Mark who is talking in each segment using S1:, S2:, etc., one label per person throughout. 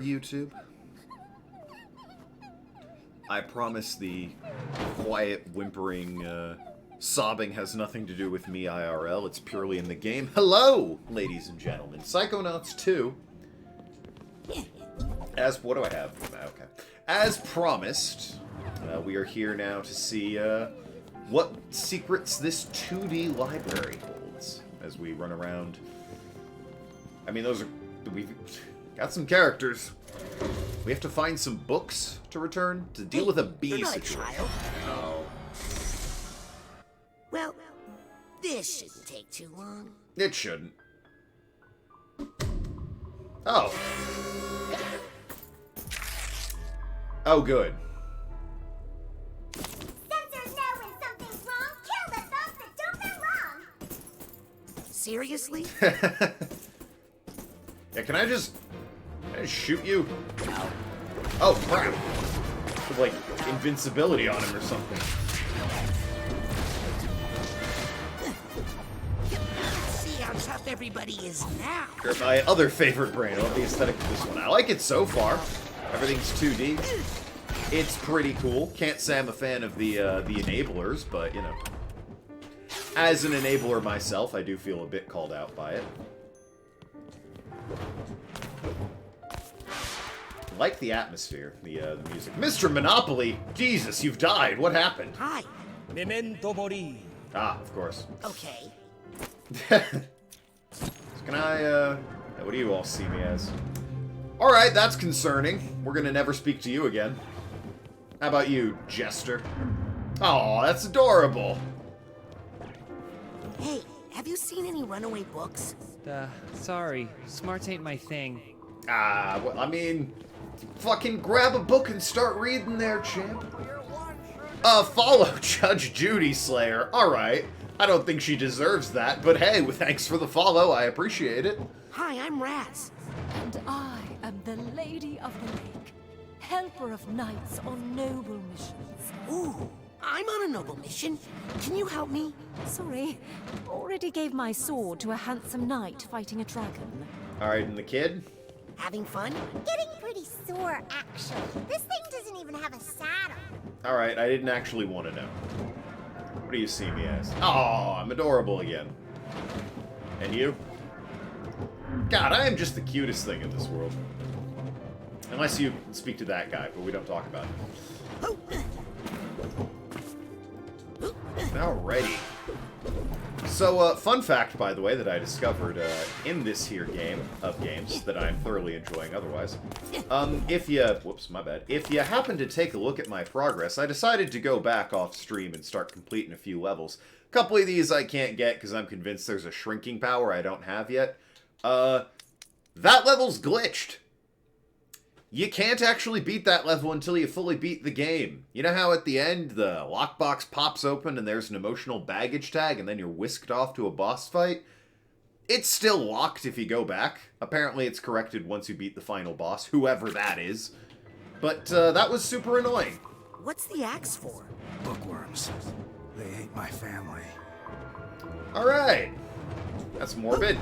S1: YouTube. I promise the quiet, whimpering, sobbing has nothing to do with me IRL. It's purely in the game. Hello, ladies and gentlemen. Psychonauts 2. What do I have? Okay. As promised, we are here now to see what secrets this 2D library holds as we run around. I mean, we've got some characters. We have to find some books to return to deal with a bee situation. Oh.
S2: Well, this shouldn't take too long.
S1: It shouldn't. Oh. Oh, good.
S3: Sensors know when something's wrong. Kill the thugs that don't know wrong.
S2: Seriously?
S1: Yeah, can I just shoot you? Oh, crap. With, like, invincibility on him or something.
S2: See how tough everybody is now.
S1: Or my other favorite brain. I love the aesthetic of this one. I like it so far. Everything's 2D. It's pretty cool. Can't say I'm a fan of the enablers, but, you know. As an enabler myself, I do feel a bit called out by it. Like the atmosphere, the music. Mr. Monopoly! Jesus, you've died. What happened?
S2: Hi.
S4: Memento mori.
S1: Ah, of course.
S2: Okay.
S1: Can I, what do you all see me as? Alright, that's concerning. We're gonna never speak to you again. How about you, Jester? Oh, that's adorable.
S2: Hey, have you seen any runaway books?
S4: Sorry. Smarts ain't my thing.
S1: Ah, well, I mean, fucking grab a book and start reading there, champ. Follow Judge Judy Slayer. Alright. I don't think she deserves that, but hey, thanks for the follow. I appreciate it.
S2: Hi, I'm Raz.
S5: And I am the Lady of the Lake, helper of knights on noble missions.
S2: Ooh, I'm on a noble mission. Can you help me?
S5: Sorry, already gave my sword to a handsome knight fighting a dragon.
S1: Alright, and the kid?
S2: Having fun?
S3: Getting pretty sore, actually. This thing doesn't even have a saddle.
S1: Alright, I didn't actually want to know. What do you see me as? Oh, I'm adorable again. And you? God, I am just the cutest thing in this world. Unless you speak to that guy, but we don't talk about it. Alrighty. So, fun fact, by the way, that I discovered in this here game of games that I'm thoroughly enjoying otherwise. If you... Whoops, my bad. If you happen to take a look at my progress, I decided to go back off stream and start completing a few levels. A couple of these I can't get because I'm convinced there's a shrinking power I don't have yet. That level's glitched. You can't actually beat that level until you fully beat the game. You know how at the end, the lockbox pops open and there's an emotional baggage tag and then you're whisked off to a boss fight? It's still locked if you go back. Apparently it's corrected once you beat the final boss, whoever that is. But that was super annoying.
S2: What's the axe for?
S6: Bookworms. They ate my family.
S1: Alright. That's morbid.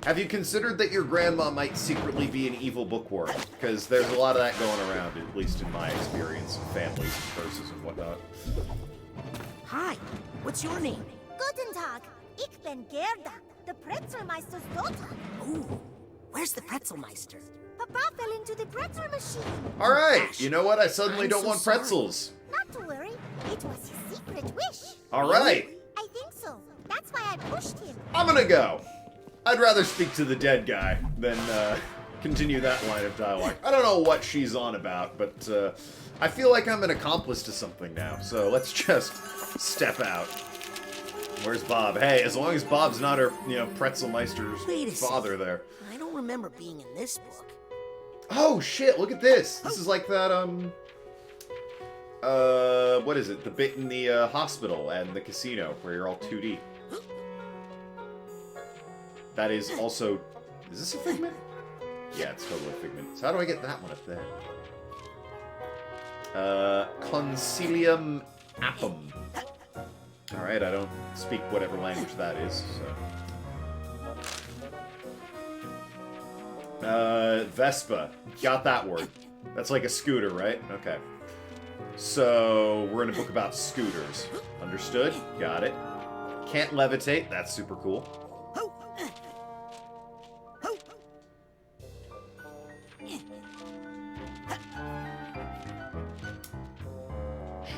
S1: Have you considered that your grandma might secretly be an evil bookworm? Because there's a lot of that going around, at least in my experience, of families and curses and whatnot.
S2: Hi. What's your name?
S3: Guten Tag. Ich bin Gerda, the Pretzelmeister's daughter.
S2: Ooh, where's the Pretzelmeister?
S3: Papa fell into the pretzel machine.
S1: Alright, you know what? I suddenly
S2: I'm
S1: don't
S2: so
S1: want
S2: sorry.
S1: pretzels.
S3: Not to worry. It was his secret wish.
S1: Alright.
S3: I think so. That's why I pushed him.
S1: I'm gonna go. I'd rather speak to the dead guy than continue that line of dialogue. I don't know what she's on about, but I feel like I'm an accomplice to something now, so let's just step out. Where's Bob? Hey, as long as Bob's not her, Pretzelmeister's father there.
S2: I don't remember being in this book.
S1: Oh, shit, look at this. This is like that, what is it? The bit in the hospital and the casino where you're all 2D. That is also... Is this a figment? Yeah, it's totally a figment. So how do I get that one up there? Concilium appum. Alright, I don't speak whatever language that is, so... Vespa. Got that word. That's like a scooter, right? Okay. So, we're in a book about scooters. Understood? Got it. Can't levitate. That's super cool.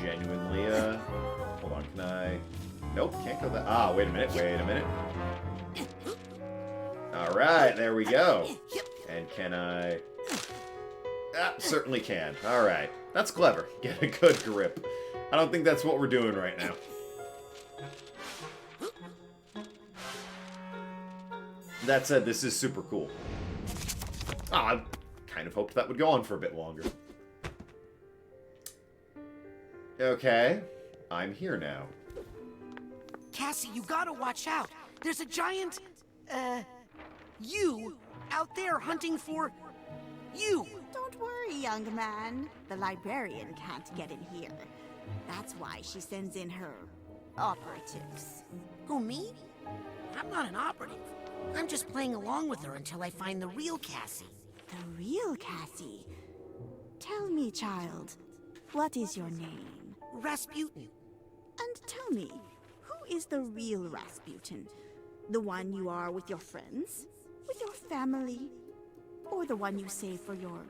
S1: Genuinely, hold on, can I... Nope, can't go that... Ah, wait a minute, Alright, there we go. And can I... Ah, certainly can. Alright, that's clever. Get a good grip. I don't think that's what we're doing right now. That said, this is super cool. Ah, I kind of hoped that would go on for a bit longer. Okay, I'm here now.
S2: Cassie, you gotta watch out. There's a giant, you out there hunting for you.
S7: Don't worry, young man. The librarian can't get in here. That's why she sends in her operatives.
S2: Who, me? I'm not an operative. I'm just playing along with her until I find the real Cassie.
S7: The real Cassie? Tell me, child, what is your name?
S2: Rasputin.
S7: And tell me, who is the real Rasputin? The one you are with your friends? With your family? Or the one you save for your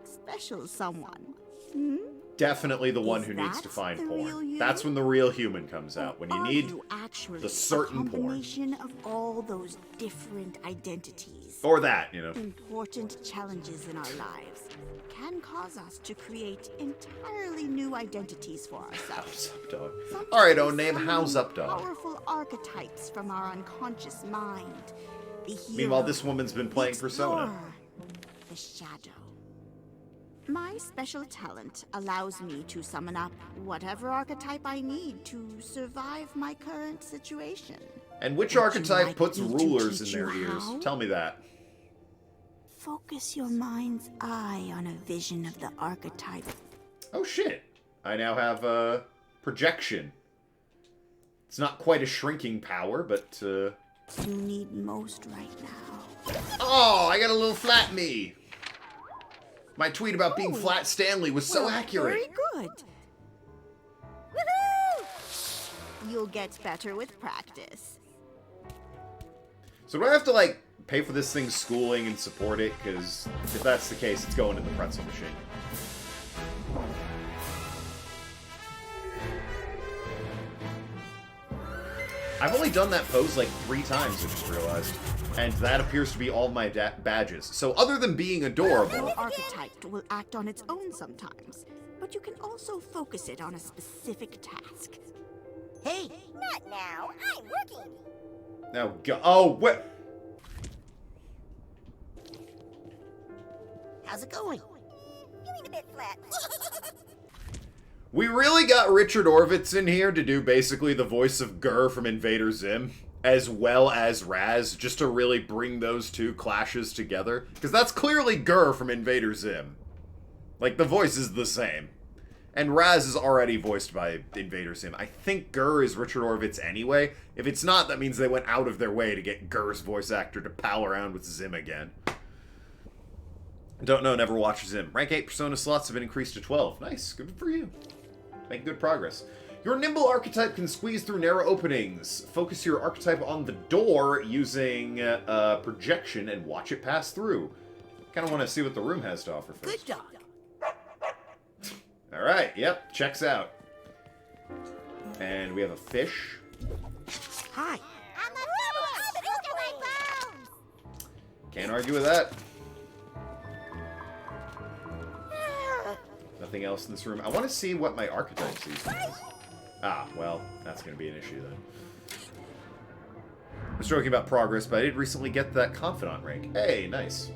S7: special someone? Hmm?
S1: Definitely the one
S7: Is
S1: who needs
S7: that
S1: to find
S7: the real
S1: porn.
S7: you?
S1: That's when the real human comes out. When you
S7: Are
S1: need
S7: you actually
S1: the certain
S7: a
S1: porn.
S7: combination of all those different identities?
S1: Or that, you know.
S7: Important challenges in our lives can cause us to create entirely new identities for ourselves.
S1: How's up, dog?
S7: Sometimes
S1: Alright, own name,
S7: summon
S1: how's up, dog?
S7: Powerful archetypes from our unconscious mind. The hero,
S1: Meanwhile, this woman's been
S7: the
S1: playing Persona.
S7: explorer, the shadow. My special talent allows me to summon up whatever archetype I need to survive my current situation.
S1: And which
S7: Would you
S1: archetype
S7: like
S1: puts
S7: me to
S1: rulers in
S7: teach
S1: their
S7: you
S1: ears?
S7: how?
S1: Tell me that.
S7: Focus your mind's eye on a vision of the archetype.
S1: Oh shit. I now have projection. It's not quite a shrinking power, but
S7: You need most right now.
S1: oh, I got a little flat me. My tweet about being
S7: Oh.
S1: flat Stanley was so
S7: Well,
S1: accurate.
S7: Very good. Woohoo! You'll get better with practice.
S1: So do I have to, like, pay for this thing's schooling and support it? Because if that's the case, it's going in the pretzel machine. I've only done that pose like 3 times, I just realized. And that appears to be all my badges. So other than being adorable...
S7: Your archetype will act on its own sometimes, but you can also focus it on a specific task.
S2: Hey,
S3: Not now. I'm working.
S1: Now go... Oh, what?
S2: how's it going?
S3: Feeling a bit flat.
S1: We really got Richard Orvitz in here to do basically the voice of Gur from Invader Zim, as well as Raz, just to really bring those two clashes together. Because that's clearly Gur from Invader Zim. Like, the voice is the same. And Raz is already voiced by Invader Zim. I think Gur is Richard Orvitz anyway. If it's not, that means they went out of their way to get Gur's voice actor to pal around with Zim again. Don't know, never watched Zim. Rank 8 Persona slots have been increased to 12. Nice, good for you. Make good progress. Your nimble archetype can squeeze through narrow openings. Focus your archetype on the door using projection and watch it pass through. Kind of want to see what the room has to offer first.
S2: Good dog.
S1: Alright, yep, checks out. And we have a fish.
S2: Hi.
S3: I'm a double. Look at my bones.
S1: Can't argue with that. Nothing else in this room. I want to see what my archetype sees. Ah, well, that's going to be an issue then. I was joking about progress, but I did recently get that confidant rank. Hey, nice.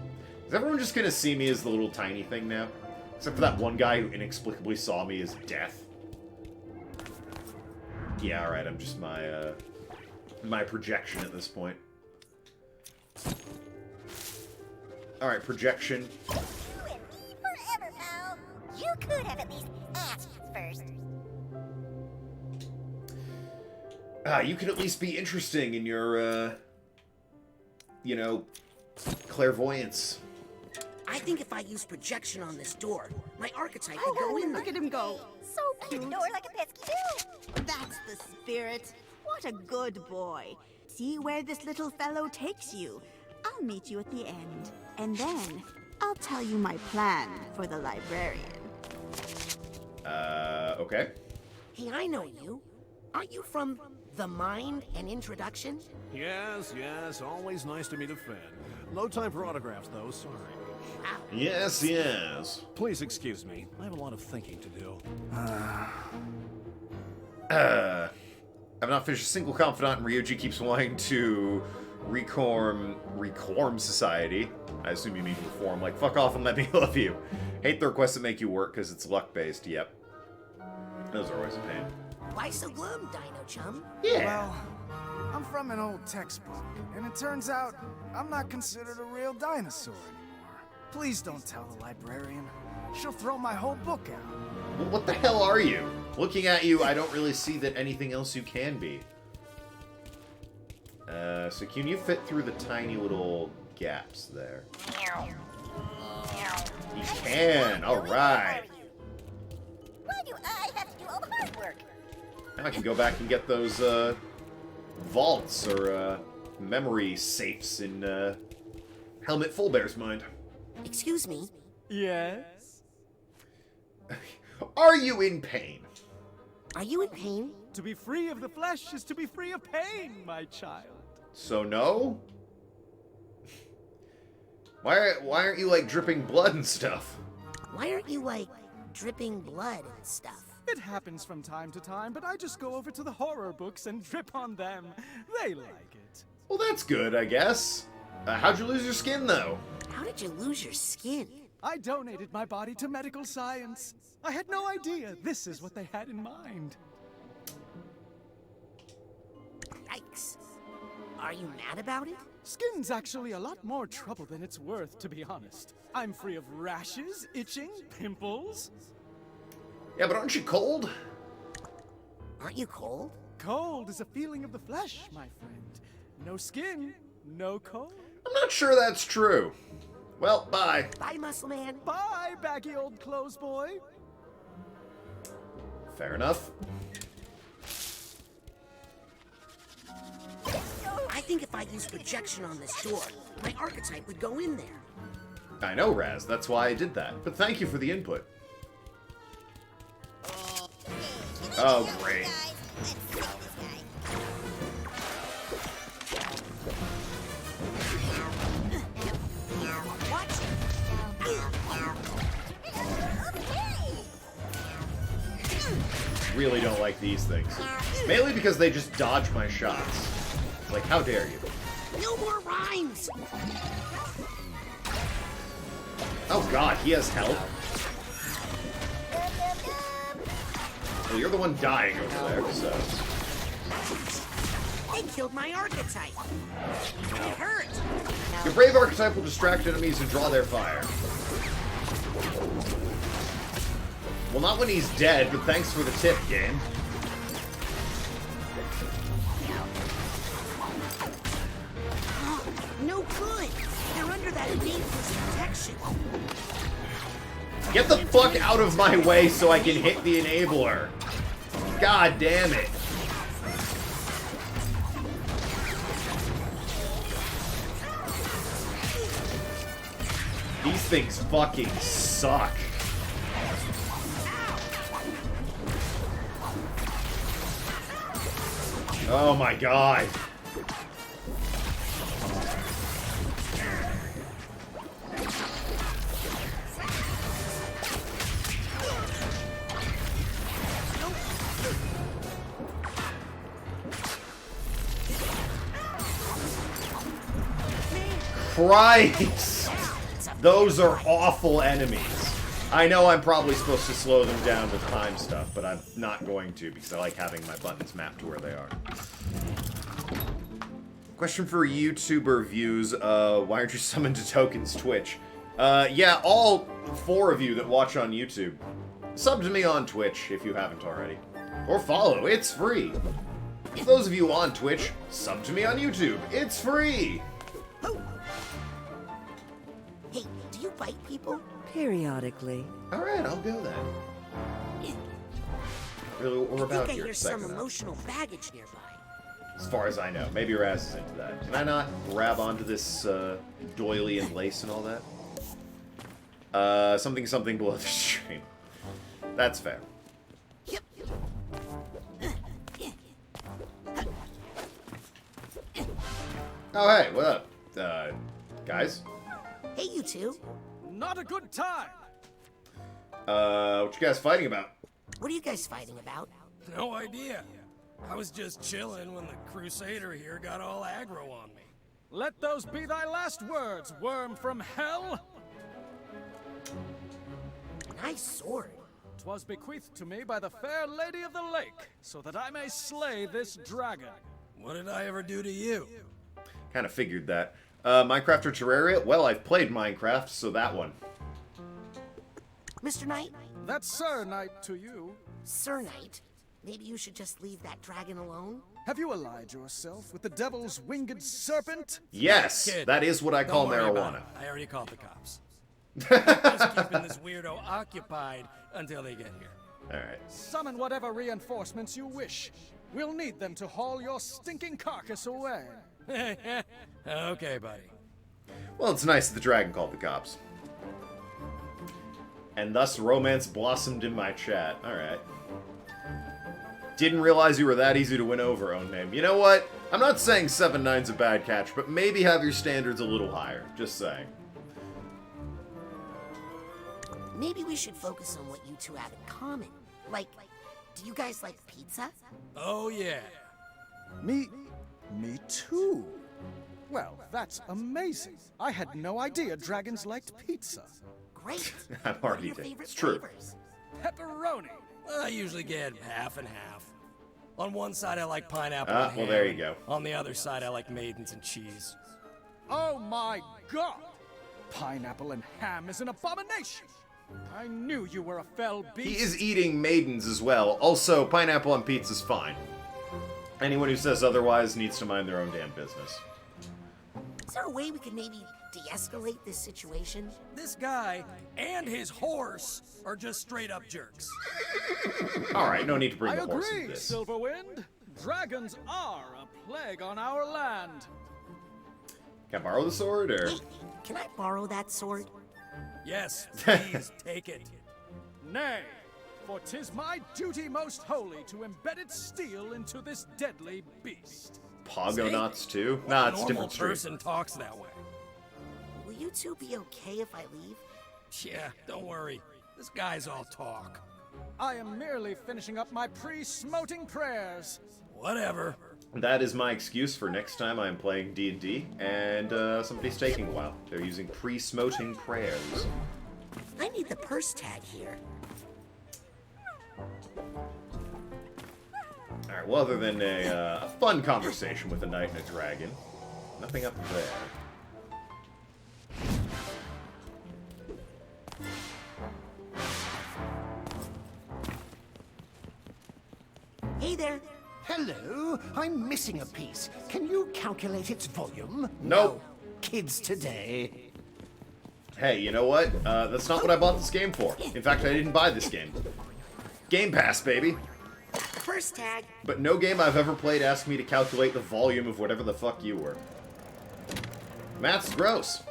S1: Is everyone just going to see me as the little tiny thing now? Except for that one guy who inexplicably saw me as death. Yeah, alright, I'm just my projection at this point. Alright, projection.
S3: You and me forever, pal. You could have at least asked first.
S1: You could at least be interesting in your, you know, clairvoyance.
S2: I think if I use projection on this door, my archetype would go in there.
S7: Look at him go. So cute.
S3: Door like a pesky do.
S7: That's the spirit. What a good boy. See where this little fellow takes you. I'll meet you at the end. And then I'll tell you my plan for the librarian.
S1: Okay.
S2: Hey, I know you. Aren't you from The Mind and Introduction?
S8: Yes, always nice to meet a fan. No time for autographs, though, sorry.
S1: Yes, yes.
S8: Please excuse me. I have a lot of thinking to do.
S1: I've not finished a single confidant, and Ryoji keeps wanting to reform society. I assume you mean reform. Like, fuck off and let me love you. Hate the requests that make you work because it's luck-based. Yep. Those are always a pain.
S2: Why so glum, Dino Chum?
S1: Yeah.
S6: Well, I'm from an old textbook, and it turns out I'm not considered a real dinosaur anymore. Please don't tell the librarian. She'll throw my whole book out.
S1: Well, what the hell are you? Looking at you, I don't really see that anything else you can be. So can you fit through the tiny little gaps there? You can! Alright!
S3: Why do I have to do all the hard work?
S1: Now I can go back and get those, vaults or, memory safes in, Helmet Fullbear's mind.
S2: Excuse me?
S4: Yes?
S1: Are you in pain?
S2: Are you in pain?
S4: To be free of the flesh is to be free of pain, my child.
S1: So no? Why aren't you, like, dripping blood and stuff?
S2: Why aren't you, like, dripping blood and stuff?
S4: It happens from time to time, but I just go over to the horror books and drip on them. They like it.
S1: Well, that's good, I guess. How'd you lose your skin, though?
S2: How did you lose your skin?
S4: I donated my body to medical science. I had no idea this is what they had in mind.
S2: Yikes. Are you mad about it?
S4: Skin's actually a lot more trouble than it's worth, to be honest. I'm free of rashes, itching, pimples.
S1: Yeah, but aren't you cold?
S2: Aren't you cold?
S4: Cold is a feeling of the flesh, my friend. No skin, no cold.
S1: I'm not sure that's true. Well, bye.
S2: Bye, Muscle Man.
S4: Bye, baggy old clothes boy.
S1: Fair enough.
S2: I think if I use projection on this door, my archetype would go in there.
S1: I know, Raz. That's why I did that. But thank you for the input. Oh, great.
S3: Guys, let's take this guy.
S1: Really don't like these things. Mainly because they just dodge my shots. Like, how dare you?
S2: No more rhymes!
S1: Oh god, he has help. Well, you're the one dying over there, so...
S2: They killed my archetype. It hurt.
S1: Your brave archetype will distract enemies and draw their fire. Well, not when he's dead, but thanks for the tip, game.
S2: No good. They're under that dangerous protection.
S1: Get the fuck out of my way so I can hit the enabler. God damn it. These things fucking suck. Oh my god. Christ! Those are awful enemies. I know I'm probably supposed to slow them down with time stuff, but I'm not going to because I like having my buttons mapped to where they are. Question for YouTuber views, why aren't you summoned to Tokens Twitch? Yeah, all 4 of you that watch on YouTube, sub to me on Twitch if you haven't already. Or follow, it's free. For those of you on Twitch, sub to me on YouTube, it's free.
S2: Oh. Hey, do you bite people?
S5: Periodically.
S1: Alright, I'll go then. Really, what we're
S2: I
S1: about
S2: think I
S1: here,
S2: hear some
S1: Psychonauts?
S2: emotional baggage nearby.
S1: As far as I know. Maybe Raz is into that. Can I not grab onto this doily and lace and all that? Something below the stream. That's fair.
S2: Yep.
S1: Oh, hey, what up? Guys?
S2: Hey, you two.
S4: Not a good time.
S1: What you guys fighting about?
S2: What are you guys fighting about?
S9: No idea. I was just chilling when the Crusader here got all aggro on me.
S4: Let those be thy last words, worm from hell.
S2: Nice sword.
S4: 'Twas bequeathed to me by the fair lady of the lake, so that I may slay this dragon.
S9: What did I ever do to you?
S1: Kind of figured that. Minecraft or Terraria? Well, I've played Minecraft, so that one.
S2: Mr. Knight?
S4: That's Sir Knight to you.
S2: Sir Knight? Maybe you should just leave that dragon alone?
S4: Have you allied yourself with the devil's winged serpent?
S1: Yes,
S9: Kid,
S1: that is what I call
S9: don't worry about
S1: marijuana.
S9: it. I already called the cops. Just keeping this weirdo occupied until they get here.
S1: Alright.
S4: Summon whatever reinforcements you wish. We'll need them to haul your stinking carcass away.
S9: Okay, buddy.
S1: Well, it's nice that the dragon called the cops. And thus romance blossomed in my chat. Alright. Didn't realize you were that easy to win over, own name. You know what? I'm not saying 7-9's a bad catch, but maybe have your standards a little higher. Just saying.
S2: Maybe we should focus on what you two have in common. Like, do you guys like pizza?
S9: Oh, yeah.
S4: Me too. Well, that's amazing. I had no idea dragons liked pizza.
S2: Great.
S1: I'm
S2: What are
S1: already
S2: your
S1: dead.
S2: favorite
S1: It's true.
S2: flavors?
S4: Pepperoni.
S9: I usually get half and half. On one side, I like pineapple
S1: Ah,
S9: and
S1: well,
S9: ham.
S1: there you go.
S9: On the other side, I like maidens and cheese.
S4: Oh my god! Pineapple and ham is an abomination! I knew you were a fell beast.
S1: He is eating maidens as well. Also, pineapple on pizza's fine. Anyone who says otherwise needs to mind their own damn business.
S2: Is there a way we could maybe de-escalate this situation?
S9: This guy and his horse are just straight up jerks.
S1: Alright, no need to bring
S4: I
S1: the horse
S4: agree,
S1: into this.
S4: Silverwind. Dragons are a plague on our land.
S1: Can I borrow the sword, or...?
S2: Hey, can I borrow that sword?
S9: Yes, please take it.
S4: Nay, for 'tis my duty most holy to embed its steel into this deadly beast.
S1: Pogonauts too?
S9: What
S1: Nah, it's
S9: normal
S1: different stream.
S9: person talks that way.
S2: Will you two be okay if I leave?
S9: Yeah, don't worry. This guy's all talk.
S4: I am merely finishing up my pre-smoting prayers.
S9: Whatever.
S1: That is my excuse for next time I'm playing D&D, and somebody's taking a while. They're using pre-smoting prayers.
S2: I need the purse tag here.
S1: Alright, well, other than a fun conversation with a knight and a dragon, nothing up there.
S2: Hey there.
S10: Hello, I'm missing a piece. Can you calculate its volume?
S1: Nope.
S10: Kids today.
S1: Hey, you know what? That's not what I bought this game for. In fact, I didn't buy this game. Game Pass, baby.
S2: Purse tag.
S1: But no game I've ever played asked me to calculate the volume of whatever the fuck you were. Math's gross.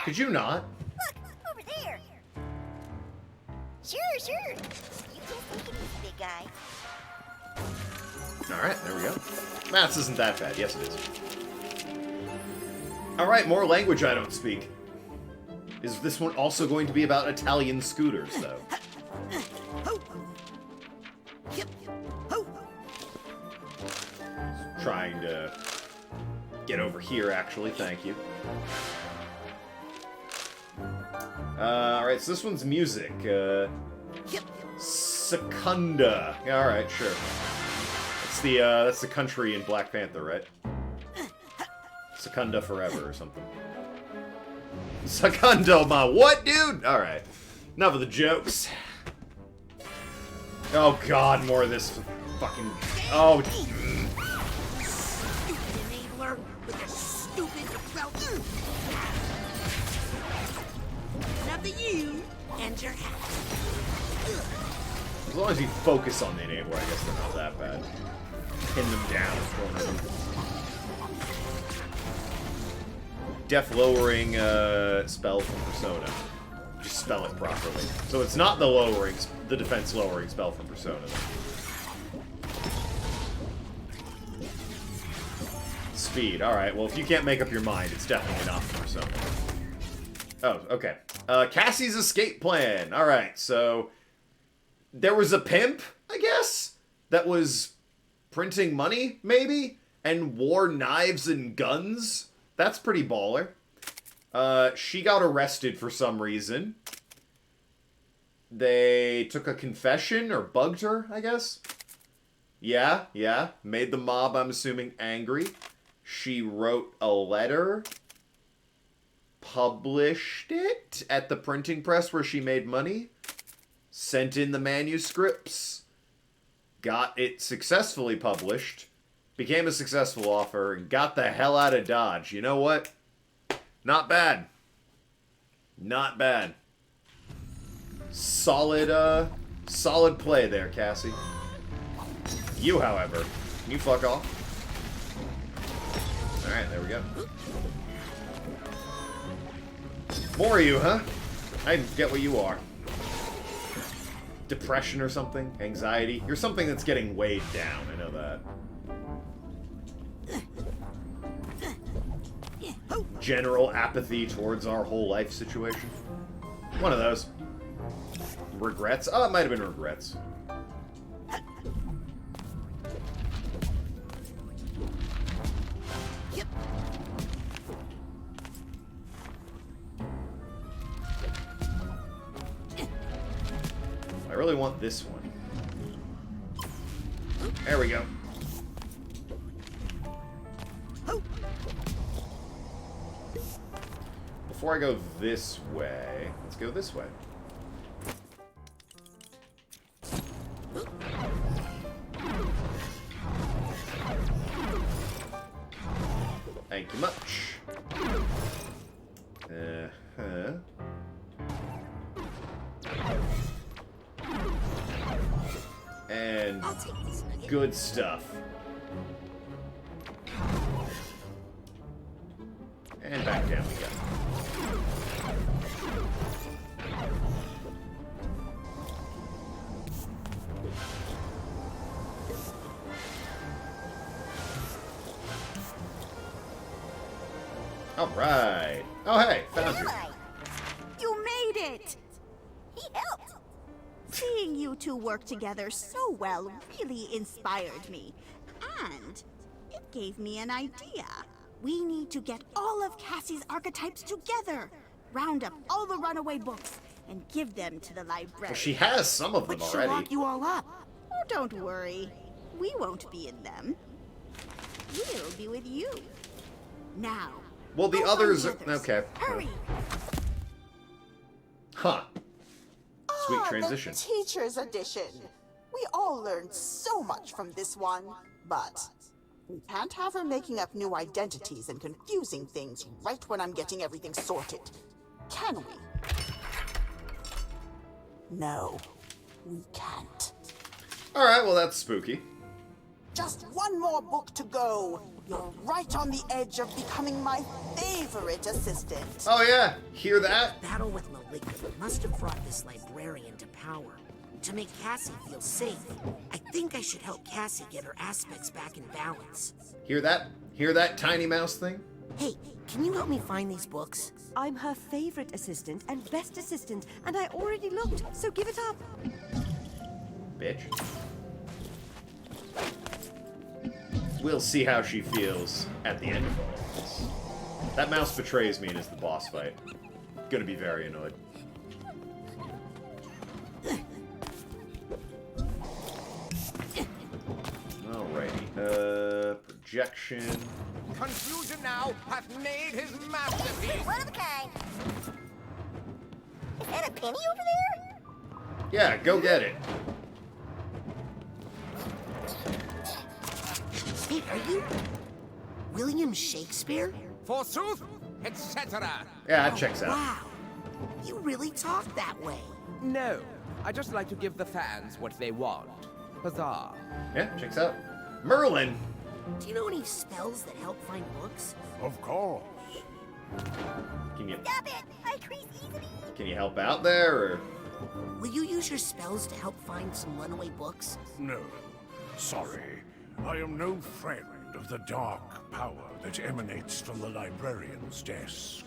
S1: Could you not?
S3: Look, over there. Sure. You just take it easy, big guy.
S1: Alright, there we go. Maths isn't that bad. Yes, it is. Alright, more language I don't speak. Is this one also going to be about Italian scooters, though? Trying to get over here, actually. Thank you. Alright, so this one's music. Secunda. Alright, sure. That's the country in Black Panther, right? Secunda forever or something. Secundo my what, dude? Alright. Enough of the jokes. Oh god, more of this fucking... Oh.
S2: stupid. Well, enough of you and your hat.
S1: As long as you focus on the enabler, I guess they're not that bad. Pin them down, corner them. Def lowering spell from Persona. Just spell it properly. So it's not the defense lowering spell from Persona. Speed. Alright, well if you can't make up your mind, it's definitely not from Persona. Oh, okay. Cassie's escape plan. Alright, so there was a pimp, I guess, that was printing money, maybe? And wore knives and guns? That's pretty baller. She got arrested for some reason. They took a confession, or bugged her, I guess? Yeah. Made the mob, I'm assuming, angry. She wrote a letter. Published it at the printing press where she made money. Sent in the manuscripts. Got it successfully published. Became a successful offer and got the hell out of Dodge. You know what? Not bad. Not bad. Solid play there, Cassie. You, however, can you fuck off? Alright, there we go. More of you, huh? I get what you are. Depression or something? Anxiety? You're something that's getting weighed down, I know that. General apathy towards our whole life situation. One of those. Regrets? Oh, it might have been regrets.
S2: Yep.
S1: I really want this one. There we go. Before I go this way, let's go this way. Thank you much. And good stuff. And back down we go. Alright. Oh, hey, found you.
S7: You made it!
S3: He helped.
S7: Seeing you two work together so well really inspired me. And it gave me an idea. We need to get all of Cassie's archetypes together, round up all the runaway books, and give them to the library.
S1: Well, she has some of them
S2: But she'll
S1: already.
S2: lock you all up.
S7: Oh, don't worry. We won't be in them. We'll be with you. Now.
S1: Well, the
S7: go
S1: others...
S7: find the
S1: Okay.
S7: Hurry!
S1: Huh. Sweet
S11: Ah,
S1: transition.
S11: the teacher's edition. We all learned so much from this one, but we can't have her making up new identities and confusing things right when I'm getting everything sorted. Can we? No, we can't.
S1: Alright, well, that's spooky.
S11: Just one more book to go. You're right on the edge of becoming my favorite assistant.
S1: Oh, yeah. Hear that?
S2: Battle with Malignant must have brought this librarian to power. To make Cassie feel safe, I think I should help Cassie get her aspects back in balance.
S1: Hear that? Hear that tiny mouse thing?
S2: Hey, can you help me find these books?
S12: I'm her favorite assistant and best assistant, and I already looked, so give it up.
S1: Bitch. We'll see how she feels at the end of all this. That mouse betrays me and is the boss fight. Gonna be very annoyed. Alrighty. Projection.
S10: Confusion now hath made his masterpiece.
S3: One of a kind. Is that a penny over there?
S1: Yeah, go get it.
S2: Hey, are you William Shakespeare?
S13: forsooth, etc.
S1: Yeah, that checks out.
S2: Wow. You really talk that way.
S13: No, I just like to give the fans what they want. Huzzah.
S1: Yeah, checks out. Merlin!
S2: Do you know any spells that help find books?
S8: Of course.
S1: Can you
S3: Stop it! I crease easily.
S1: can you help out there, or
S2: Will you use your spells to help find some runaway books?
S8: No. Sorry. I am no friend of the dark power that emanates from the librarian's desk.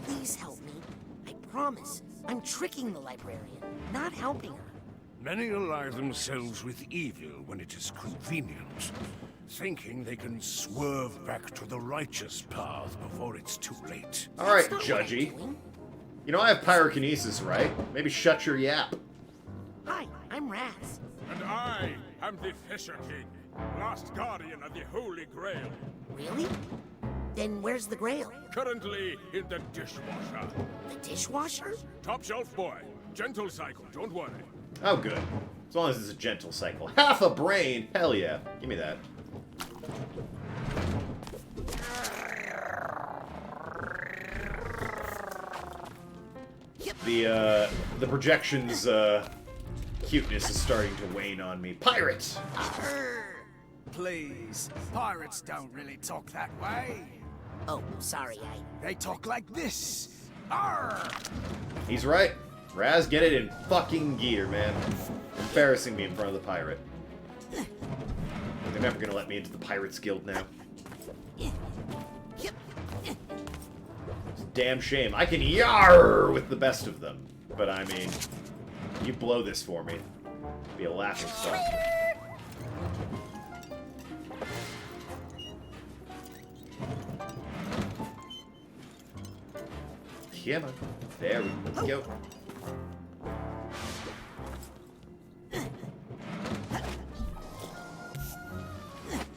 S2: Please help me. I promise. I'm tricking the librarian, not helping her.
S8: Many ally themselves with evil when it is convenient, thinking they can swerve back to the righteous path before it's too late.
S1: Alright, Judgy. You know I have pyrokinesis, right? Maybe shut your yap.
S2: Hi, I'm Raz.
S14: And I am the Fisher King, last guardian of the Holy Grail.
S2: Really? Then where's the Grail?
S14: Currently in the dishwasher.
S2: The dishwasher?
S14: Top shelf boy. Gentle cycle, don't worry.
S1: Oh, good. As long as it's a gentle cycle. Half a brain! Hell yeah. Give me that. The projection's, cuteness is starting to wane on me. Pirates!
S6: Please, pirates don't really talk that way.
S2: Oh, sorry,
S6: They talk like this. Arr!
S1: He's right. Raz, get it in fucking gear, man. Embarrassing me in front of the pirate. They're never gonna let me into the Pirates Guild now. It's a damn shame. I can yar with the best of them. But I mean, you blow this for me. It'd be a laughing stock. Yeah, man. There we go.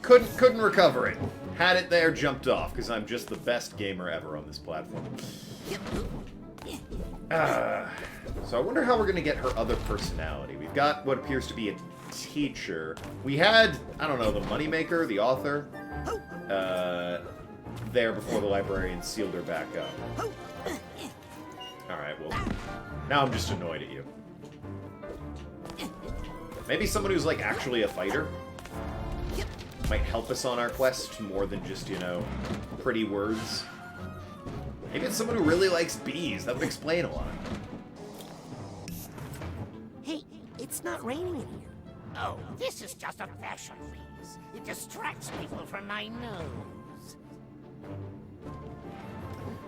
S1: Couldn't recover it. Had it there, jumped off, because I'm just the best gamer ever on this platform. So I wonder how we're going to get her other personality. We've got what appears to be a teacher. We had, I don't know, the moneymaker, the author, there before the librarian sealed her back up. Alright, well, now I'm just annoyed at you. Maybe someone who's, like, actually a fighter might help us on our quest more than just, you know, pretty words. Maybe it's someone who really likes bees. That would explain a lot.
S2: Hey, it's not raining in here.
S15: Oh, this is just a fashion breeze. It distracts people from my nose.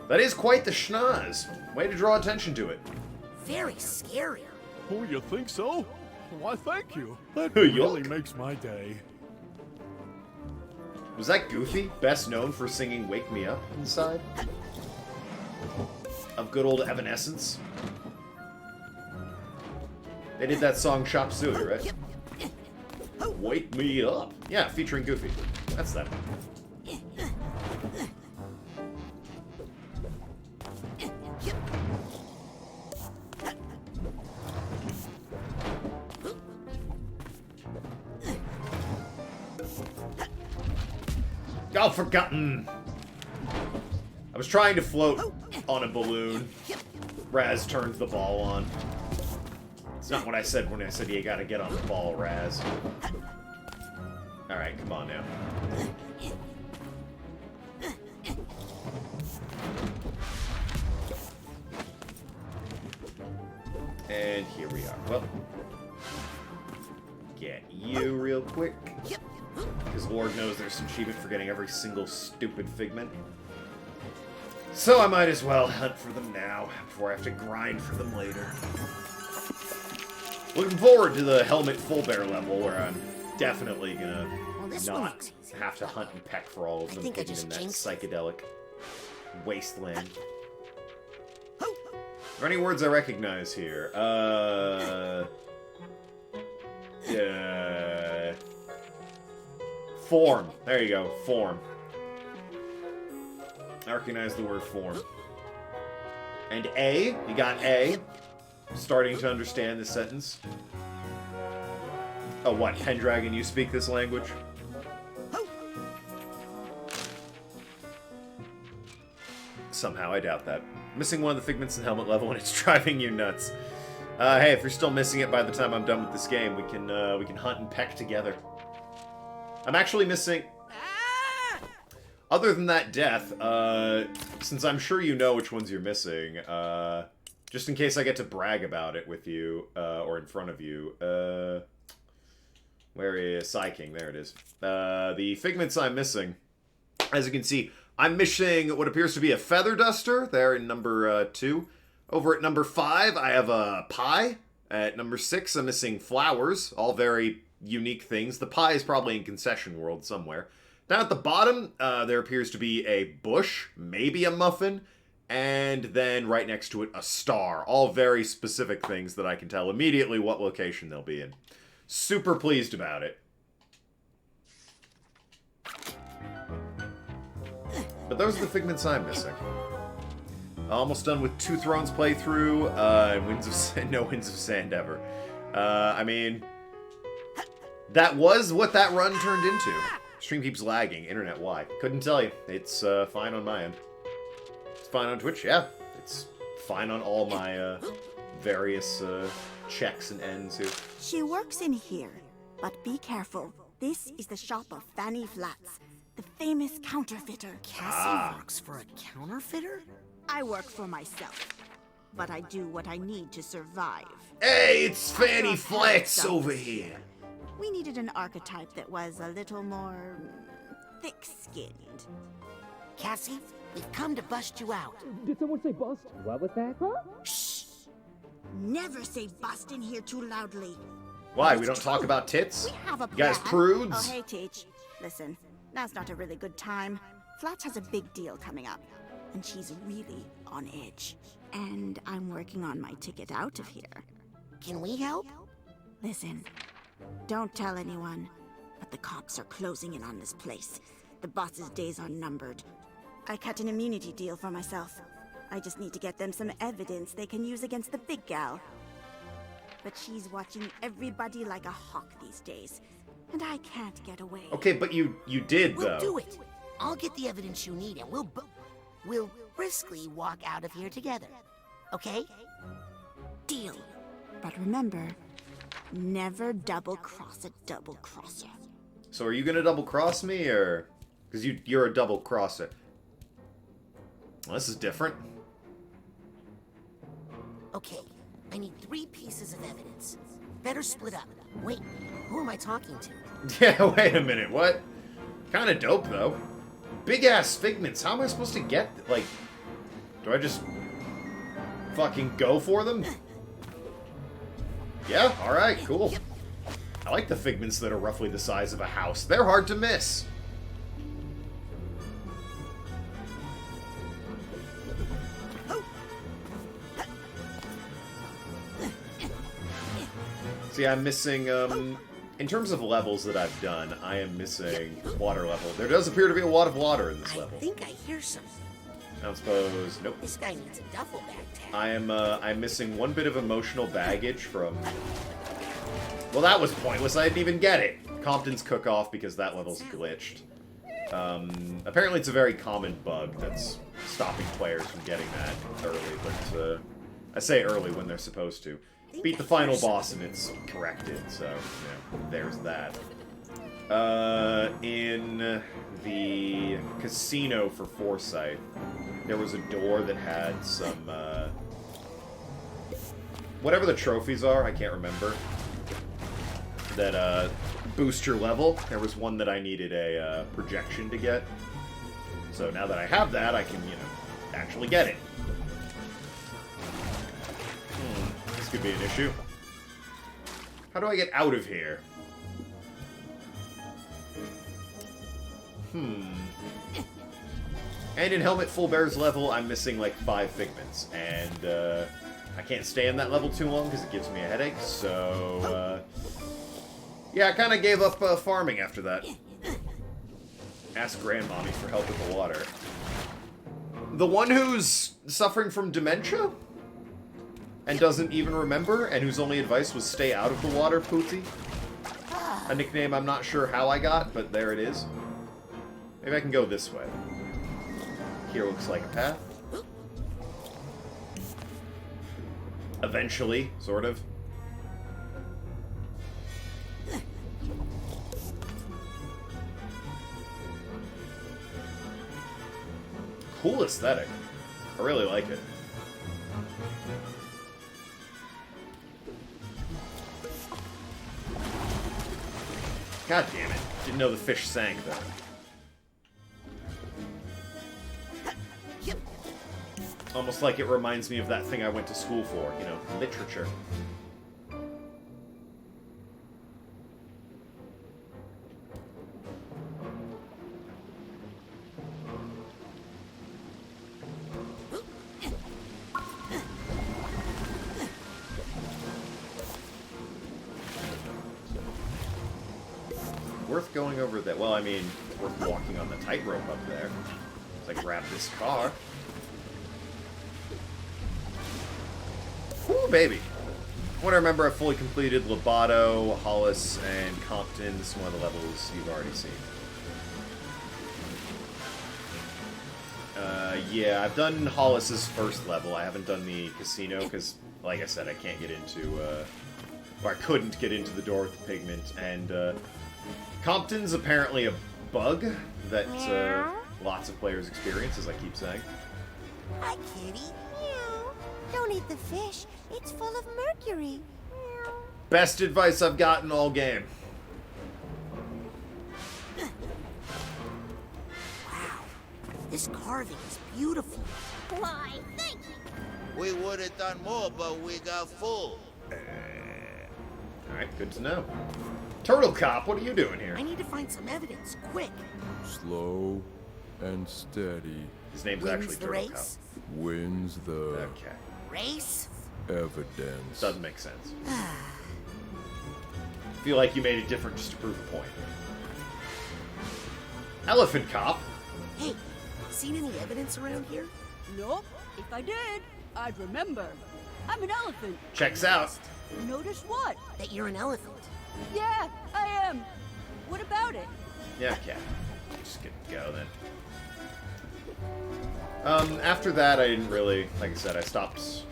S1: That is quite the schnoz. Way to draw attention to it.
S2: Very scary.
S8: Oh, you think so? Why, thank you. That
S1: Yuck.
S8: really makes my day.
S1: Was that Goofy? Best known for singing Wake Me Up inside? Of good old Evanescence? They did that song Chop Suey, right? Wake Me Up. Yeah, featuring Goofy. That's them. Oh, forgotten. I was trying to float on a balloon. Raz turns the ball on. It's not what I said when I said you gotta get on the ball, Raz. Alright, come on now. And here we are. Well, get you real quick. Because Lord knows there's some achievement for getting every single stupid figment. So I might as well hunt for them now, before I have to grind for them later. Looking forward to the Helmet Full Bear level, where I'm definitely gonna not have to hunt and peck for all of them hidden in that psychedelic wasteland. Are there any words I recognize here? Form. There you go. Form. I recognize the word form. And A. You got A. Starting to understand this sentence. Oh, what? Pendragon, you speak this language? somehow. I doubt that. Missing one of the figments in helmet level, and it's driving you nuts. Hey, if you're still missing it by the time I'm done with this game, we can hunt and peck together. I'm actually missing... Other than that death, since I'm sure you know which ones you're missing, just in case I get to brag about it with you, or in front of you, where is Psyking? There it is. The figments I'm missing, as you can see, I'm missing what appears to be a feather duster, there in number 2. Over at number 5, I have a pie. At number 6, I'm missing flowers, all very unique things. The pie is probably in Concession World somewhere. Down at the bottom, there appears to be a bush, maybe a muffin, and then right next to it, a star. All very specific things that I can tell immediately what location they'll be in. Super pleased about it. But those are the figments I'm missing. Almost done with Two Thrones playthrough, and no Winds of Sand ever. I mean, that was what that run turned into. Stream keeps lagging. Internet, why? Couldn't tell you. It's fine on my end. It's fine on Twitch, yeah. It's fine on all my various checks and ends here.
S7: She works in here, but be careful. This is the shop of Fanny Flats, the famous counterfeiter.
S2: Cassie works for a counterfeiter?
S7: I work for myself, but I do what I need to survive.
S1: Hey, it's Fanny Flats over here.
S7: We needed an archetype that was a little more thick-skinned.
S2: Cassie, we've come to bust you out.
S16: Did someone say bust? What was that? Huh?
S7: Shh! Never say bust in here too loudly.
S1: Why? We don't talk about tits?
S7: We have a
S1: You guys
S7: plan.
S1: prudes?
S7: Oh, hey, Teach. Listen, now's not a really good time. Flats has a big deal coming up, and she's really on edge. And I'm working on my ticket out of here.
S2: Can we help?
S7: Listen, don't tell anyone, but the cops are closing in on this place. The boss's days are numbered. I cut an immunity deal for myself. I just need to get them some evidence they can use against the big gal. But she's watching everybody like a hawk these days, and I can't get away.
S1: Okay, but you did, though.
S2: We'll do it. I'll get the evidence you need, and we'll briskly walk out of here together. Okay?
S7: Deal. But remember, never double-cross a double-crosser.
S1: So are you gonna double-cross me, or... Because you're a double-crosser. Well, this is different.
S2: Okay, I need 3 pieces of evidence. Better split up. Wait, who am I talking to?
S1: Yeah, wait a minute, what? Kinda dope, though. Big-ass figments, how am I supposed to get... Like, do I just... fucking go for them? Yeah, alright, cool. I like the figments that are roughly the size of a house. They're hard to miss. See, I'm missing, in terms of levels that I've done, I am missing water level. There does appear to be a lot of water in this level.
S2: I think I hear something.
S1: I don't suppose... Nope.
S2: This guy needs a duffel bag tag.
S1: I'm missing one bit of emotional baggage from... Well, that was pointless. I didn't even get it. Compton's Cook-Off, because that level's glitched. Apparently it's a very common bug that's stopping players from getting that early, but I say early when they're supposed to. Beat the final boss and it's corrected, so, yeah, there's that. In the casino for Forsyth, there was a door that had some, whatever the trophies are, I can't remember, that, boost your level. There was one that I needed a, projection to get. So now that I have that, I can, you know, actually get it. This could be an issue. How do I get out of here? And in Helmet Full Bear's level, I'm missing like 5 figments. And, I can't stay in that level too long because it gives me a headache, so, yeah, I kind of gave up farming after that. Ask Grandmommy for help with the water. The one who's suffering from dementia? And doesn't even remember, and whose only advice was stay out of the water, Pooty? A nickname I'm not sure how I got, but there it is. Maybe I can go this way. Here looks like a path. Eventually, sort of. Cool aesthetic. I really like it. God damn it. Didn't know the fish sank, though. Almost like it reminds me of that thing I went to school for, you know, literature. Worth going over that. Well, I mean, it's worth walking on the tightrope up there. As I grab this car. Ooh, baby. I want to remember I fully completed Lobato, Hollis, and Compton. This is one of the levels you've already seen. Yeah, I've done Hollis's first level. I haven't done the casino because, like I said, I can't get into, or I couldn't get into the door with the pigment. And Compton's apparently a bug that lots of players experience, as I keep saying.
S3: Hi, kitty. Meow. Don't eat the fish. It's full of mercury. Meow.
S1: Best advice I've gotten all game.
S2: Wow, this carving is beautiful.
S3: Why, thank you.
S17: We would have done more, but we got full.
S1: Alright, good to know. Turtle Cop, what are you doing here?
S2: I need to find some evidence, quick.
S18: Slow and steady.
S1: His name's
S2: Wins
S1: actually
S2: the
S1: Turtle
S2: race?
S1: Cop.
S18: Wins the
S1: Okay.
S2: Race?
S18: evidence.
S1: Doesn't make sense. Feel like you made it different just to prove a point. Elephant Cop.
S2: Hey, seen any evidence around here?
S19: Nope. If I did, I'd remember. I'm an elephant.
S1: Checks out.
S19: Notice what?
S2: That you're an elephant.
S19: Yeah, I am. What about it?
S1: Yeah, okay. Just gonna go then. After that, I didn't really, like I said, I stopped.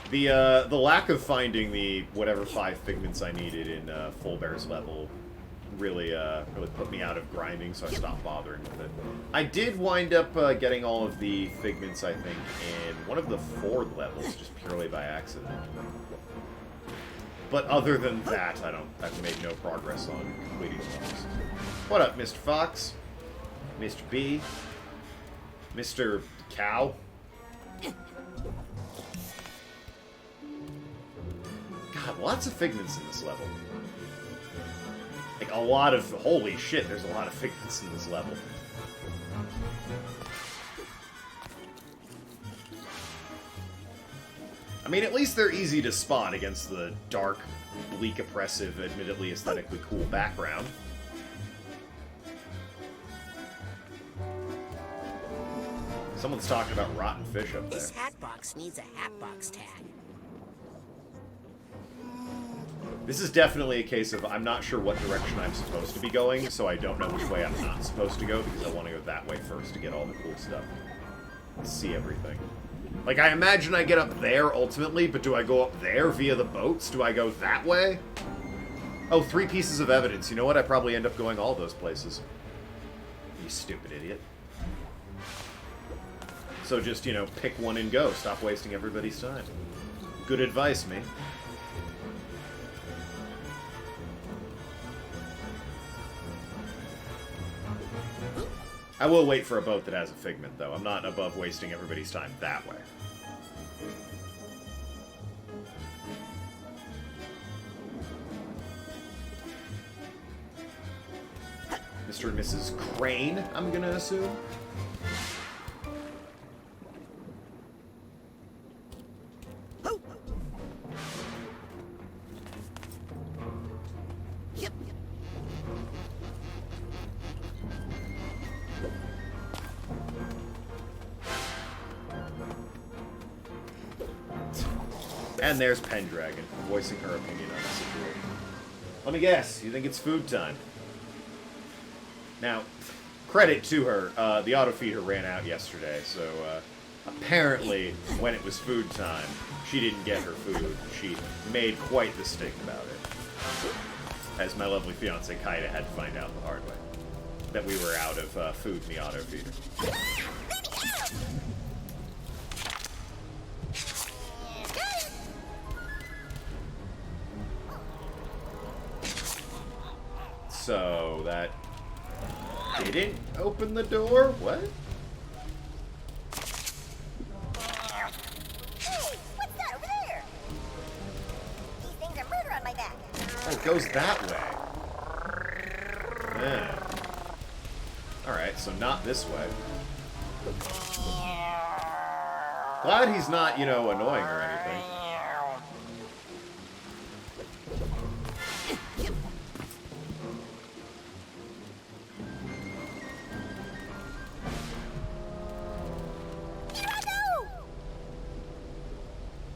S1: The lack of finding the whatever 5 figments I needed in Full Bear's level really put me out of grinding, so I stopped bothering with it. I did wind up getting all of the figments, I think, in one of the Ford levels, just purely by accident. But other than that, I've made no progress on completing the levels. What up, Mr. Fox? Mr. B? Mr. Cow? God, lots of figments in this level. Like, a lot of... Holy shit, there's a lot of figments in this level. I mean, at least they're easy to spot against the dark, bleak, oppressive, admittedly aesthetically cool background. Someone's talking about rotten fish up there.
S2: This hat box needs a hat box tag.
S1: This is definitely a case of I'm not sure what direction I'm supposed to be going, so I don't know which way I'm not supposed to go, because I want to go that way first to get all the cool stuff. See everything. Like, I imagine I get up there, ultimately, but do I go up there via the boats? Do I go that way? Oh, 3 pieces of evidence. You know what? I probably end up going all those places. You stupid idiot. So just, you know, pick one and go. Stop wasting everybody's time. Good advice, me. I will wait for a boat that has a figment, though. I'm not above wasting everybody's time that way. Mr. and Mrs. Crane, I'm gonna assume. And there's Pendragon, voicing her opinion on the situation. Let me guess, you think it's food time? Now, credit to her, the auto feeder ran out yesterday, so apparently, when it was food time, she didn't get her food. She made quite the stink about it. As my lovely fiance Kaida had to find out the hard way. That we were out of food in the auto feeder. So, that didn't open the door? What?
S3: Hey, what's that over there? These things are murder on my back.
S1: Oh, it goes that way. Yeah. Alright, so not this way. Glad he's not, you know, annoying or anything.
S3: Here I go!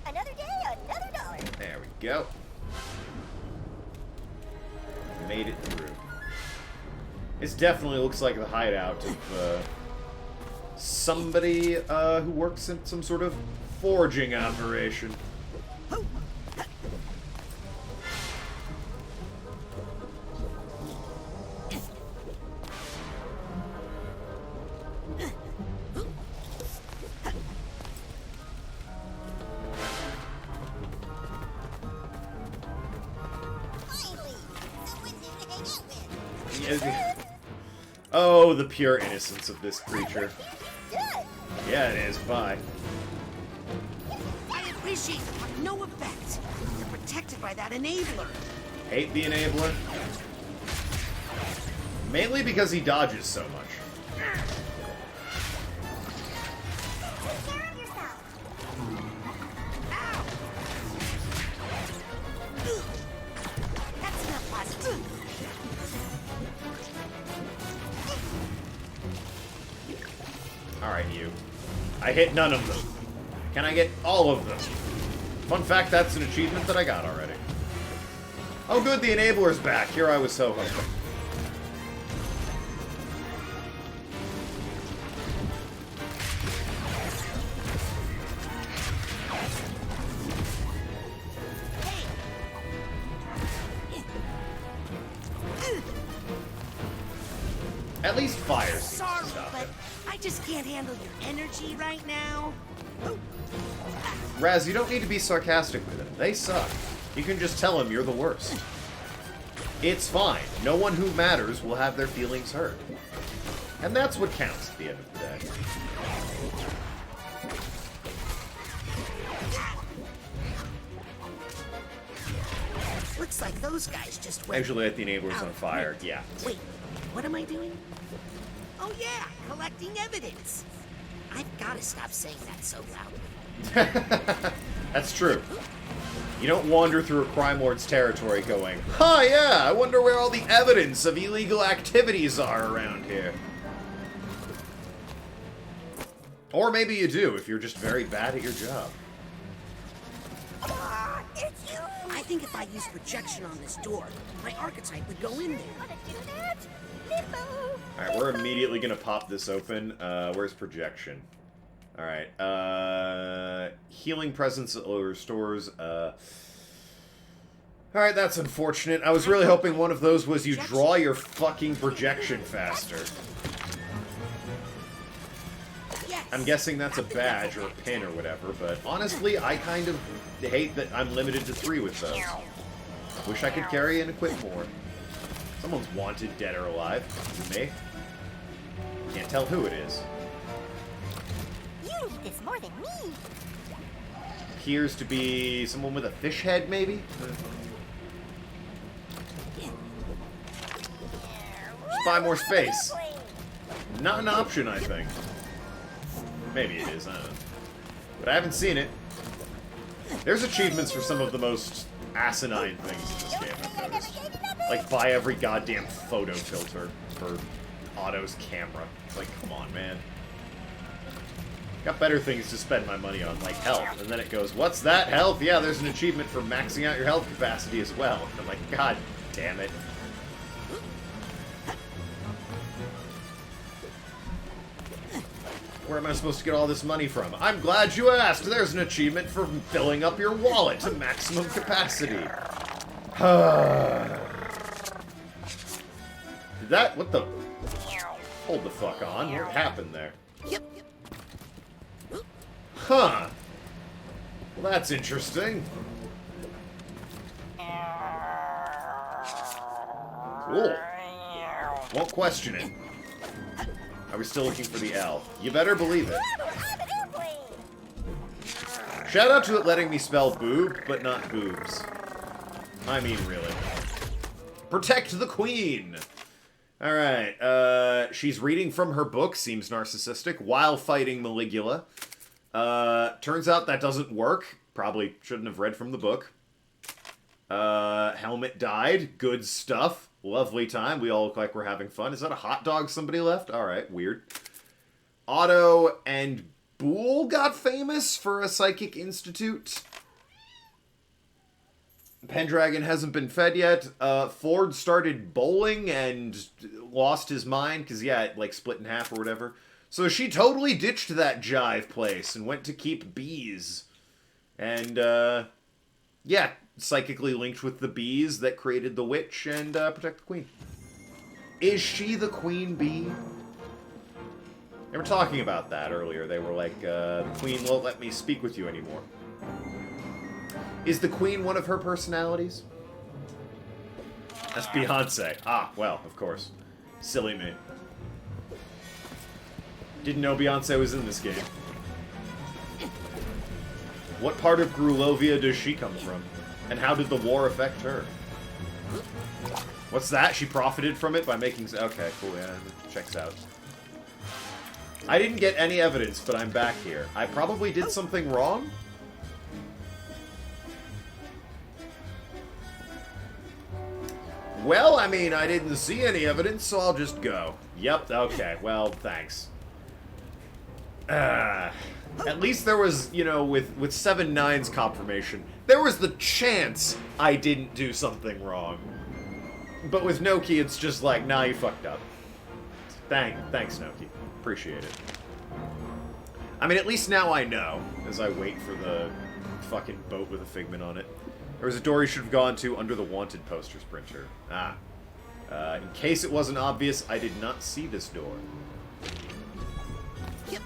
S3: Another day, another dollar.
S1: There we go. Made it through. This definitely looks like the hideout of somebody who works in some sort of forging operation. Oh, the pure innocence of this creature. Yeah, it is. Bye.
S2: I appreciate it, but no effect. You're protected by that enabler.
S1: Hate the enabler. Mainly because he dodges so much.
S2: That's not pleasant.
S1: Alright, you. I hit none of them. Can I get all of them? Fun fact, that's an achievement that I got already. Oh good, the enabler's back. Here I was so hoping. At least fire seems to
S2: Sorry,
S1: stop
S2: but
S1: it.
S2: I just can't handle your energy right now.
S1: Raz, you don't need to be sarcastic with them. They suck. You can just tell them you're the worst. It's fine. No one who matters will have their feelings hurt. And that's what counts at the end of the day.
S2: Looks like those guys just went.
S1: Actually, let the enablers on fire. Yeah.
S2: Wait, what am I doing? Oh yeah, collecting evidence. I've got to stop saying that so loudly.
S1: That's true. You don't wander through a crime lord's territory going, "Huh, yeah, I wonder where all the evidence of illegal activities are around here." Or maybe you do, if you're just very bad at your job.
S2: It's you. I think if I use projection on this door, my archetype would go in there.
S1: Alright, we're immediately gonna pop this open. Where's projection? Alright, healing presence restores, Alright, that's unfortunate. I was really hoping one of those was you draw your fucking projection faster. I'm guessing that's a badge or a pin or whatever, but honestly, I kind of hate that I'm limited to 3 with those. Wish I could carry and equip more. Someone's wanted, dead or alive. Is it me? Can't tell who it is.
S3: You need this more than me.
S1: Appears to be someone with a fish head, maybe? Just buy more space. Not an option, I think. Maybe it is, I don't know. But I haven't seen it. There's achievements for some of the most asinine things in this game, I've noticed. Like, buy every goddamn photo filter for Otto's camera. It's like, come on, man. Got better things to spend my money on, like health. And then it goes, what's that? Health? Yeah, there's an achievement for maxing out your health capacity as well. And I'm like, god damn it. Where am I supposed to get all this money from? I'm glad you asked. There's an achievement for filling up your wallet to maximum capacity. Did that... What the... Hold the fuck on. What happened there? Huh. Well, that's interesting. Cool. Won't question it. Are we still looking for the L? You better believe it. Shout out to it letting me spell boob, but not boobs. I mean, really. Protect the queen! Alright, she's reading from her book, seems narcissistic, while fighting Maligula. Turns out that doesn't work. Probably shouldn't have read from the book. Helmet died. Good stuff. Lovely time. We all look like we're having fun. Is that a hot dog somebody left? Alright, weird. Otto and Boole got famous for a psychic institute. Pendragon hasn't been fed yet. Ford started bowling and lost his mind because, yeah, it, like, split in half or whatever. So she totally ditched that jive place and went to keep bees. And, yeah, psychically linked with the bees that created the witch and protect the queen. Is she the queen bee? They were talking about that earlier. They were like, the queen won't let me speak with you anymore. Is the queen one of her personalities? That's Beyonce. Ah, well, of course. Silly me. Didn't know Beyonce was in this game. What part of Grulovia does she come from? And how did the war affect her? What's that? She profited from it by making... Okay, cool, yeah, checks out. I didn't get any evidence, but I'm back here. I probably did something wrong? Well, I mean, I didn't see any evidence, so I'll just go. Yep, okay, well, thanks. At least there was, you know, with 7-9's confirmation, there was the chance I didn't do something wrong. But with Noki, it's just like, nah, you fucked up. Thanks, Noki. Appreciate it. I mean, at least now I know, as I wait for the fucking boat with a figment on it. There was a door you should have gone to under the wanted posters printer. Ah. In case it wasn't obvious, I did not see this door.
S2: Yep.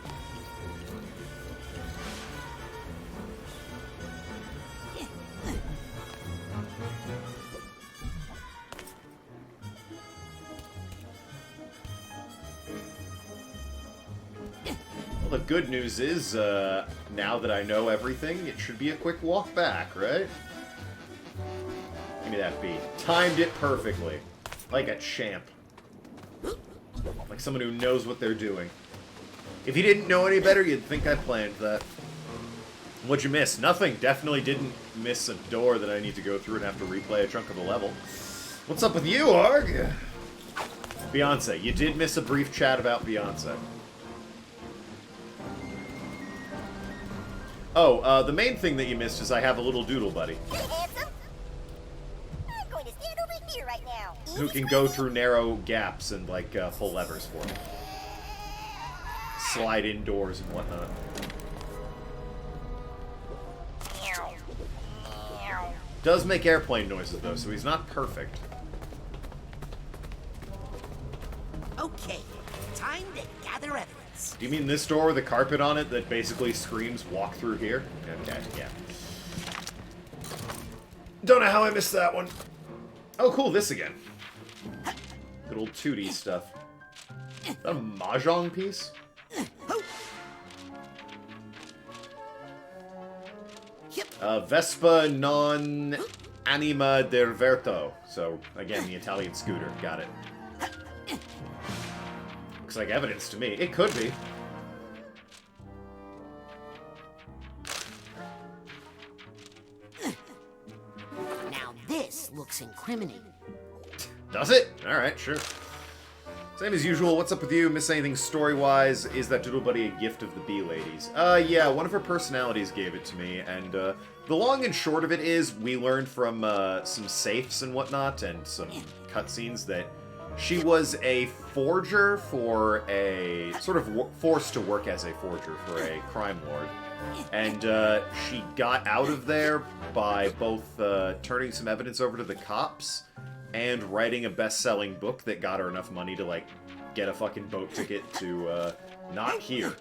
S1: Well, the good news is, now that I know everything, it should be a quick walk back, right? Give me that beat. Timed it perfectly. Like a champ. Like someone who knows what they're doing. If you didn't know any better, you'd think I planned that. What'd you miss? Nothing. Definitely didn't miss a door that I need to go through and have to replay a chunk of the level. What's up with you, Arg? Beyonce. You did miss a brief chat about Beyonce. Oh, the main thing that you missed is I have a little doodle buddy.
S3: Hey, handsome. I'm going to stand over here right now.
S1: Who can go through narrow gaps and, like, pull levers for me. Slide indoors and whatnot. Does make airplane noises, though, so he's not perfect.
S2: Okay, time to gather evidence.
S1: Do you mean this door with a carpet on it that basically screams, walk through here? Okay, yeah. Don't know how I missed that one. Oh, cool, this again. Good old 2D stuff. Is that a mahjong piece? Vespa non anima del verto. So, again, the Italian scooter. Got it. Looks like evidence to me. It could be.
S2: Now this looks incriminating.
S1: Does it? Alright, sure. Same as usual, what's up with you? Miss anything story-wise? Is that Doodle Buddy a gift of the Bee Ladies? Yeah, one of her personalities gave it to me, and, the long and short of it is, we learned from, some safes and whatnot, and some cutscenes that She was a forger for a... sort of forced to work as a forger for a crime lord. And she got out of there by both turning some evidence over to the cops and writing a best-selling book that got her enough money to, like, get a fucking boat ticket to not here.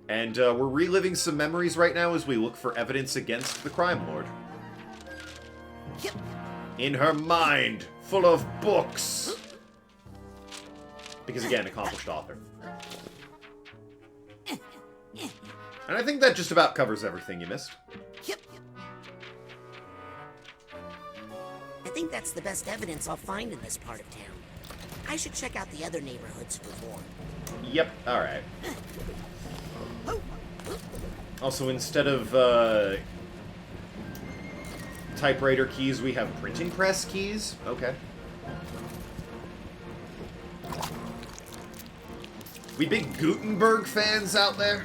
S1: And we're reliving some memories right now as we look for evidence against the crime lord. In her mind, full of books. Because, again, accomplished author. And I think that just about covers everything you missed.
S2: I think that's the best evidence I'll find in this part of town. I should check out the other neighborhoods for more.
S1: Yep, alright. Also, instead of typewriter keys, we have printing press keys? Okay. We big Gutenberg fans out there?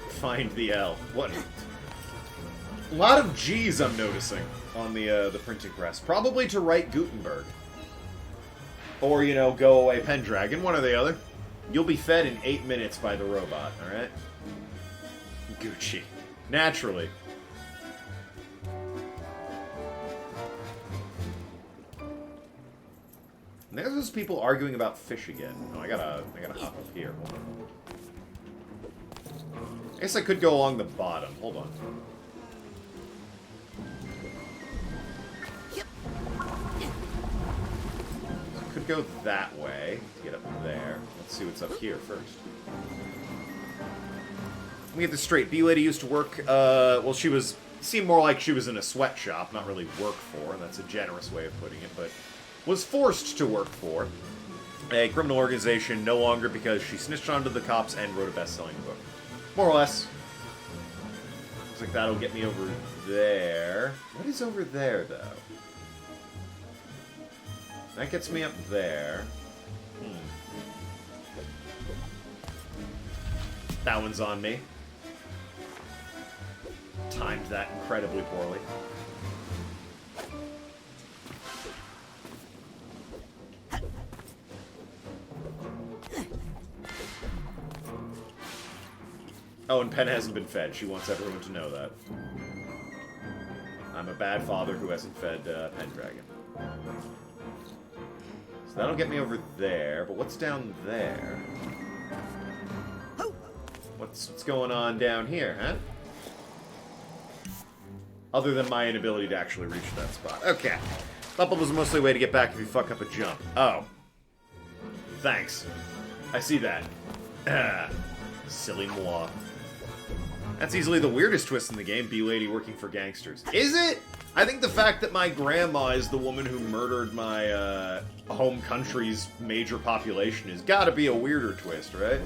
S1: Find the L. What? A lot of G's I'm noticing on the printing press. Probably to write Gutenberg. Or, you know, go away Pendragon, one or the other. You'll be fed in 8 minutes by the robot, alright? Gucci. Naturally. And there's those people arguing about fish again. Oh, I gotta hop up here. Hold on. I guess I could go along the bottom. Hold on. I could go that way to get up there. Let's see what's up here first. Let me get this straight. B-Lady used to work, well, seemed more like she was in a sweatshop, not really work for, and that's a generous way of putting it, but was forced to work for a criminal organization no longer because she snitched onto the cops and wrote a best-selling book. More or less. Looks like that'll get me over there. What is over there, though? That gets me up there. That one's on me. Timed that incredibly poorly. Oh, and Pen hasn't been fed. She wants everyone to know that. I'm a bad father who hasn't fed Pendragon. So that'll get me over there, but what's down there? What's going on down here, huh? Other than my inability to actually reach that spot. Okay. Thought that was mostly a way to get back if you fuck up a jump. Oh. Thanks. I see that. Silly moi. That's easily the weirdest twist in the game, B-Lady working for gangsters. Is it? I think the fact that my grandma is the woman who murdered my home country's major population has got to be a weirder twist, right?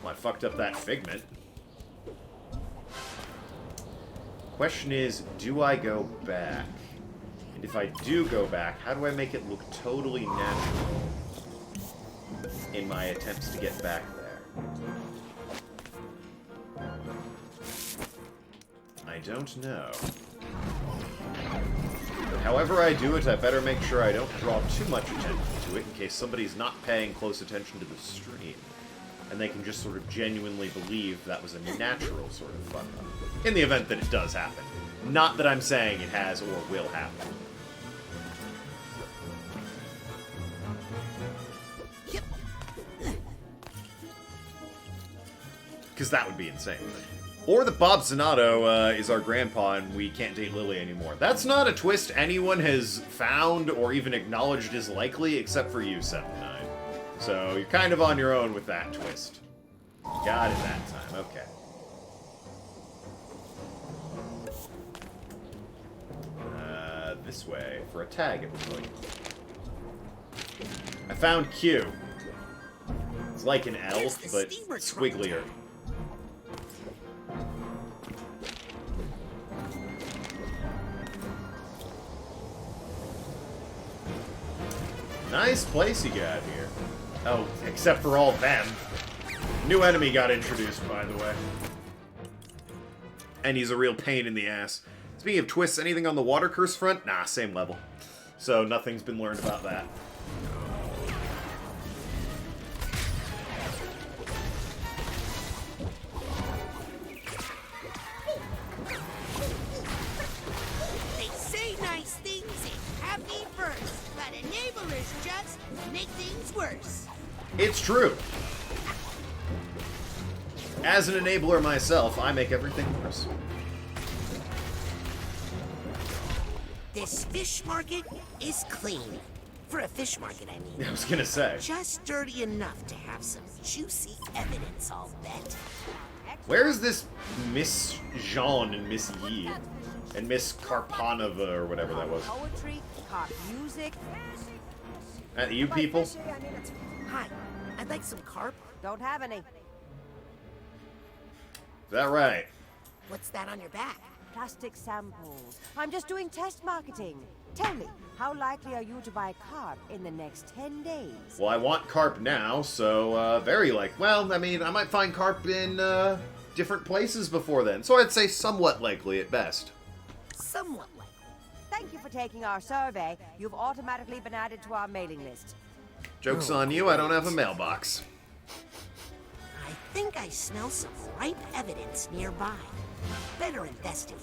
S1: Well, I fucked up that figment. Question is, do I go back? And if I do go back, how do I make it look totally natural in my attempts to get back there? I don't know. However I do it, I better make sure I don't draw too much attention to it in case somebody's not paying close attention to the stream. And they can just sort of genuinely believe that was a natural sort of fuck-up. In the event that it does happen. Not that I'm saying it has or will happen. Because that would be insane. Or that Bob Zanato is our grandpa and we can't date Lily anymore. That's not a twist anyone has found or even acknowledged as likely, except for you, 7-9. So you're kind of on your own with that twist. Got it that time, okay. This way, for a tag, it looks like. I found Q. It's like an L, but squigglier. Nice place you got here. Oh, except for all them. New enemy got introduced, by the way. And he's a real pain in the ass. Speaking of twists, anything on the water curse front? Nah, same level. So nothing's been learned about that.
S2: They say nice things in happy verse, but enablers just make things worse.
S1: It's true. As an enabler myself, I make everything worse.
S2: This fish market is clean. For a fish market, I mean.
S1: I was gonna say.
S2: Just dirty enough to have some juicy evidence, I'll bet.
S1: Where is this Miss Jean and Miss Yi? And Miss Karpanova, or whatever that was.
S12: Poetry, carp music.
S1: You people?
S2: Hi, I'd like some carp.
S12: Don't have any.
S1: Is that right?
S2: What's that on your back?
S12: Plastic samples. I'm just doing test marketing. Tell me, how likely are you to buy carp in the next 10 days?
S1: Well, I want carp now, so very like. Well, I mean, I might find carp in different places before then, so I'd say somewhat likely at best.
S2: Somewhat likely.
S12: Thank you for taking our survey. You've automatically been added to our mailing list.
S1: Joke's on you, I don't have a mailbox.
S2: I think I smell some ripe evidence nearby. Better investigate.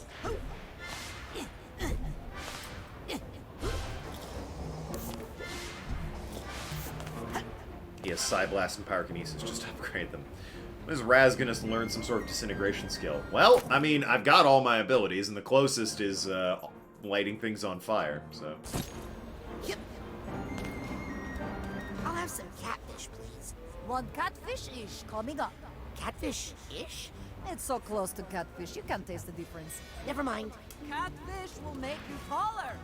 S1: He has Psyblast and Pyrokinesis, just upgrade them. When is Raz gonna learn some sort of disintegration skill? Well, I mean, I've got all my abilities, and the closest is lighting things on fire, so...
S2: Yep. I'll have some catfish, please.
S5: One catfish-ish coming up.
S2: Catfish-ish?
S5: It's so close to catfish, you can't taste the difference.
S2: Never mind.
S5: Catfish will make you taller.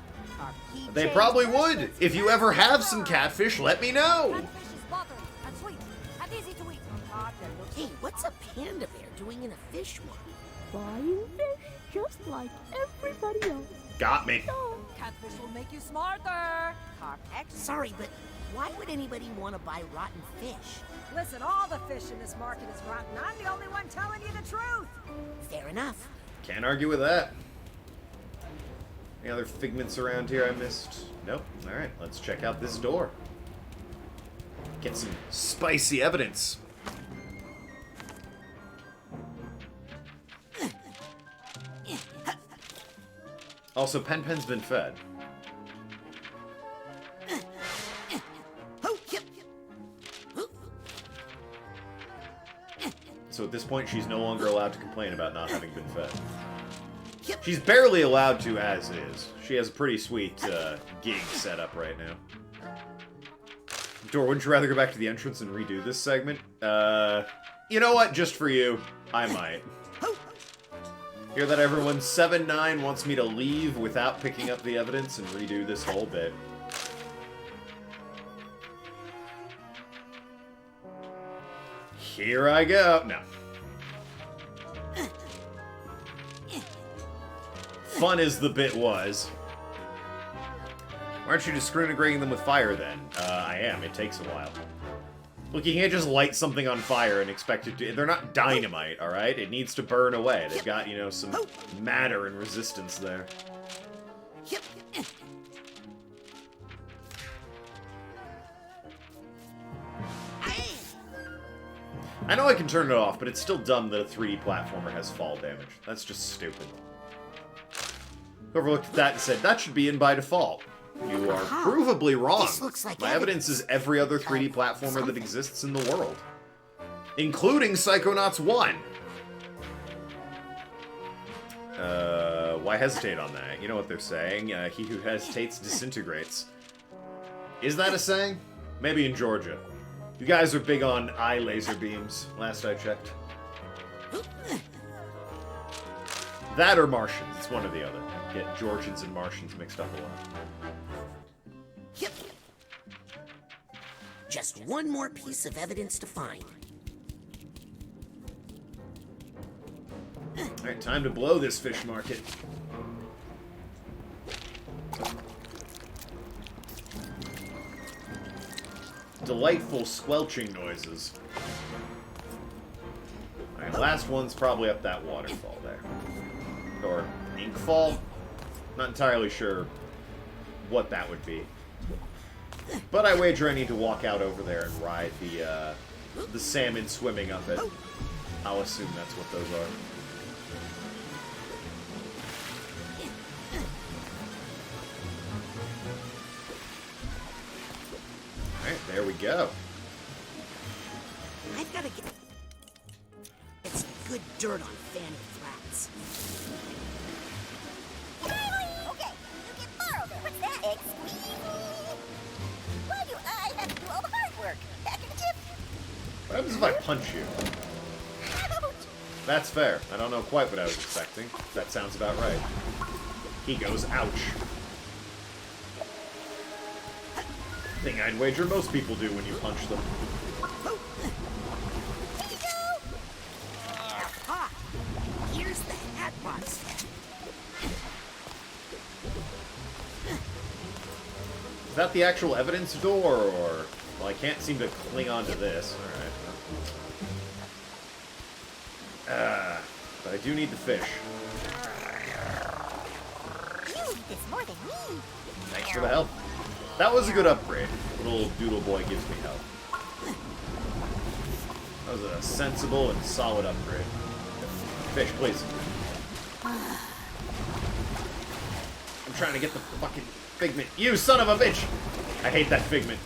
S1: They probably would! If you ever have some catfish, let me know!
S5: Catfish is buttery and sweet and easy to eat.
S2: Hey, what's a panda bear doing in a fish market?
S19: Buying fish just like everybody else.
S1: Got me.
S5: Catfish will make you smarter.
S2: Sorry, but why would anybody want to buy rotten fish?
S12: Listen, all the fish in this market is rotten. I'm the only one telling you the truth.
S2: Fair enough.
S1: Can't argue with that. Any other figments around here I missed? Nope. Alright, let's check out this door. Get some spicy evidence. Also, Pen-Pen's been fed. So at this point, she's no longer allowed to complain about not having been fed. She's barely allowed to, as is. She has a pretty sweet gig set up right now. Dor, wouldn't you rather go back to the entrance and redo this segment? You know what? Just for you, I might. Hear that, everyone? 7-9 wants me to leave without picking up the evidence and redo this whole bit. Here I go. No. Fun as the bit was. Why aren't you disintegrating them with fire, then? I am. It takes a while. Look, you can't just light something on fire and expect it to... They're not dynamite, alright? It needs to burn away. They've got, you know, some matter and resistance there. I know I can turn it off, but it's still dumb that a 3D platformer has fall damage. That's just stupid. Whoever looked at that and said, that should be in by default. You are provably wrong.
S2: This looks like
S1: My evidence is every other 3D platformer that exists in the world. Including Psychonauts 1. Why hesitate on that? You know what they're saying. He who hesitates disintegrates. Is that a saying? Maybe in Georgia. You guys are big on eye laser beams, last I checked. That or Martians. It's one or the other. Get Georgians and Martians mixed up a lot.
S2: Just one more piece of evidence to find.
S1: Alright, time to blow this fish market. delightful squelching noises. Alright, last one's probably up that waterfall there. Or Inkfall? Not entirely sure what that would be. But I wager I need to walk out over there and ride the salmon swimming up it. I'll assume that's what those are. Alright, there we go.
S2: I've got to get some good dirt on Fanny Flats.
S3: Okay, you can borrow them. What's that? Excuse me. Why do I have to do all the hard work? Back in the tip.
S1: What happens if I punch you? That's fair. I don't know quite what I was expecting. That sounds about right. He goes, ouch. Thing I'd wager most people do when you punch them.
S2: Aha! Here's the Hatbot's head.
S1: Is that the actual evidence door, or... Well, I can't seem to cling onto this. Alright. But I do need the fish.
S3: You eat this more than me.
S1: Thanks for the help. That was a good upgrade. Little Doodle Boy gives me help. That was a sensible and solid upgrade. Fish, please. I'm trying to get the fucking figment. You son of a bitch! I hate that figment.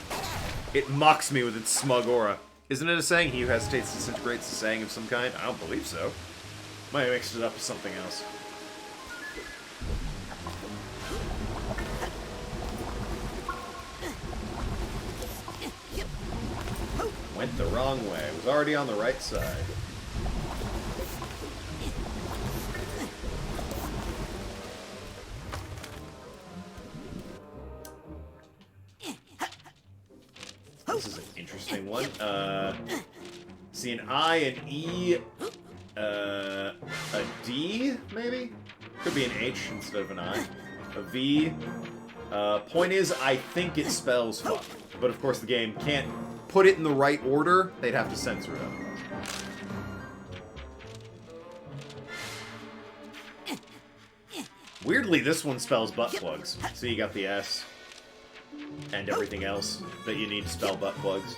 S1: It mocks me with its smug aura. Isn't it a saying, he who hesitates disintegrates, a saying of some kind? I don't believe so. Might have mixed it up with something else. Went the wrong way. It was already on the right side. This is an interesting one. See an I, an E, a D, maybe? Could be an H instead of an I. A V. Point is, I think it spells fuck. But of course the game can't put it in the right order. They'd have to censor it otherwise. Weirdly, this one spells butt plugs. So you got the S and everything else that you need to spell butt plugs.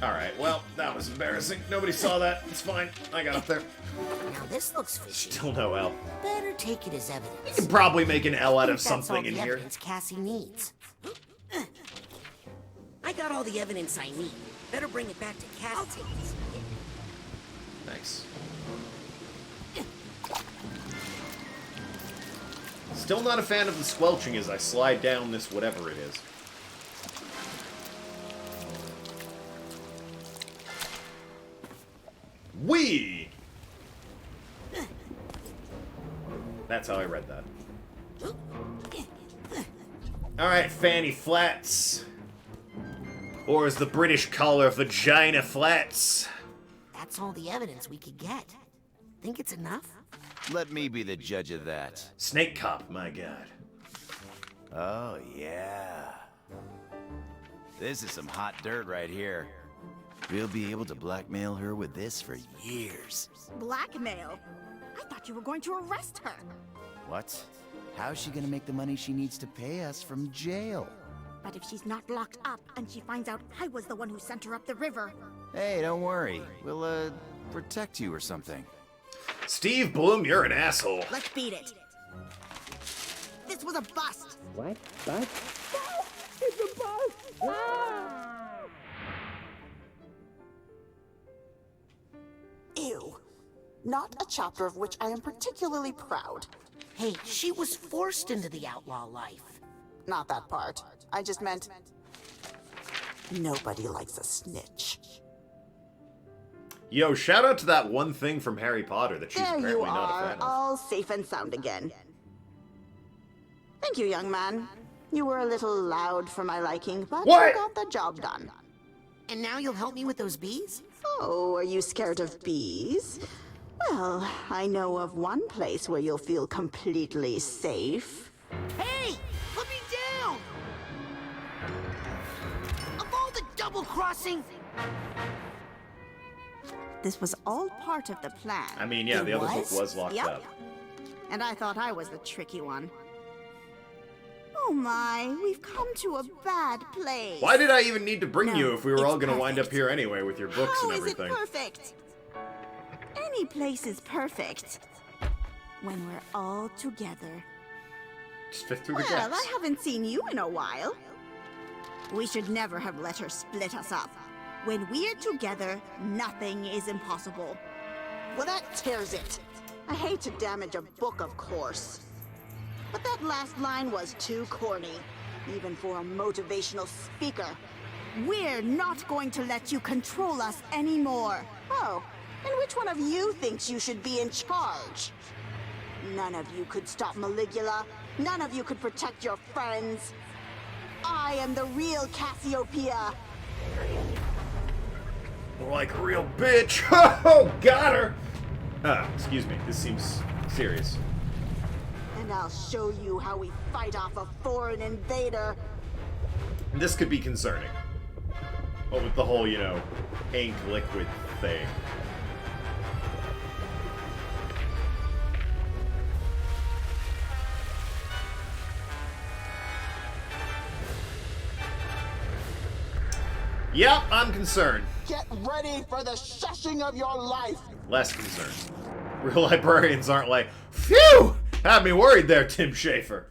S1: Alright, well, that was embarrassing. Nobody saw that. It's fine. I got up there.
S2: Now this looks fishy.
S1: Still no L.
S2: Better take it as evidence.
S1: You can probably make an L out of
S2: That's all
S1: something in
S2: the
S1: here.
S2: evidence Cassie needs. I got all the evidence I need. Better bring it back to Cassie.
S1: Nice. Still not a fan of the squelching as I slide down this whatever it is. Wee! That's how I read that. Alright, Fanny Flats. Or as the British call her, Vagina Flats.
S2: That's all the evidence we could get. Think it's enough?
S20: Let me be the judge of that.
S1: Snake Cop, my god.
S20: Oh, yeah. This is some hot dirt right here. We'll be able to blackmail her with this for years.
S7: Blackmail? I thought you were going to arrest her.
S20: What? How's she gonna make the money she needs to pay us from jail?
S7: But if she's not locked up and she finds out I was the one who sent her up the river...
S20: Hey, don't worry. We'll, protect you or something.
S1: Steve Bloom, you're an asshole.
S7: Let's beat it. This was a bust.
S16: What? Bust?
S7: It's a bust! Ah!
S11: Ew. Not a chapter of which I am particularly proud.
S2: Hey, she was forced into the outlaw life.
S11: Not that part. I just meant... nobody likes a snitch.
S1: Yo, shout out to that one thing from Harry Potter that she's
S11: There you
S1: apparently not a
S11: are,
S1: fan of.
S11: all safe and sound again. Thank you, young man. You were a little loud for my liking, but
S1: What?
S11: you got the job done.
S2: And now you'll help me with those bees?
S11: Oh, are you scared of bees? Well, I know of one place where you'll feel completely safe.
S2: Hey! Put me down! Of all the double-crossing...
S7: This was all part of the plan.
S1: I mean, yeah, the other book was locked up.
S7: And I thought I was the tricky one. Oh my, we've come to a bad place.
S1: Why did I even need to bring
S7: No,
S1: you if we were all
S7: it's
S1: gonna wind up here anyway with your books
S7: How
S1: and
S7: is it
S1: everything?
S7: perfect? Any place is perfect when we're all together.
S1: Just fit through the
S7: Well,
S1: gaps.
S7: I haven't seen you in a while. We should never have let her split us up. When we're together, nothing is impossible.
S11: Well, that tears it. I hate to damage a book, of course. But that last line was too corny, even for a motivational speaker.
S7: We're not going to let you control us anymore.
S11: Oh, and which one of you thinks you should be in charge? None of you could stop Maligula. None of you could protect your friends. I am the real Cassiopeia.
S1: More like a real bitch. Oh, got her. Excuse me. This seems serious.
S11: And I'll show you how we fight off a foreign invader.
S1: This could be concerning. Well, with the whole, you know, ink liquid thing. Yep, I'm concerned.
S11: Get ready for the shushing of your life.
S1: Less concerned. Real librarians aren't like, phew! Had me worried there, Tim Schafer.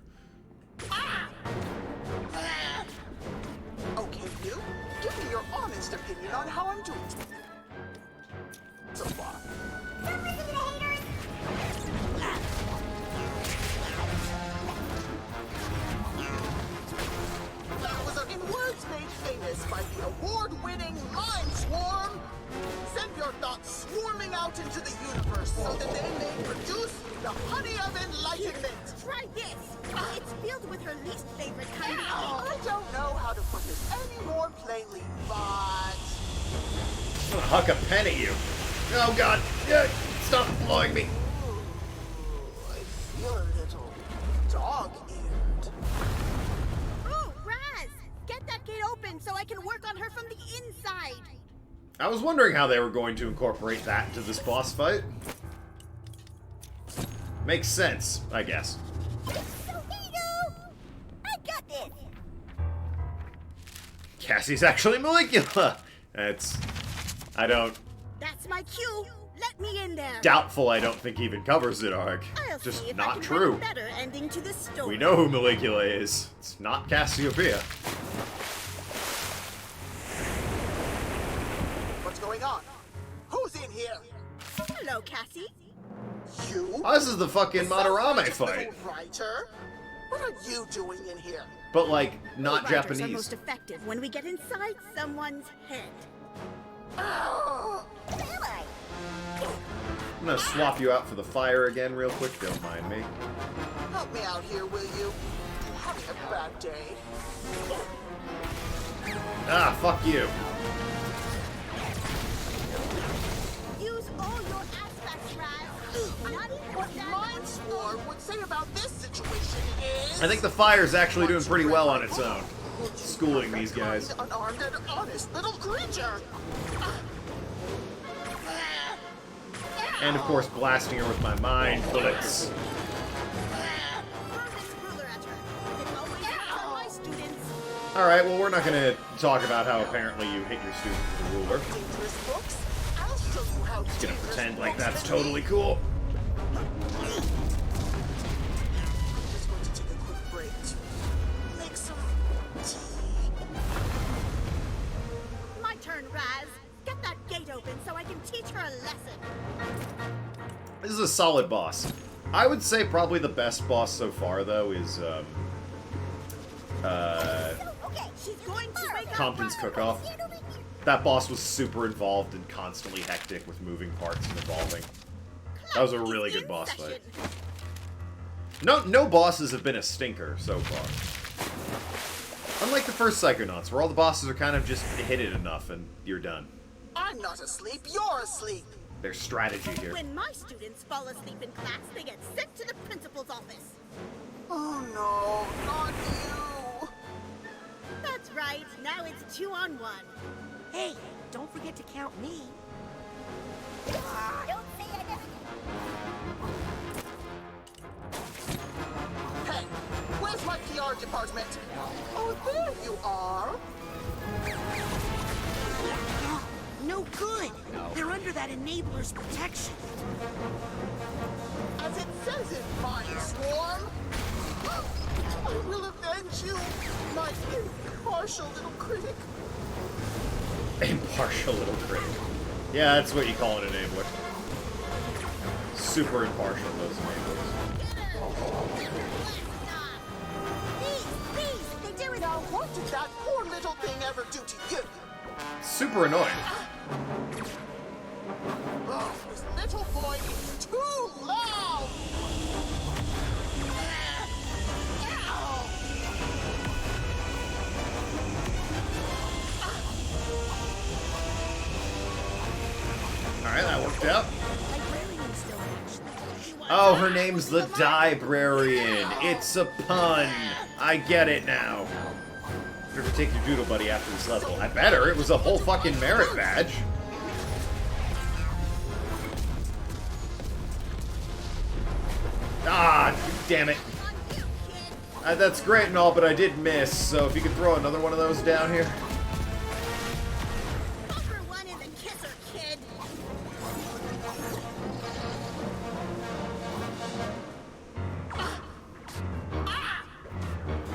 S11: Okay, you. Give me your honest opinion on how I'm doing so far. That was in words made famous by the award-winning Mind Swarm. Send your thoughts swarming out into the universe so that they may produce the honey of enlightenment.
S7: Try this. It's filled with her least favorite kind of
S11: I don't know how to put this any more plainly, but...
S1: I'm gonna huck a pen at you. Oh god. Stop blowing me.
S11: I feel a little dog-eared.
S7: Oh, Raz! Get that gate open so I can work on her from the inside.
S1: I was wondering how they were going to incorporate that into this boss fight. Makes sense, I guess.
S7: I got this.
S1: Cassie's actually Maligula. That's... I don't...
S7: That's my cue. Let me in there.
S1: Doubtful I don't think even covers it, Arg.
S7: I'll
S1: Just
S7: see if
S1: not
S7: I can
S1: true.
S7: Write a better ending to this story.
S1: We know who Maligula is. It's not Cassiopeia.
S11: What's going on? Who's in here?
S7: Hello, Cassie.
S11: You?
S1: Oh, this is the fucking Madarame fight.
S11: Writer? What are you doing in here?
S1: But, like, not
S7: Writers are
S1: Japanese.
S7: most effective when we get inside someone's head.
S11: Oh,
S1: I'm gonna swap you out for the fire again real quick, don't mind me.
S11: help me out here, will you? I'm having a bad day.
S1: Ah, fuck you.
S7: Use all your aspects, Raz. Not even
S11: What Mind Swarm would say about this situation is...
S1: I think the fire's actually doing pretty well on its own. Schooling these guys.
S11: Unarmed and honest little creature.
S1: And of course, blasting her with my mind bullets. Alright, well, we're not gonna talk about how apparently you hit your student with a ruler.
S11: Dangerous books? I'll show you how
S1: Just gonna
S11: dangerous
S1: pretend like
S11: books
S1: that's
S11: can be.
S1: totally cool.
S11: I'm just going to take a quick break to make some tea.
S7: My turn, Raz. Get that gate open so I can teach her a lesson.
S1: This is a solid boss. I would say probably the best boss so far, though, is, Compton's Cook-Off. That boss was super involved and constantly hectic with moving parts and evolving. That was a really good boss fight. No bosses have been a stinker so far. Unlike the first Psychonauts, where all the bosses are kind of just hit it enough and you're done.
S11: I'm not asleep, you're asleep.
S1: There's strategy here.
S3: When my students fall asleep in class, they get sent to the principal's office.
S11: Oh no, not you.
S3: That's right, now it's 2-on-1.
S2: Hey, don't forget to count me.
S3: Don't say I never
S11: Hey, where's my PR department? Oh, there you are.
S2: No good. They're under that enabler's protection.
S11: As it says in Mind Swarm, I will avenge you, my impartial little critic.
S1: Impartial little critic. Yeah, that's what you call an enabler. Super impartial, those enablers.
S11: Please, they do it all. What did that poor little thing ever do to you?
S1: Super annoying.
S11: Oh, this little boy is too loud!
S1: Alright, that worked out. Oh, her name's the Librarian. It's a pun. I get it now. Better take your doodle buddy after this level. I better. It was a whole fucking merit badge. Ah, damn it. That's great and all, but I did miss. So if you could throw another one of those down here.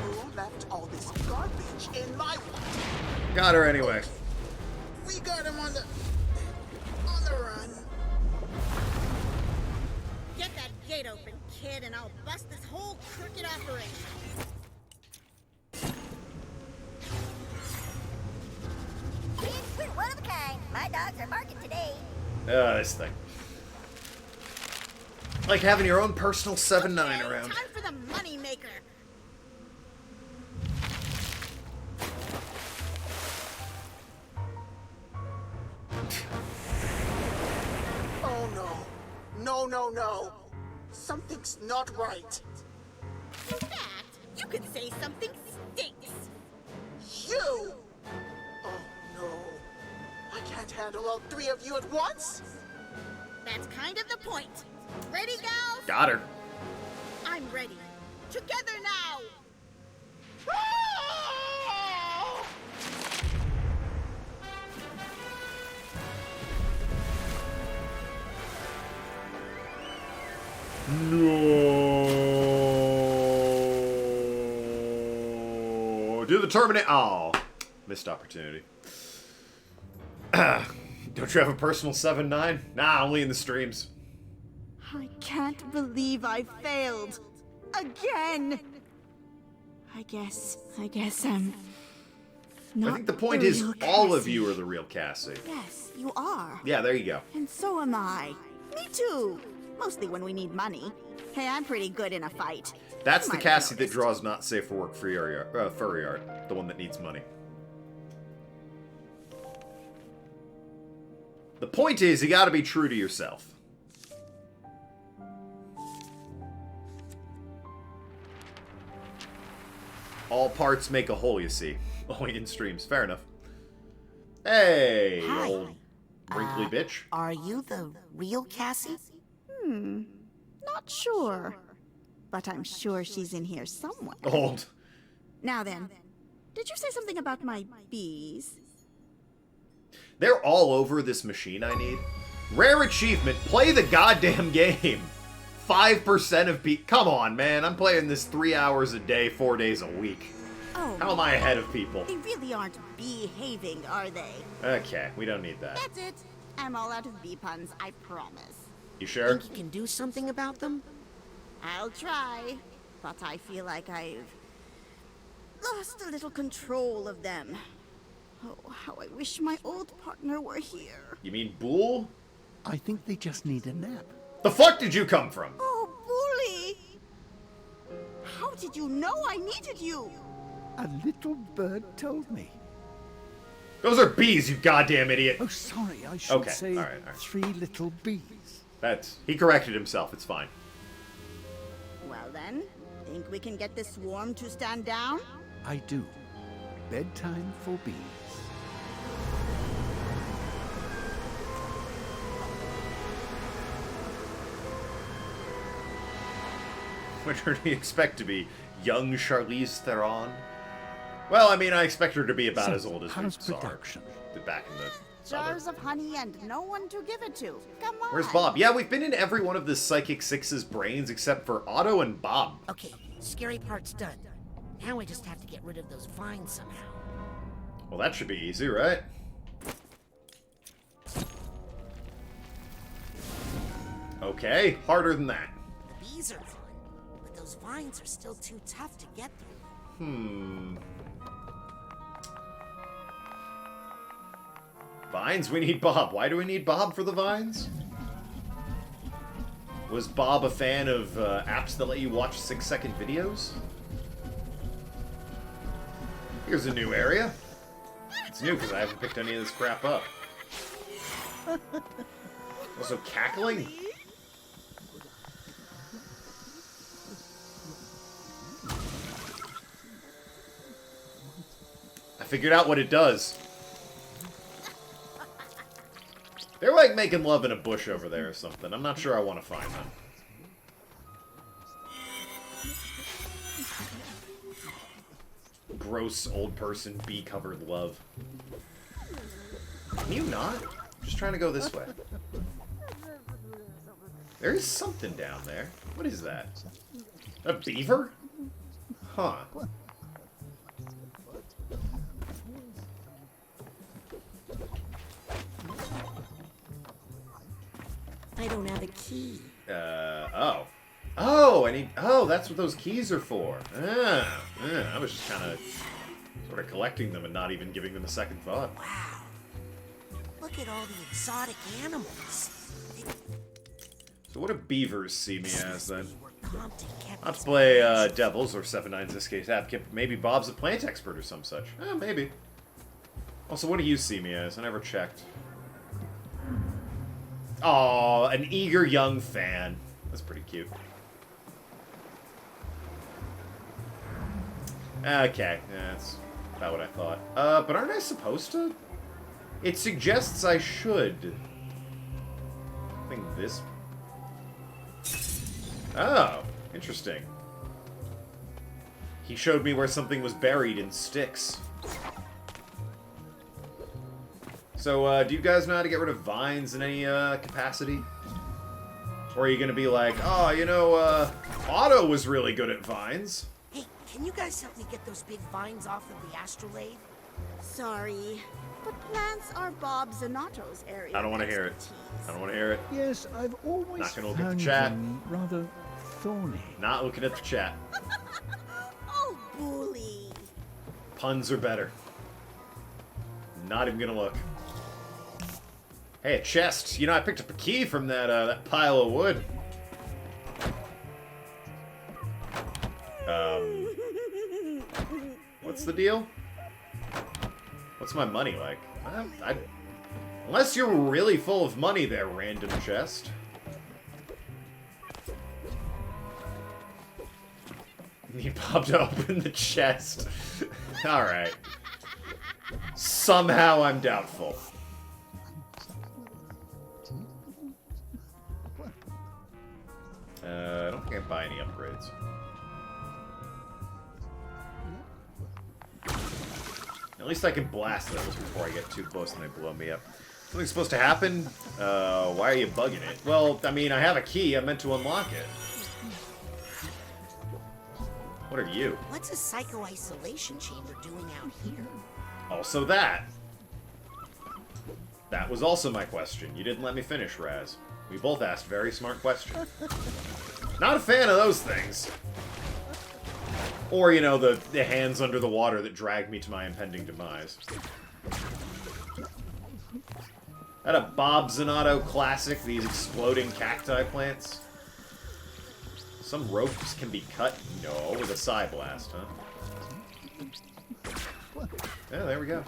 S11: Who left all this garbage in my...
S1: Got her anyway.
S11: We got him on the run.
S3: Get that gate open, kid, and I'll bust this whole crooked operation. Kids, we're one of a kind. My dogs are barking today.
S1: This thing. Like having your own personal 7-9 around.
S3: Time for the money maker.
S11: Oh no. No, no, no. Something's not right.
S3: In fact, you could say something stinks.
S11: You! Oh no. I can't handle all three of you at once.
S3: That's kind of the point. Ready, gals?
S1: Got her.
S3: I'm ready. Together now!
S1: No. Do the Terminator. Oh, missed opportunity. Don't you have a personal 7-9? Nah, only in the streams.
S7: I can't believe I failed. Again! I guess I'm not
S1: I think the point
S7: the
S1: is
S7: real
S1: all of
S7: Cassie.
S1: you are the real Cassie.
S7: Yes, you are.
S1: Yeah, there you go.
S7: And so am I. Me too. Mostly when we need money. Hey, I'm pretty good in a fight.
S1: That's
S7: You
S1: the
S7: might have
S1: Cassie that draws not safe for work furry art. The one that needs money. The point is, you gotta be true to yourself. All parts make a whole, you see. Only in streams. Fair enough. Hey,
S2: Hi.
S1: old wrinkly bitch.
S2: Are you the real Cassie?
S7: Not sure. But I'm sure she's in here somewhere.
S1: Old.
S7: Now then, did you say something about my bees?
S1: They're all over this machine I need. Rare achievement, play the goddamn game. 5% of people. Come on, man. I'm playing this 3 hours a day, 4 days a week.
S7: Oh.
S1: How am I ahead of people?
S7: They really aren't behaving, are they?
S1: Okay, we don't need that.
S7: That's it. I'm all out of bee puns, I promise.
S1: You sure?
S2: Think you can do something about them?
S7: I'll try, but I feel like I've lost a little control of them. Oh, how I wish my old partner were here.
S1: You mean Bool?
S10: I think they just need a nap.
S1: The fuck did you come from?
S7: Oh, Bully! How did you know I needed you?
S4: A little bird told me.
S1: Those are bees, you goddamn idiot.
S4: Oh, sorry, I should say
S1: all right.
S4: 3 little bees.
S1: He corrected himself, it's fine.
S7: Well then, think we can get this swarm to stand down?
S4: I do. Bedtime for bees.
S1: Which do you expect to be? Young Charlize Theron? Well, I mean, I expect her to be about as old as we saw her back in the
S7: Jars of honey and no one to give it to. Come on.
S1: Where's Bob? Yeah, we've been in every one of the Psychic Six's brains except for Otto and Bob.
S2: Okay, scary part's done. Now we just have to get rid of those vines somehow.
S1: Well, that should be easy, right? Okay, harder than that.
S2: The bees are fun, but those vines are still too tough to get through.
S1: Vines? We need Bob. Why do we need Bob for the vines? Was Bob a fan of apps that let you watch 6-second videos? Here's a new area. It's new because I haven't picked any of this crap up. Also cackling? I figured out what it does. They're like making love in a bush over there or something. I'm not sure I want to find them. Gross old person bee-covered love. Can you not? I'm just trying to go this way. There is something down there. What is that? A beaver? Huh.
S2: I don't have a key.
S1: Oh. Oh, oh, that's what those keys are for. I was just kind of sort of collecting them and not even giving them a second thought.
S2: Wow. Look at all the exotic animals.
S1: So what do beavers see me as, then? Let's play Devils or 7-9's SK Tab. Maybe Bob's a plant expert or some such. Maybe. Also, what do you see me as? I never checked. Oh, an eager young fan. That's pretty cute. Okay, yeah, that's about what I thought. But aren't I supposed to? It suggests I should. I think this... Oh, interesting. He showed me where something was buried in sticks. So, do you guys know how to get rid of vines in any capacity? Or are you gonna be like, oh, you know, Otto was really good at vines?
S2: Hey, can you guys help me get those big vines off of the astrolabe?
S7: Sorry, but plants are Bob Zanotto's area.
S1: I don't want to hear it. I don't want to hear it.
S4: Yes, I've always
S1: not gonna look at
S4: found
S1: the chat.
S4: them rather thorny.
S1: Not looking at the chat.
S7: Oh, bully.
S1: Puns are better. Not even gonna look. Hey, a chest. You know, I picked up a key from that that pile of wood. What's the deal? What's my money like? Unless you're really full of money there, random chest. Need Bob to open the chest. Alright. Somehow I'm doubtful. I don't think I can buy any upgrades. At least I can blast those before I get too close and they blow me up. Something's supposed to happen? Why are you bugging it? Well, I mean, I have a key. I meant to unlock it. What are you?
S2: What's a psycho-isolation chamber doing out here?
S1: Also that. That was also my question. You didn't let me finish, Raz. We both asked very smart questions. Not a fan of those things. Or, you know, the hands under the water that dragged me to my impending demise. That a Bob Zanotto classic, these exploding cacti plants? Some ropes can be cut? No, with a psi blast, huh? Yeah, there we go.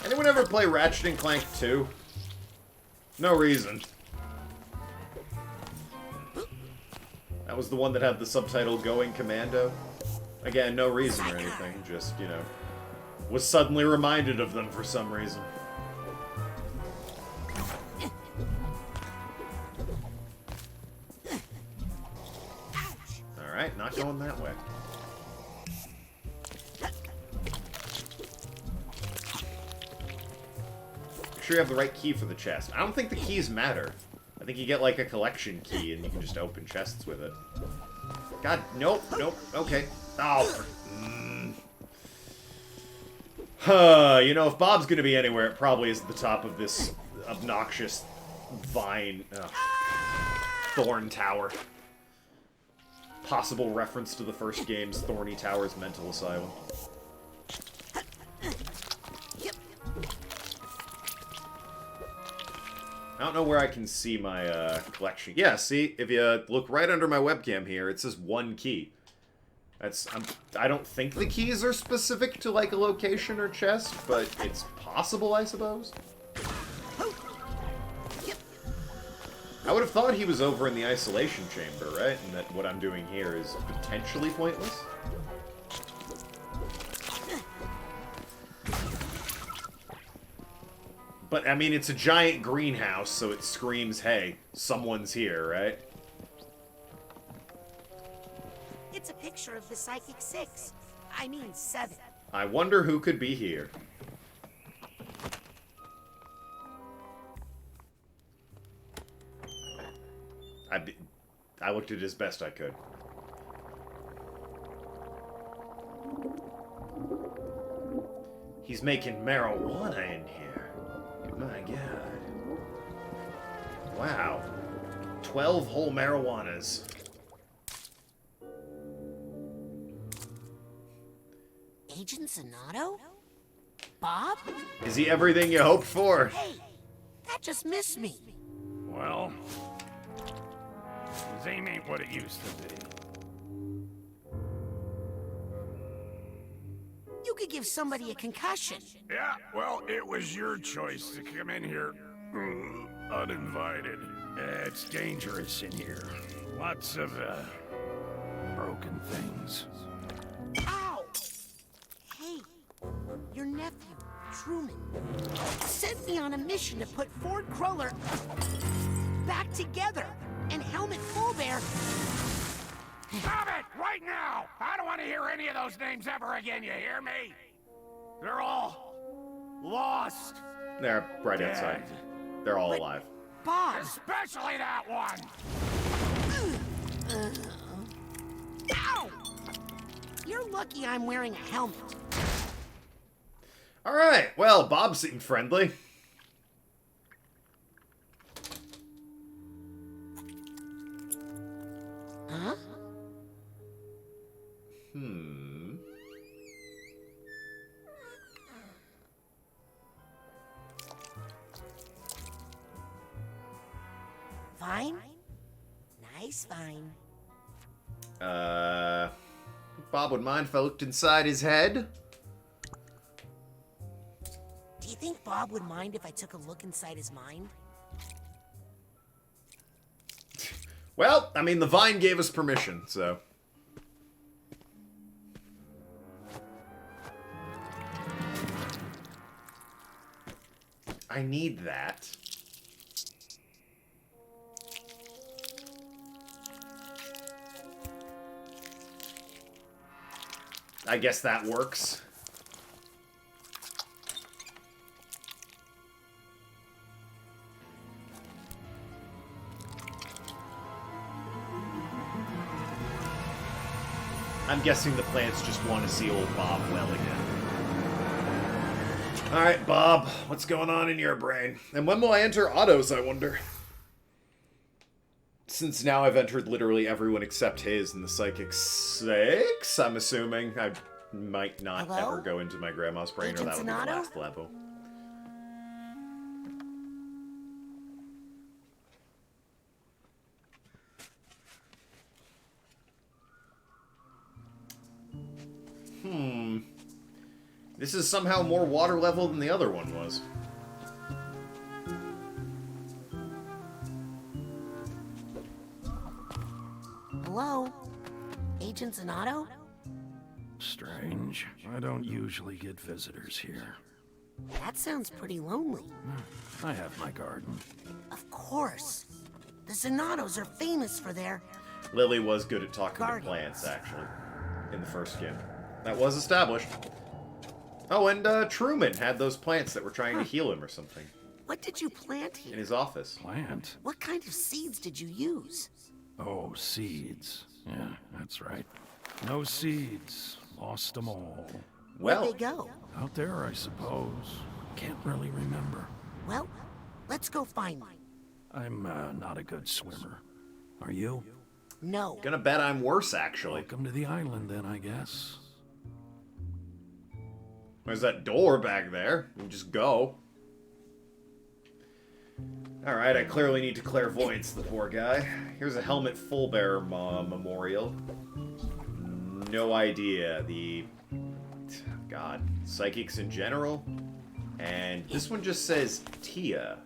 S1: Anyone ever play Ratchet and Clank 2? No reason. That was the one that had the subtitle Going Commando. Again, no reason or anything, just, you know, was suddenly reminded of them for some reason. Alright, not going that way. Make sure you have the right key for the chest. I don't think the keys matter. I think you get, like, a collection key and you can just open chests with it. God, nope, nope, okay. Oh, you know, if Bob's gonna be anywhere, it probably is at the top of this obnoxious vine... Thorn Tower. Possible reference to the first game's Thorny Tower's mental asylum. I don't know where I can see my collection. Yeah, see, if you look right under my webcam here, it says 1 key. That's I don't think the keys are specific to like a location or chest, but it's possible, I suppose. I would have thought he was over in the isolation chamber, right? And that what I'm doing here is potentially pointless. But, I mean, it's a giant greenhouse, so it screams, hey, someone's here, right?
S2: It's a picture of the Psychic 6. I mean 7.
S1: I wonder who could be here. I looked at it as best I could. He's making marijuana in here. My God. Wow. 12 whole marijuanas.
S2: Agent Zanotto? Bob?
S1: Is he everything you hoped for?
S2: Hey, that just missed me.
S14: Well, his aim ain't what it used to be.
S2: You could give somebody a concussion.
S14: Yeah, well, it was your choice to come in here uninvited. It's dangerous in here. Lots of, broken things.
S2: Ow! Hey, your nephew, Truman, sent me on a mission to put Ford Cruller back together, and Helmut Fullbear...
S14: Stop it! Right now! I don't want to hear any of those names ever again, you hear me? They're all... lost.
S1: They're right outside. They're all alive.
S2: Bob!
S14: Especially that one!
S2: Ow! You're lucky I'm wearing a helmet.
S1: Alright, well, Bob seemed friendly.
S2: Huh? Vine? Nice vine.
S1: Bob would mind if I looked inside his head?
S2: Do you think Bob would mind if I took a look inside his mind?
S1: Well, I mean, the vine gave us permission, so... I need that. I guess that works. I'm guessing the plants just want to see old Bob well again. Alright, Bob, what's going on in your brain? And when will I enter autos, I wonder? Since now I've entered literally everyone except his in the Psychic 6, I'm assuming. I might not
S2: Hello?
S1: ever go into my grandma's brain, or
S2: Agent
S1: that would be the
S2: Sonato?
S1: last level. This is somehow more water level than the other one was.
S2: Hello? Agent Sonato?
S14: Strange. I don't usually get visitors here.
S2: That sounds pretty lonely.
S14: I have my garden.
S2: Of course. The Sonatos are famous for their...
S1: Lily was good at talking to plants, actually, in the first game. That was established. Oh, and Truman had those plants that were trying to heal him or something.
S2: What did you plant here?
S1: In his office.
S14: Plant?
S2: What kind of seeds did you use?
S14: Oh, seeds. Yeah, that's right. No seeds. Lost them all.
S2: Where'd they go?
S14: Out there, I suppose. Can't really remember.
S2: Well, let's go find them.
S14: I'm not a good swimmer. Are you?
S2: No.
S1: Gonna bet I'm worse, actually.
S14: Welcome to the island, then, I guess.
S1: There's that door back there. You can just go. Alright, I clearly need to clairvoyance the poor guy. Here's a helmet full bearer memorial. No idea. The... God. Psychics in general. And this one just says Tia.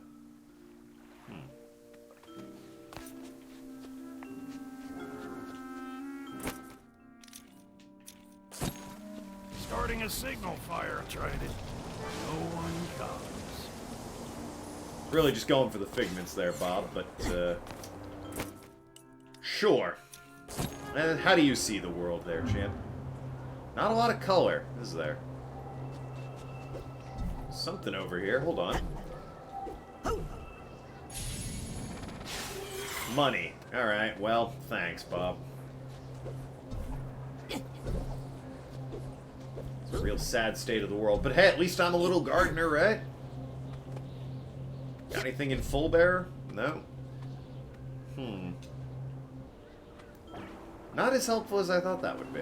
S14: Starting a signal fire, tried it. No one comes.
S1: Really just going for the figments there, Bob, but, sure. And how do you see the world there, champ? Not a lot of color, is there? Something over here. Hold on. Money. Alright, well, thanks, Bob. It's a real sad state of the world. But hey, at least I'm a little gardener, right? Got anything in full bearer? No. Not as helpful as I thought that would be.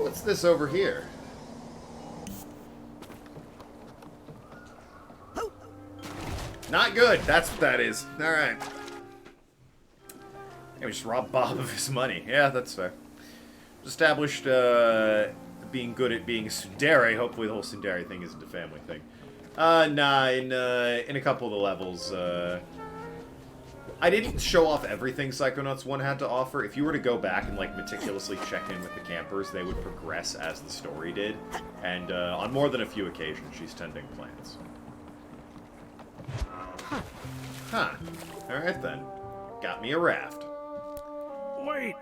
S1: What's this over here? Not good. That's what that is. Alright. Yeah, we just robbed Bob of his money. Yeah, that's fair. Established being good at being tsundere. Hopefully the whole tsundere thing isn't a family thing. Nah, in a couple of the levels, I didn't show off everything Psychonauts 1 had to offer. If you were to go back and, like, meticulously check in with the campers, they would progress as the story did. And, on more than a few occasions, she's tending plants. Huh. Alright then. Got me a raft.
S14: Wait!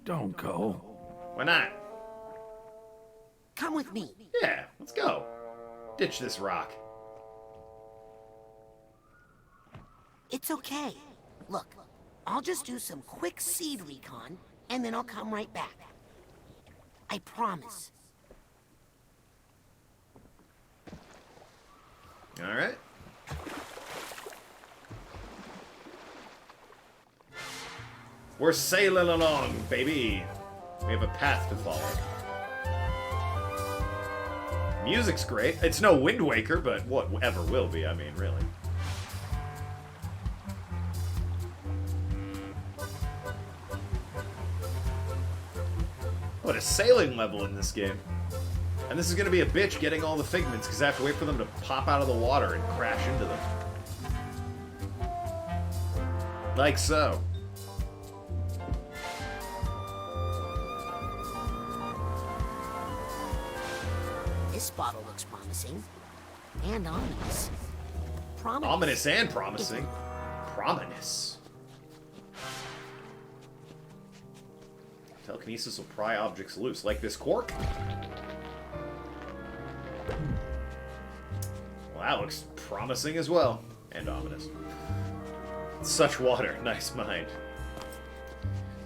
S14: Don't go.
S1: Why not?
S2: Come with me.
S1: Yeah, let's go. Ditch this rock.
S2: It's okay. Look, I'll just do some quick seed recon, and then I'll come right back. I promise.
S1: Alright. We're sailing along, baby. We have a path to follow. Music's great. It's no Wind Waker, but whatever will be, I mean, really. What a sailing level in this game. And this is going to be a bitch getting all the figments, because I have to wait for them to pop out of the water and crash into them. Like so.
S2: This bottle looks promising. And ominous. Prominous.
S1: Ominous and promising. Prominous. Telekinesis will pry objects loose, like this cork. Well, that looks promising as well. And ominous. Such water. Nice mind.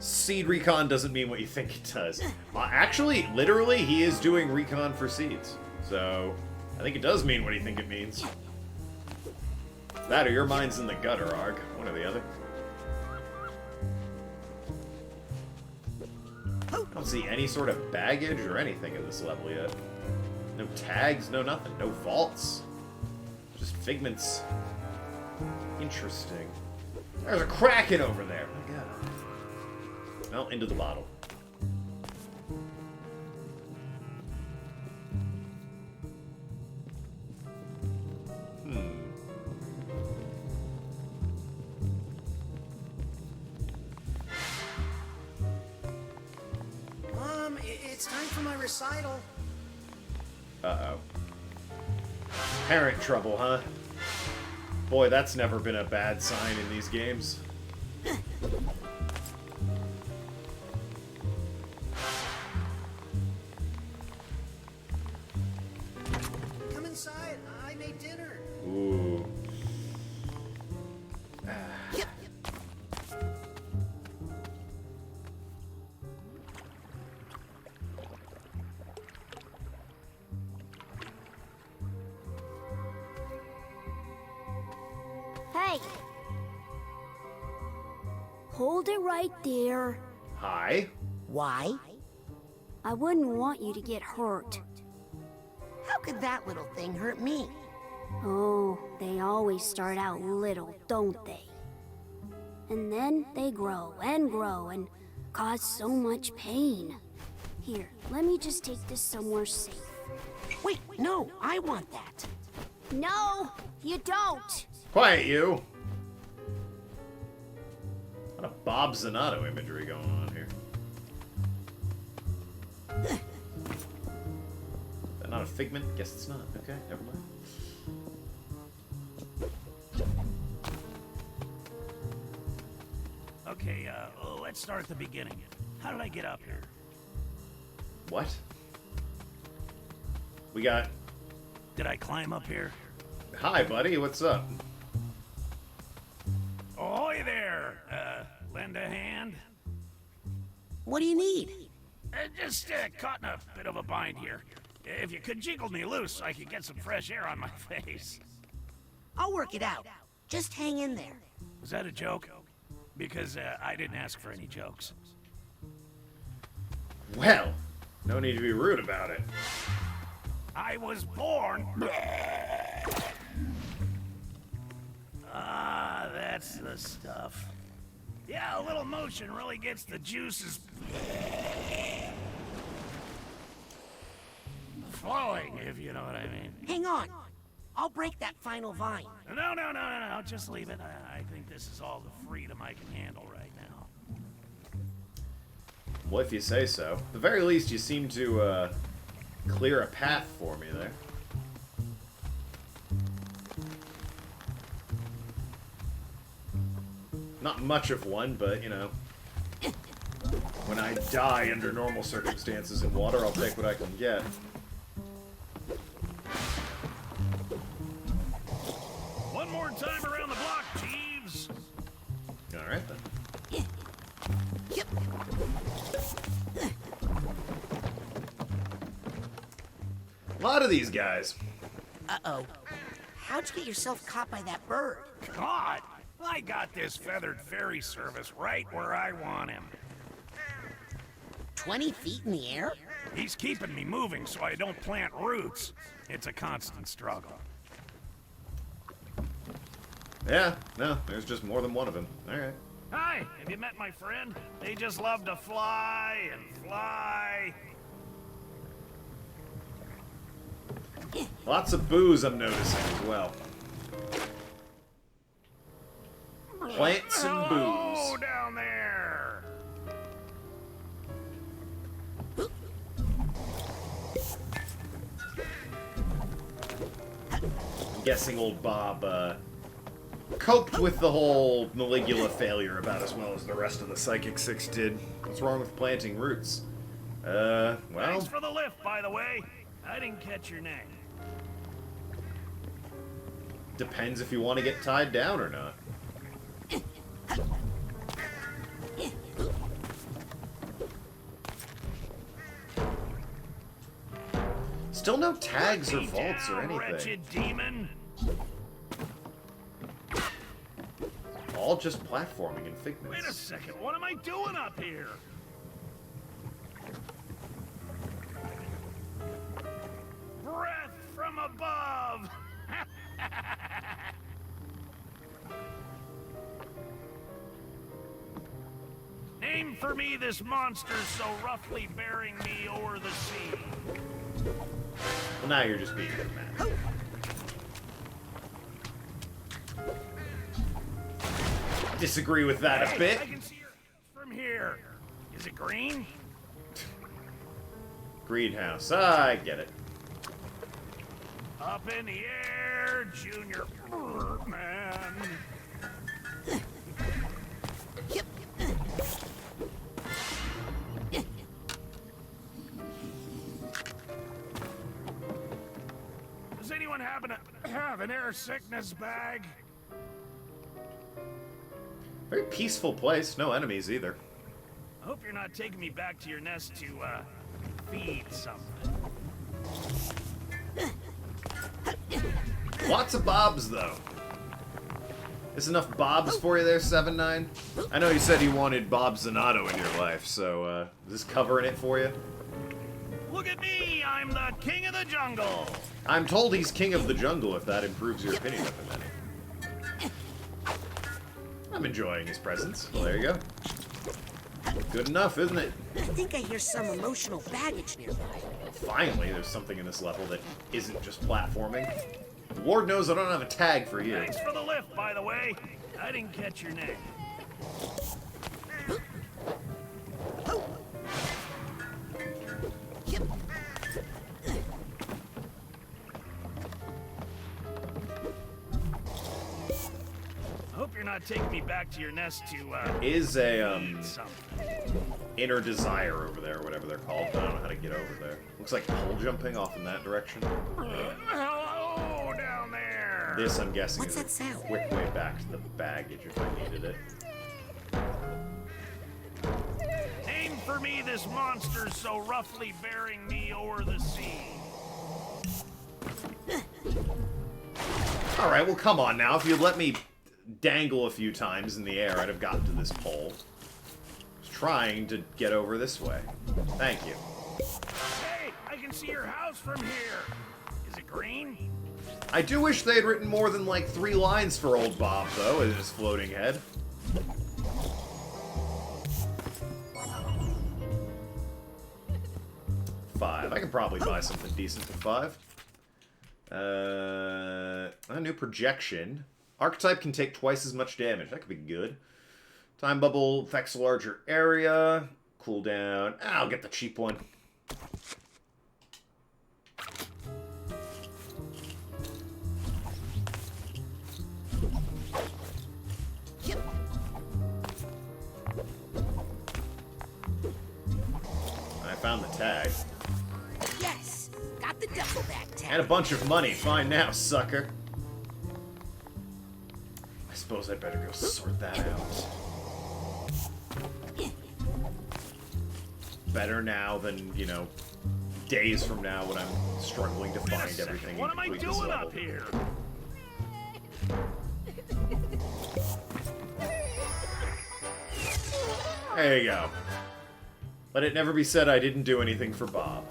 S1: Seed recon doesn't mean what you think it does. Actually, literally, he is doing recon for seeds. So, I think it does mean what you think it means. That or your mind's in the gutter, Arg. One or the other. I don't see any sort of baggage or anything in this level yet. No tags, no nothing. No vaults. Just figments. Interesting. There's a Kraken over there. My god. Well, into the bottle.
S2: Mom, it's time for my recital.
S1: Uh-oh. Parent trouble, huh? Boy, that's never been a bad sign in these games.
S2: Come inside. I made dinner.
S1: Ooh.
S21: Hey! Hold it right there.
S1: Hi.
S2: Why?
S21: I wouldn't want you to get hurt.
S2: How could that little thing hurt me?
S21: Oh, they always start out little, don't they? And then they grow and cause so much pain. Here, let me just take this somewhere safe.
S2: Wait, no, I want that.
S21: No, you don't.
S1: Quiet, you! A lot of Bob Zanotto imagery going on here. Is that not a figment? Guess it's not. Okay, never mind.
S14: Okay, let's start at the beginning. How did I get up here?
S1: What? We got...
S14: Did I climb up here?
S1: Hi, buddy. What's up?
S14: Ahoy there! Lend a hand?
S2: What do you need?
S14: Just caught in a bit of a bind here. If you could jiggle me loose, I could get some fresh air on my face.
S2: I'll work it out. Just hang in there.
S14: Was that a joke? Because I didn't ask for any jokes.
S1: Well, no need to be rude about it.
S14: I was born... Ah, that's the stuff. Yeah, a little motion really gets the juices flowing, if you know what I mean.
S2: Hang on. I'll break that final vine.
S14: No, just leave it. I think this is all the freedom I can handle right now.
S1: Well, if you say so. At the very least, you seem to, clear a path for me there. Not much of one, but, you know, when I die under normal circumstances in water, I'll take what I can get.
S14: One more time around the block, Jeeves.
S1: Alright, then. A lot of these guys.
S2: Uh-oh. How'd you get yourself caught by that bird?
S14: Caught? I got this feathered ferry service right where I want him.
S2: 20 feet in the air?
S14: He's keeping me moving so I don't plant roots. It's a constant struggle.
S1: Yeah, no, there's just more than one of them. Alright.
S14: Hi, have you met my friend? They just love to fly and fly.
S1: Lots of booze I'm noticing as well. Plants and
S14: Hello
S1: booze.
S14: Down there.
S1: I'm guessing old Bob, coped with the whole Maligula failure about as well as the rest of the Psychic Six did. What's wrong with planting roots? Well...
S14: Thanks for the lift, by the way. I didn't catch your name.
S1: Depends if you want to get tied down or not. Still no tags or vaults or anything.
S14: Wretched demon.
S1: all just platforming and figments.
S14: Wait a second, what am I doing up here? Breath from above! Name for me this monster so roughly bearing me o'er the sea.
S1: Well, now you're just being a man. Disagree with that a bit.
S14: I can see your house from here. Is it green?
S1: Greenhouse. I get it.
S14: Up in the air, Junior Man. Does anyone happen to have an air sickness bag?
S1: Very peaceful place. No enemies either.
S14: I hope you're not taking me back to your nest to, feed something.
S1: Lots of bobs, though. Is enough bobs for you there, 7-9? I know you said you wanted Bob Zanato in your life, so, is this covering it for you?
S14: Look at me! I'm the king of the jungle!
S1: I'm told he's king of the jungle, if that improves your opinion of him any. I'm enjoying his presence. Well, there you go. Good enough, isn't it?
S2: I think I hear some emotional baggage nearby.
S1: Finally, there's something in this level that isn't just platforming. Lord knows I don't have a tag for you.
S14: Thanks for the lift, by the way. I didn't catch your name. Hope you're not taking me back to your nest to,
S1: Is a,
S14: eat something.
S1: inner desire over there, whatever they're called. I don't know how to get over there. Looks like pole jumping off in that direction.
S14: Hello down there!
S1: This, I'm guessing,
S2: What's
S1: is
S2: that sound?
S1: a quick way back to the baggage if I needed it.
S14: Name for me this monster so roughly bearing me o'er the sea.
S1: Alright, well come on now. If you'd let me dangle a few times in the air, I'd have gotten to this pole. I was trying to get over this way. Thank you.
S14: Hey, I can see your house from here. Is it green?
S1: I do wish they had written more than like 3 lines for old Bob, though, in his floating head. $5. I can probably buy something decent for $5. A new projection. Archetype can take twice as much damage. That could be good. Time bubble affects a larger area. Cooldown. I'll get the cheap one. I found the tag.
S2: Yes! Got the duffel bag tag.
S1: And a bunch of money. Fine now, sucker. I suppose I'd better go sort that out. Better now than, you know, days from now when I'm struggling to find everything.
S14: What am I doing up here?
S1: There you go. Let it never be said I didn't do anything for Bob.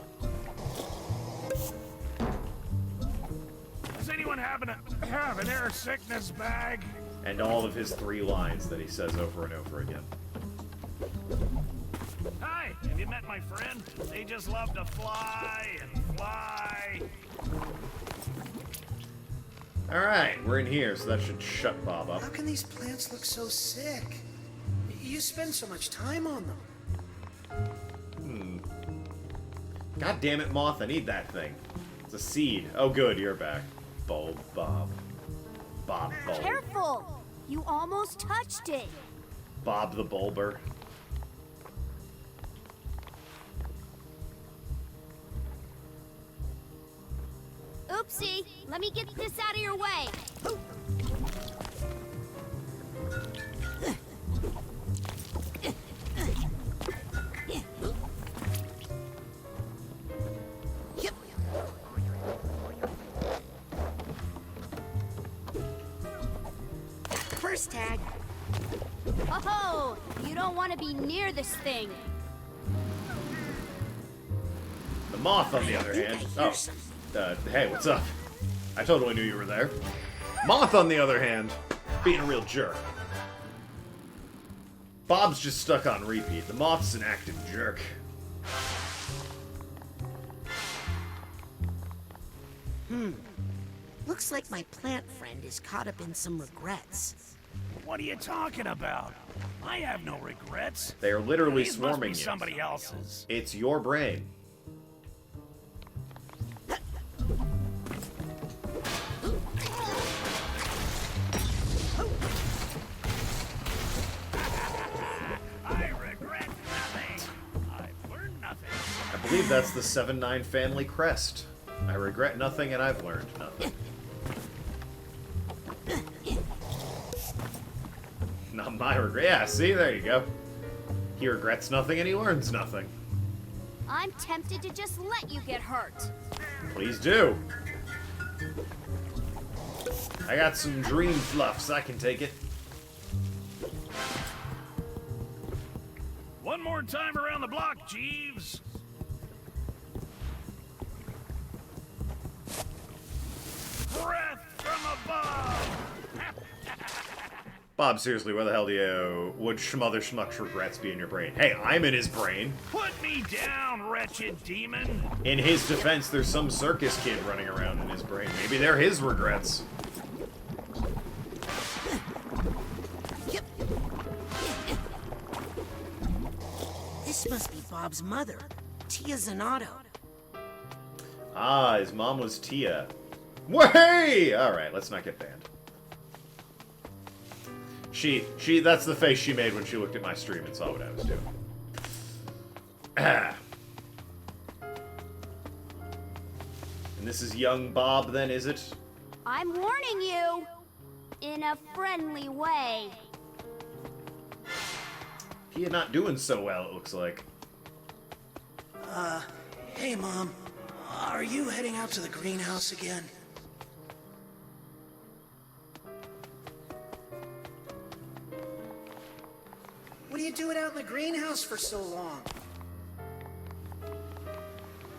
S14: Does anyone happen to have an air sickness bag?
S1: And all of his 3 lines that he says over and over again.
S14: Hi, have you met my friend? They just love to fly and fly.
S1: Alright, we're in here, so that should shut Bob up.
S10: How can these plants look so sick? You spend so much time on them.
S1: God damn it, Moth, I need that thing. It's a seed. Oh good, you're back. Bulb Bob. Bob Bulb.
S21: Careful! You almost touched it.
S1: Bob the Bulber.
S21: Oopsie! Let me get this out of your way.
S2: First tag.
S21: Oh, you don't want to be near this thing.
S1: The moth, on the other hand... Oh, hey, what's up? I totally knew you were there. Moth, on the other hand, being a real jerk. Bob's just stuck on repeat. The moth's an active jerk.
S2: Looks like my plant friend is caught up in some regrets.
S14: What are you talking about? I have no regrets.
S1: They are literally
S14: These
S1: swarming
S14: must be
S1: you.
S14: somebody else's.
S1: It's your brain.
S14: I regret nothing. I've learned nothing.
S1: I believe that's the 7-9 family crest. I regret nothing and I've learned nothing. Not my regret. Yeah, see, there you go. He regrets nothing and he learns nothing.
S21: I'm tempted to just let you get hurt.
S1: Please do. I got some dream fluffs. I can take it.
S14: One more time around the block, Jeeves. Breath from above.
S1: Bob, seriously, where the hell would Schmother Schmuck's regrets be in your brain? Hey, I'm in his brain.
S14: Put me down, wretched demon.
S1: In his defense, there's some circus kid running around in his brain. Maybe they're his regrets.
S2: This must be Bob's mother, Tia Zanato.
S1: Ah, his mom was Tia. Way! Alright, let's not get banned. That's the face she made when she looked at my stream and saw what I was doing. Ah. And this is young Bob, then, is it?
S21: I'm warning you. In a friendly way.
S1: He not doing so well, it looks like.
S2: Hey, Mom. Are you heading out to the greenhouse again? What are you doing out in the greenhouse for so long?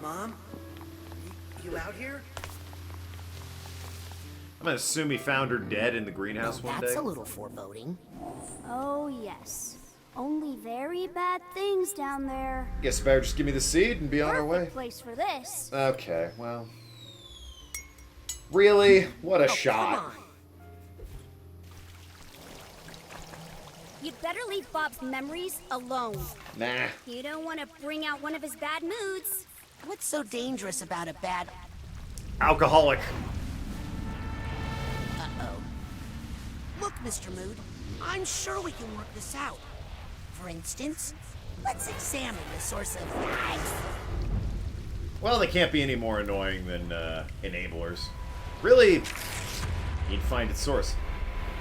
S2: Mom? You out here?
S1: I'm gonna assume he found her dead in the greenhouse one day.
S2: That's a little foreboding.
S21: Oh, yes. Only very bad things down there.
S1: Guess better just give me the seed and be on our way.
S21: Perfect place for this.
S1: Okay, well. Really? What a shot.
S2: Come on.
S21: You'd better leave Bob's memories alone.
S1: Nah.
S21: You don't want to bring out one of his bad moods.
S2: What's so dangerous about a bad...
S1: Alcoholic.
S2: Uh-oh. Look, Mr. Mood, I'm sure we can work this out. For instance, let's examine the source of life.
S1: Well, they can't be any more annoying than enablers. Really, you'd find its source.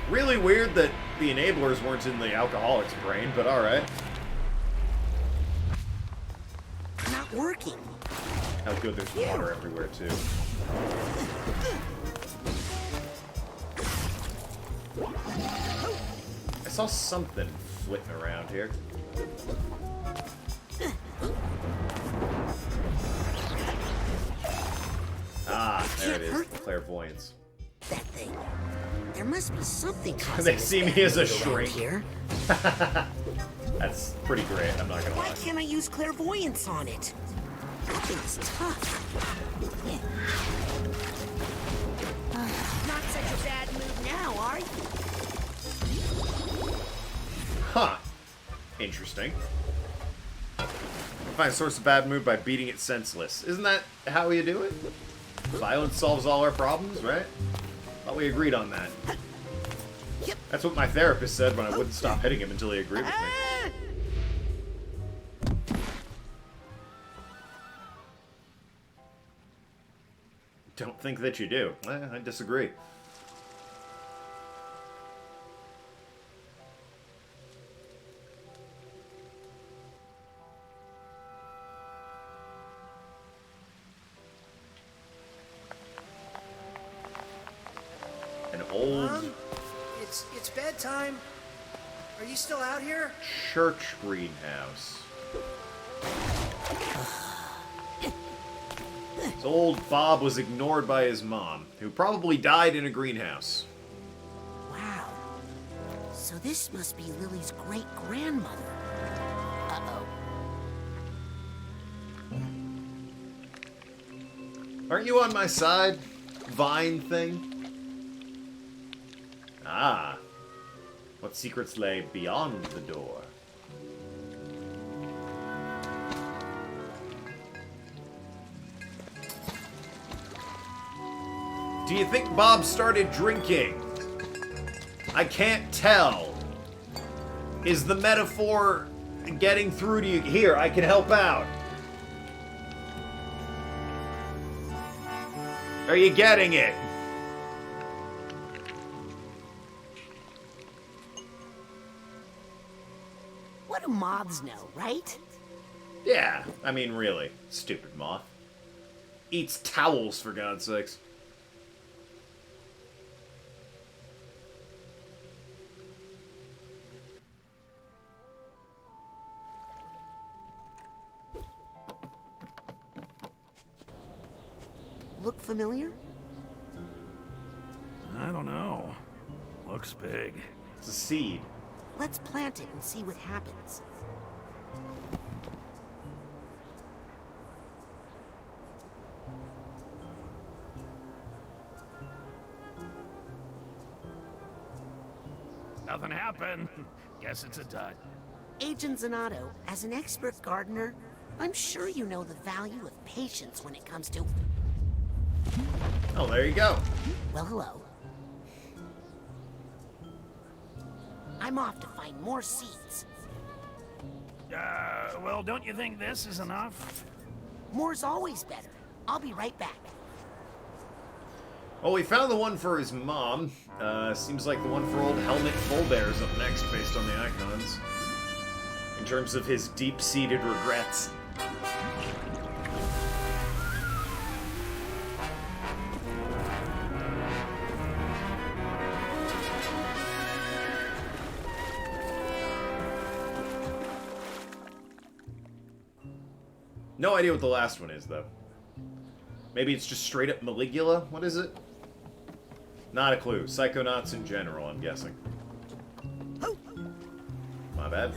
S1: Really weird that the enablers weren't in the alcoholic's brain, but alright.
S2: Not working.
S1: How good there's water everywhere, too. I saw something flitting around here. Ah, there it is. Clairvoyance.
S2: That thing. There must be something causing
S1: They
S2: this
S1: see me
S2: bad
S1: as a
S2: mood around
S1: shrink.
S2: Here.
S1: That's pretty great, I'm not gonna
S2: Why
S1: lie.
S2: can't I use clairvoyance on it? That thing's tough. Not such a bad mood now, are you?
S1: Huh. Interesting. Find a source of bad mood by beating it senseless. Isn't that how you do it? Violence solves all our problems, right? Thought we agreed on that. That's what my therapist said when I wouldn't stop hitting him until he agreed with me. Don't think that you do. I disagree. An old...
S2: It's bedtime.
S6: Are you still out here?
S1: Church greenhouse. His old Bob was ignored by his mom, who probably died in a greenhouse.
S2: Wow. So this must be Lily's great-grandmother. Uh-oh.
S1: Aren't you on my side, Vine thing? Ah. What secrets lay beyond the door? Do you think Bob started drinking? I can't tell. Is the metaphor getting through to you? Here, I can help out. Are you getting it?
S2: What do moths know, right?
S1: Yeah, I mean, really. Stupid moth. Eats towels, for God's sakes.
S2: Look familiar?
S14: I don't know. Looks big.
S1: It's a seed.
S2: Let's plant it and see what happens.
S14: Nothing happened. Guess it's a dud.
S2: Agent Zanotto, as an expert gardener, I'm sure you know the value of patience when it comes to...
S1: Oh, there you go.
S2: Well, hello. I'm off to find more seeds.
S14: Well, don't you think this is enough?
S2: More's always better. I'll be right back.
S1: Well, we found the one for his mom. Seems like the one for old Helmet Fullbear's up next, based on the icons. In terms of his deep-seated regrets. No idea what the last one is, though. Maybe it's just straight up Maligula? What is it? Not a clue. Psychonauts in general, I'm guessing. My bad.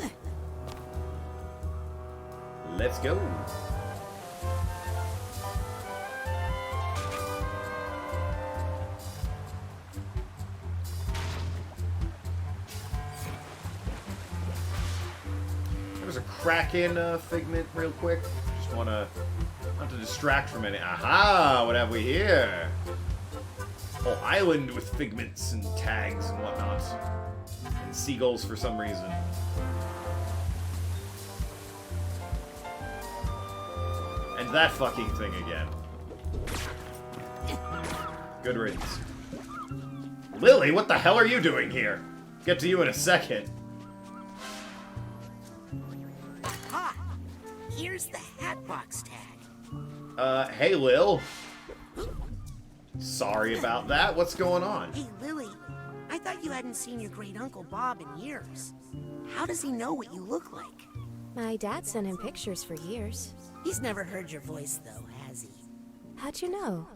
S1: Let's go. There's a Kraken Figment real quick. Just wanna... not to distract from any... Aha! What have we here? Whole island with figments and tags and whatnot. And seagulls for some reason. And that fucking thing again. Good riddance. Lily, what the hell are you doing here? Get to you in a second.
S2: Aha! Here's the Hatbox tag.
S1: Hey, Lil. Sorry about that. What's going on?
S2: Hey, Lily. I thought you hadn't seen your great-uncle Bob in years. How does he know what you look like?
S9: My dad sent him pictures for years.
S2: He's never heard your voice, though, has he?
S9: How'd you know?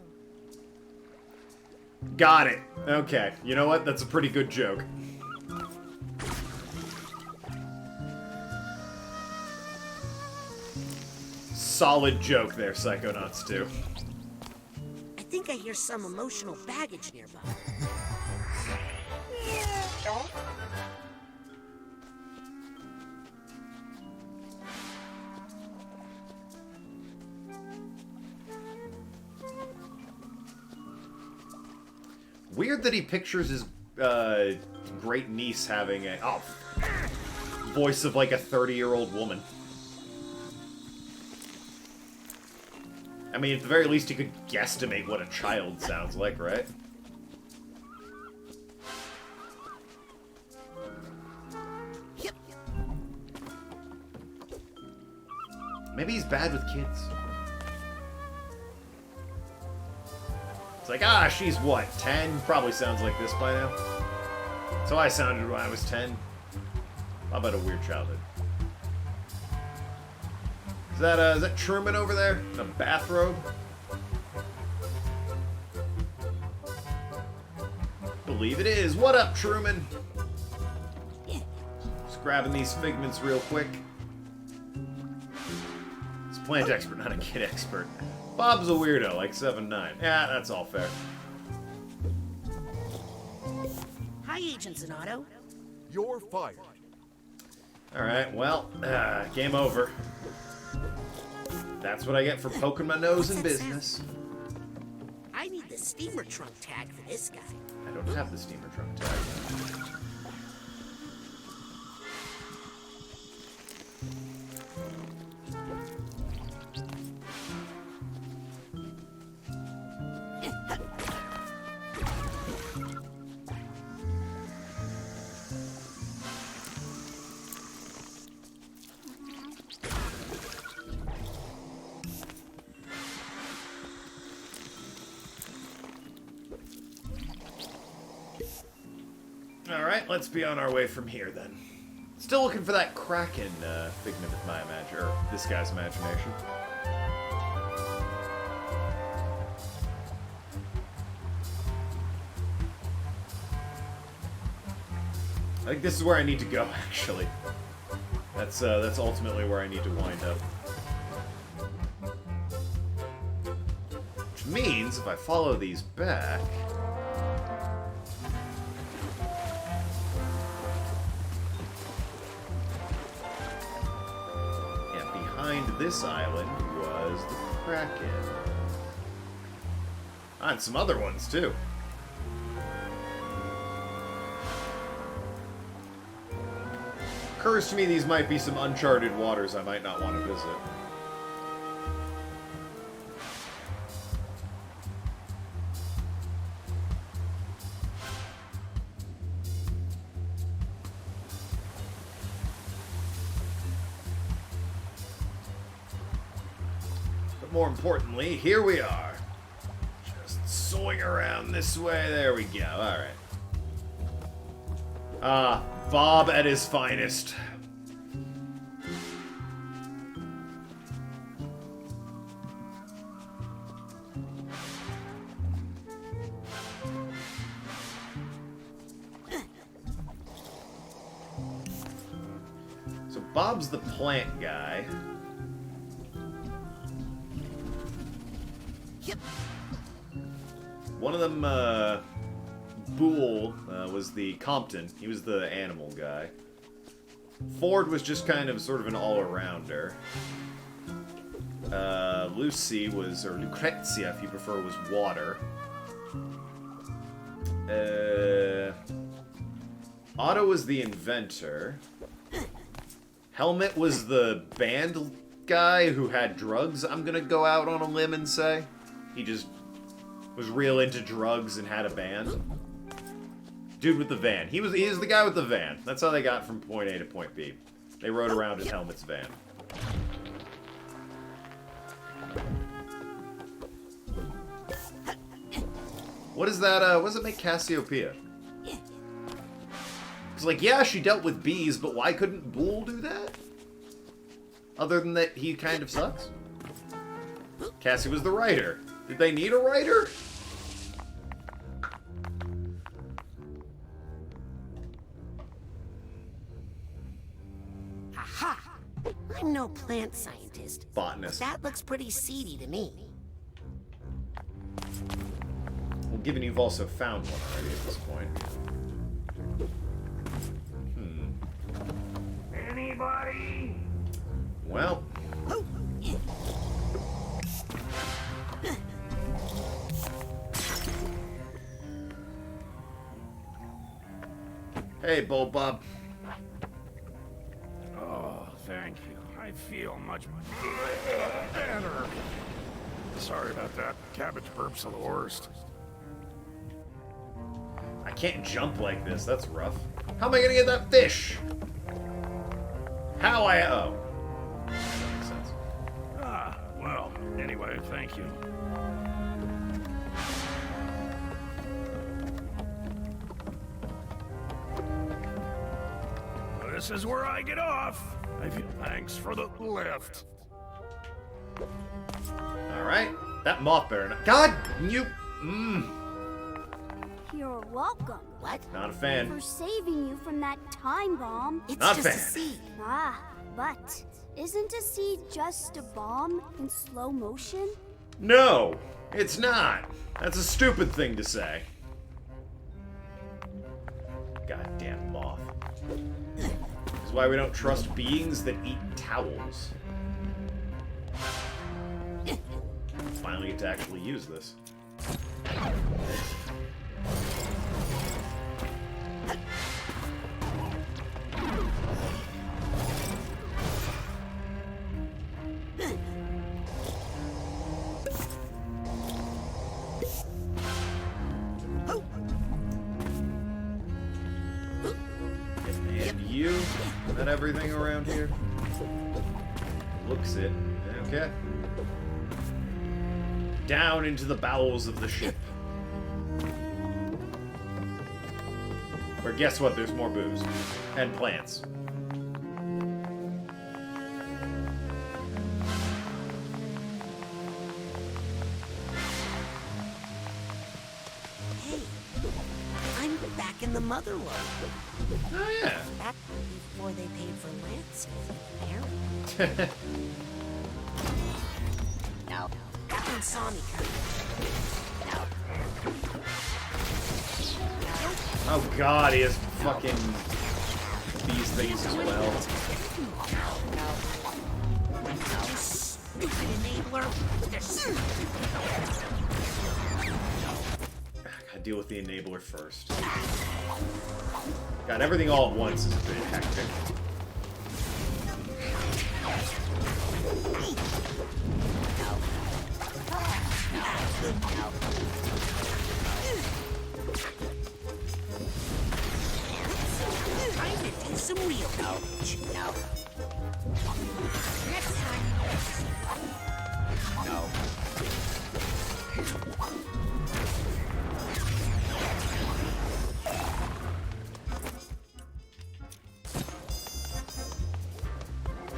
S1: Got it. Okay. You know what? That's a pretty good joke. Solid joke there, Psychonauts 2.
S2: I think I hear some emotional baggage nearby.
S1: Weird that he pictures his great niece having a voice of like a 30-year-old woman. I mean, at the very least, you could guesstimate what a child sounds like, right?
S2: Yep.
S1: Maybe he's bad with kids. It's like, ah, she's what, 10? Probably sounds like this by now. So I sounded when I was 10. Bob had a weird childhood. Is that Truman over there in a bathrobe? Believe it is. What up, Truman? Just grabbing these figments real quick. It's a plant expert, not a kid expert. Bob's a weirdo, like 7'9". Yeah, that's all fair.
S2: Hi, Agent Zanotto.
S13: You're fired.
S1: Alright, well, game over. That's what I get for poking my nose in business.
S2: I need the steamer trunk tag for this guy.
S1: I don't have the steamer trunk tag. Alright, let's be on our way from here then. Still looking for that Kraken figment of my imagination, or this guy's imagination. I think this is where I need to go, actually. That's ultimately where I need to wind up. Which means, if I follow these back... this island was the Kraken. And some other ones, too. Occurs to me these might be some uncharted waters I might not want to visit. More importantly, here we are. Just swing around this way. There we go. Alright. Bob at his finest. So Bob's the plant guy. One of them, Boole, was the Compton. He was the animal guy. Ford was just kind of sort of an all-arounder. Lucy was, or Lucrezia, if you prefer, was water. Otto was the inventor. Helmet was the band guy who had drugs, I'm gonna go out on a limb and say. He just was real into drugs and had a band. Dude with the van. He was the guy with the van. That's how they got from point A to point B. They rode around in Helmet's van. What is that, what does it make Cassiopeia? It's like, yeah, she dealt with bees, but why couldn't Boole do that? Other than that, he kind of sucks. Cassie was the writer. Did they need a writer?
S2: Aha! I'm no plant scientist.
S1: Botanist.
S2: But that looks pretty seedy to me.
S1: Well, given you've also found one already at this point.
S14: Anybody?
S1: Well. Hey, Bull Bob.
S14: Oh, thank you. I feel much better. Sorry about that. Cabbage burps are the worst.
S1: I can't jump like this. That's rough. How am I gonna get that fish? Oh. That makes sense.
S14: Well, anyway, thank you. this is where I get off. I feel thanks for the lift.
S1: Alright. That moth better not. God, you.
S21: You're welcome.
S2: What?
S1: Not a fan.
S21: For saving you from that time bomb.
S2: It's
S1: Not
S2: just a
S1: fan.
S2: seed.
S21: Ah, but isn't a seed just a bomb in slow motion?
S1: No, it's not. That's a stupid thing to say. Goddamn moth. This is why we don't trust beings that eat towels. Finally get to actually use this. And you, is that everything around here? Looks it. Okay. Down into the bowels of the ship. Or guess what? There's more booze. And plants.
S2: Hey, I'm back in the mother lode.
S1: Oh, yeah.
S2: Back before they paid for ransom, apparently. No, that one saw me coming. No.
S1: Oh god, he has fucking these things as well.
S2: You stupid enabler.
S1: Gotta deal with the enabler first. God, everything all at once is a bit hectic.
S2: Time to do some real damage. No. Next time. No.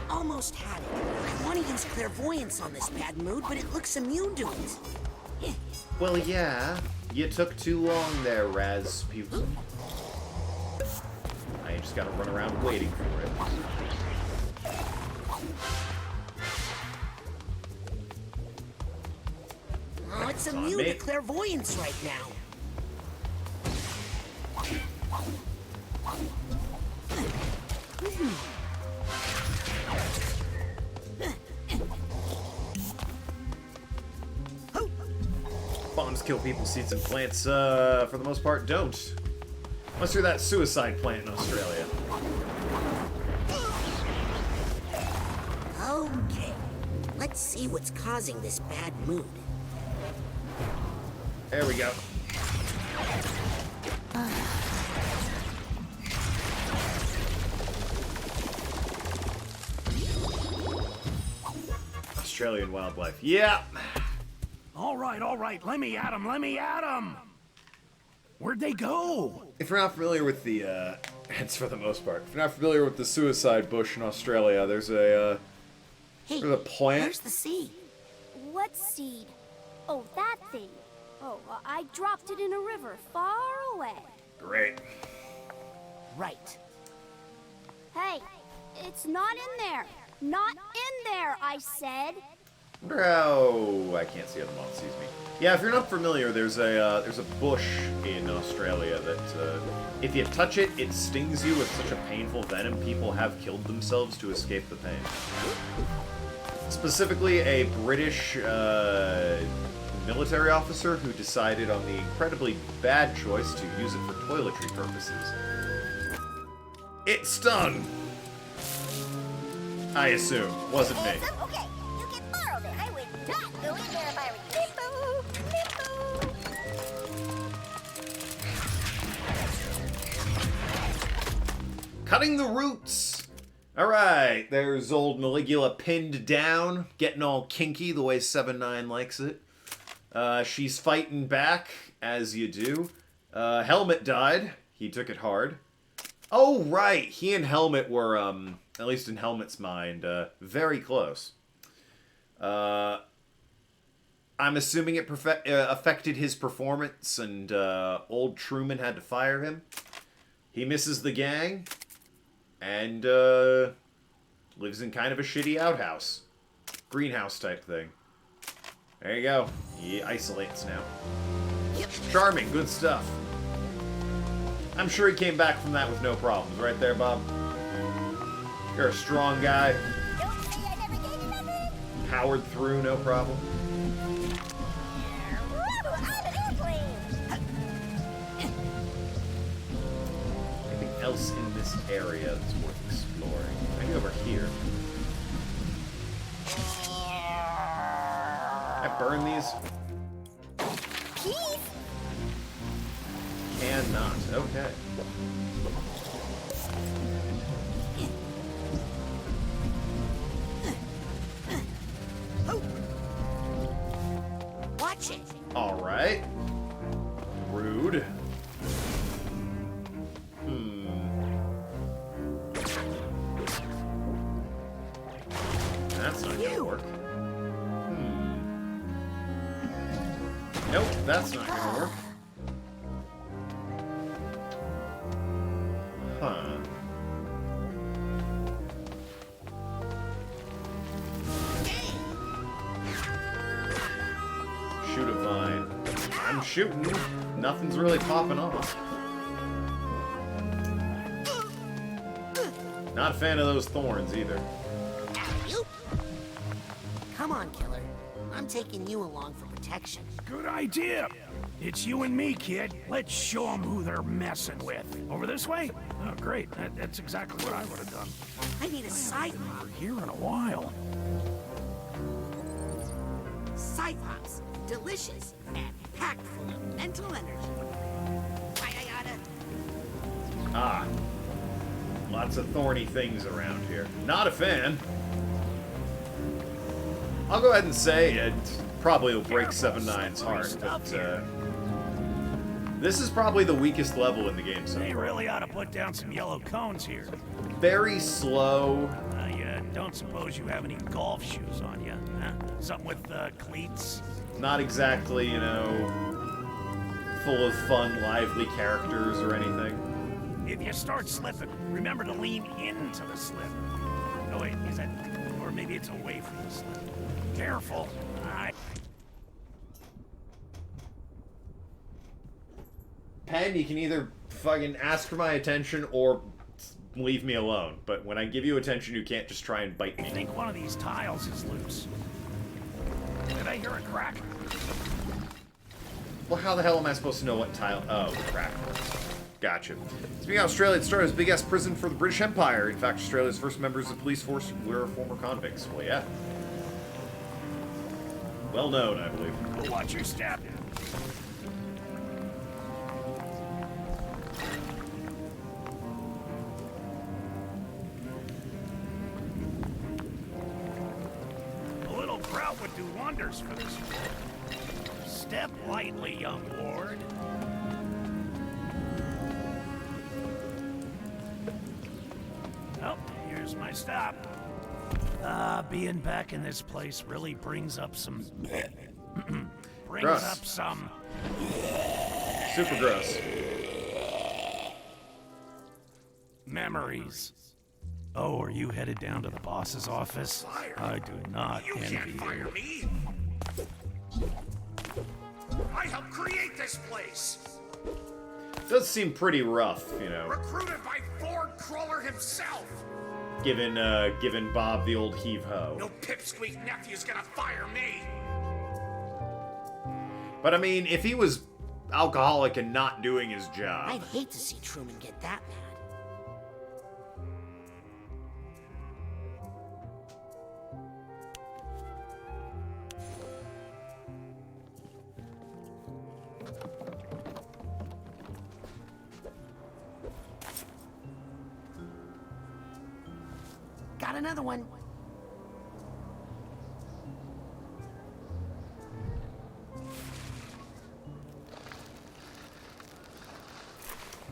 S2: Almost had it. I want to use clairvoyance on this bad mood, but it looks immune to it.
S1: Well, yeah. You took too long there, Rasputin. I just gotta run around waiting for it.
S2: Oh, it's immune to clairvoyance right now.
S1: Bombs kill people, seeds and plants, for the most part, don't. Unless you're that suicide plant in Australia.
S2: Okay, let's see what's causing this bad mood.
S1: There we go. Australian wildlife. Yeah.
S14: All right, let me at him, Where'd they go?
S1: If you're not familiar with the, it's for the most part. If you're not familiar with the suicide bush in Australia, there's a,
S2: Hey,
S1: there's a plant.
S2: Where's the seed?
S21: What seed? Oh, that thing. Oh, I dropped it in a river far away.
S1: Great.
S2: Right.
S21: Hey, it's not in there. Not in there, I said.
S1: Oh, I can't see how the moth sees me. Yeah, if you're not familiar, there's a bush in Australia that if you touch it, it stings you with such a painful venom. People have killed themselves to escape the pain. Specifically, a British military officer who decided on the incredibly bad choice to use it for toiletry purposes. It stung. I assume. Wasn't me.
S3: Okay, you can borrow it. I would not go in there if I were you.
S1: Cutting the roots. Alright, there's old Maligula pinned down, getting all kinky the way 7-9 likes it. She's fighting back, as you do. Helmet died. He took it hard. Oh, right. He and Helmet were, at least in Helmet's mind, very close. I'm assuming it affected his performance, and old Truman had to fire him. He misses the gang, and lives in kind of a shitty outhouse. Greenhouse type thing. There you go. He isolates now. Charming, good stuff. I'm sure he came back from that with no problems. Right there, Bob? You're a strong guy. Powered through, no problem. Anything else in this area that's worth exploring? Maybe over here. Can I burn these? Cannot. Okay.
S2: Watch it.
S1: All right. Rude. That's not gonna work. Nope, that's not gonna work. Huh. Shoot a vine. I'm shooting. Nothing's really popping off. Not a fan of those thorns either.
S2: Come on, killer. I'm taking you along for protection.
S14: Good idea. It's you and me, kid. Let's show them who they're messing with. Over this way? Oh, great. That's exactly what I would have done.
S2: I need a Cyclops.
S14: Here in a while.
S2: Cyclops. Delicious and packed full of mental energy.
S1: Ah. Lots of thorny things around here. Not a fan. I'll go ahead and say it probably will break 7-9's heart, but this is probably the weakest level in the game so far.
S14: They really ought to put down some yellow cones here.
S1: Very slow.
S14: I don't suppose you have any golf shoes on you, huh? Something with cleats?
S1: Not exactly, you know, full of fun, lively characters or anything.
S14: If you start slipping, remember to lean into the slip. Oh wait, is that... or maybe it's away from the slip. Careful.
S1: Pen, you can either fucking ask for my attention or leave me alone. But when I give you attention, you can't just try and bite me.
S14: I think one of these tiles is loose. Did I hear a crack?
S1: Well, how the hell am I supposed to know what tile... Oh, crack. Gotcha. Speaking of Australia, it started as a big-ass prison for the British Empire. In fact, Australia's first members of the police force were former convicts. Well, yeah. Well known, I believe.
S14: Watch your step. A little grout would do wonders for this war. Step lightly, young lord. Oh, here's my stop. Being back in this place really brings up some...
S1: Gross.
S14: up some...
S1: Super gross.
S14: Memories. Oh, are you headed down to the boss's office? I do not envy you.
S8: Fire me! I helped create this place!
S1: Does seem pretty rough, you know.
S8: Recruited by Ford Crawler himself!
S1: Given Bob the old heave-ho.
S8: No pipsqueak nephew's gonna fire me!
S1: But I mean, if he was alcoholic and not doing his job...
S2: I'd hate to see Truman get that mad. Got another one.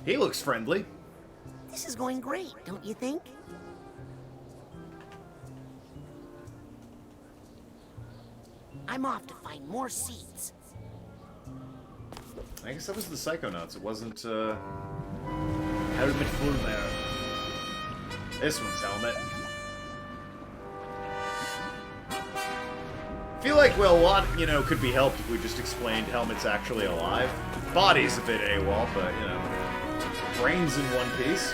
S1: He looks friendly.
S2: This is going great, don't you think? I'm off to find more seeds.
S1: I guess that was the Psychonauts. It wasn't, Helmet Fullbear. This one's Helmet. I feel like, well, a lot, you know, could be helped if we just explained Helmet's actually alive. Body's a bit AWOL, but, you know, brain's in one piece.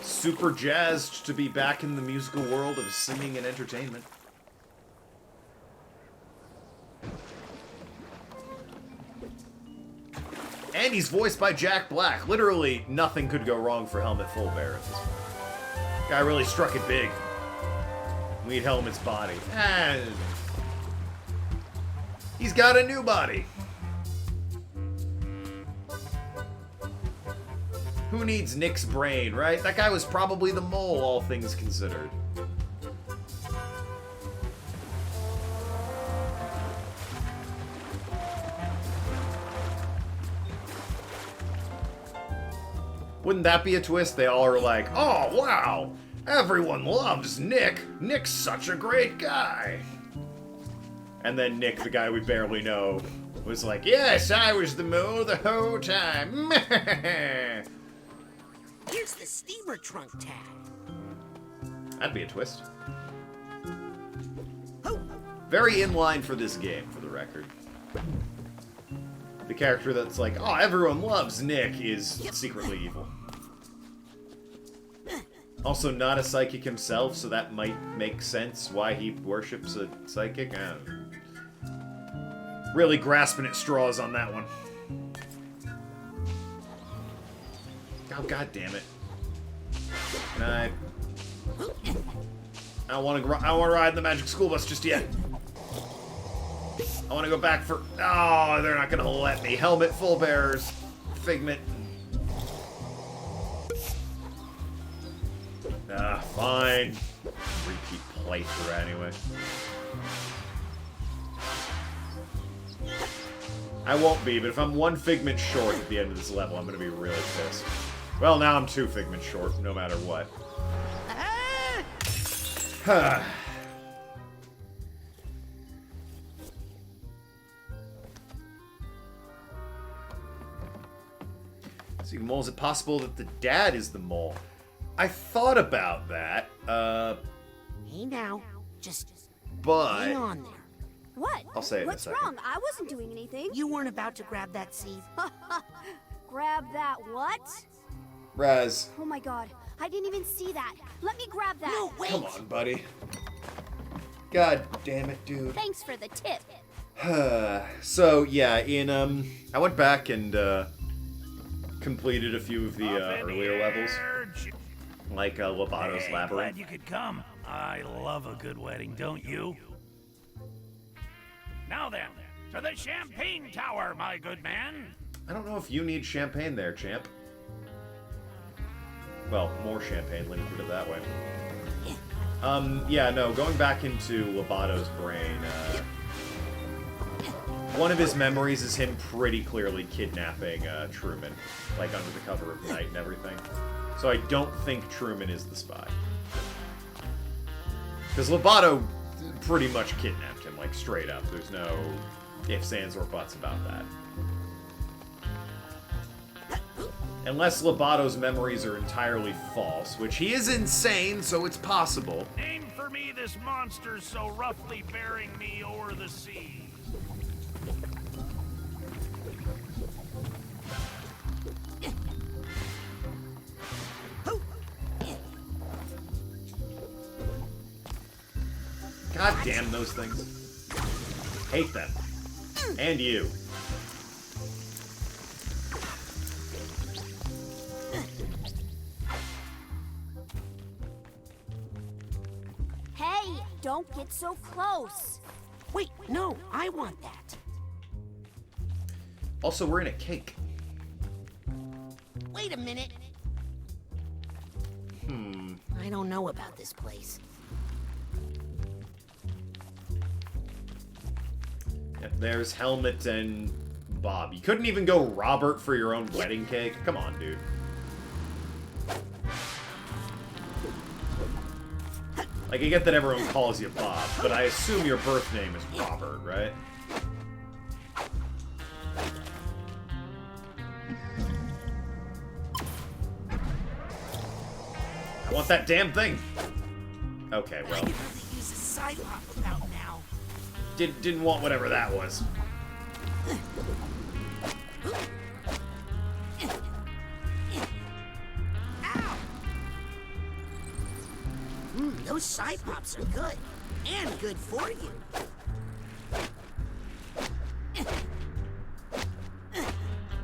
S1: Super jazzed to be back in the musical world of singing and entertainment. And he's voiced by Jack Black. Literally, nothing could go wrong for Helmet Fullbear at this point. Guy really struck it big. We need Helmet's body. And he's got a new body. Who needs Nick's brain, right? That guy was probably the mole, all things considered. Wouldn't that be a twist? They all are like, oh, wow, everyone loves Nick. Nick's such a great guy. And then Nick, the guy we barely know, was like, yes, I was the mole the whole time.
S2: Here's the steamer trunk tag.
S1: That'd be a twist. Very in line for this game, for the record. The character that's like, oh, everyone loves Nick is secretly evil. Also not a psychic himself, so that might make sense why he worships a psychic. I don't know. Really grasping at straws on that one. Oh, god damn it. Can I don't want to ride the magic school bus just yet. I want to go back for... Oh, they're not going to let me. Helmet Fullbear's Figment. Fine. Repeat playthrough anyway. I won't be, but if I'm one Figment short at the end of this level, I'm going to be really pissed. Well, now I'm 2 Figments short, no matter what. So, mole, is it possible that the dad is the mole? I thought about that,
S2: Hey now, just
S1: but...
S2: hang on there.
S7: What?
S1: I'll say it in a
S7: What's
S1: second.
S7: wrong? I wasn't doing anything.
S2: You weren't about to grab that seed.
S7: Grab that what?
S1: Raz.
S7: Oh my god, I didn't even see that. Let me grab that.
S2: No, wait.
S1: Come on, buddy. God damn it, dude.
S7: Thanks for the tip.
S1: So, yeah, I went back and, completed a few of the, earlier levels. Like, Lobato's Labyrinth.
S14: Glad you could come. I love a good wedding, don't you? Now then, to the Champagne Tower, my good man.
S1: I don't know if you need champagne there, champ. Well, more champagne, let me put it that way. Yeah, no, going back into Lobato's brain, one of his memories is him pretty clearly kidnapping, Truman, like, under the cover of night and everything. So I don't think Truman is the spy. Because Lobato pretty much kidnapped him, like, straight up. There's no ifs, ands, or buts about that. Unless Lobato's memories are entirely false, which he is insane, so it's possible.
S14: Name for me this monster so roughly bearing me o'er the seas.
S1: God damn those things. Hate them. And you.
S7: Hey, don't get so close.
S2: Wait, no, I want that.
S1: Also, we're in a cake.
S2: Wait a minute. I don't know about this place.
S1: Yep, there's Helmet and Bob. You couldn't even go Robert for your own wedding cake? Come on, dude. Like, I get that everyone calls you Bob, but I assume your birth name is Robert, right? I want that damn thing! Okay, well...
S2: I could really use a Cyclops about now.
S1: Didn't want whatever that was.
S2: Those Cyclops are good. And good for you.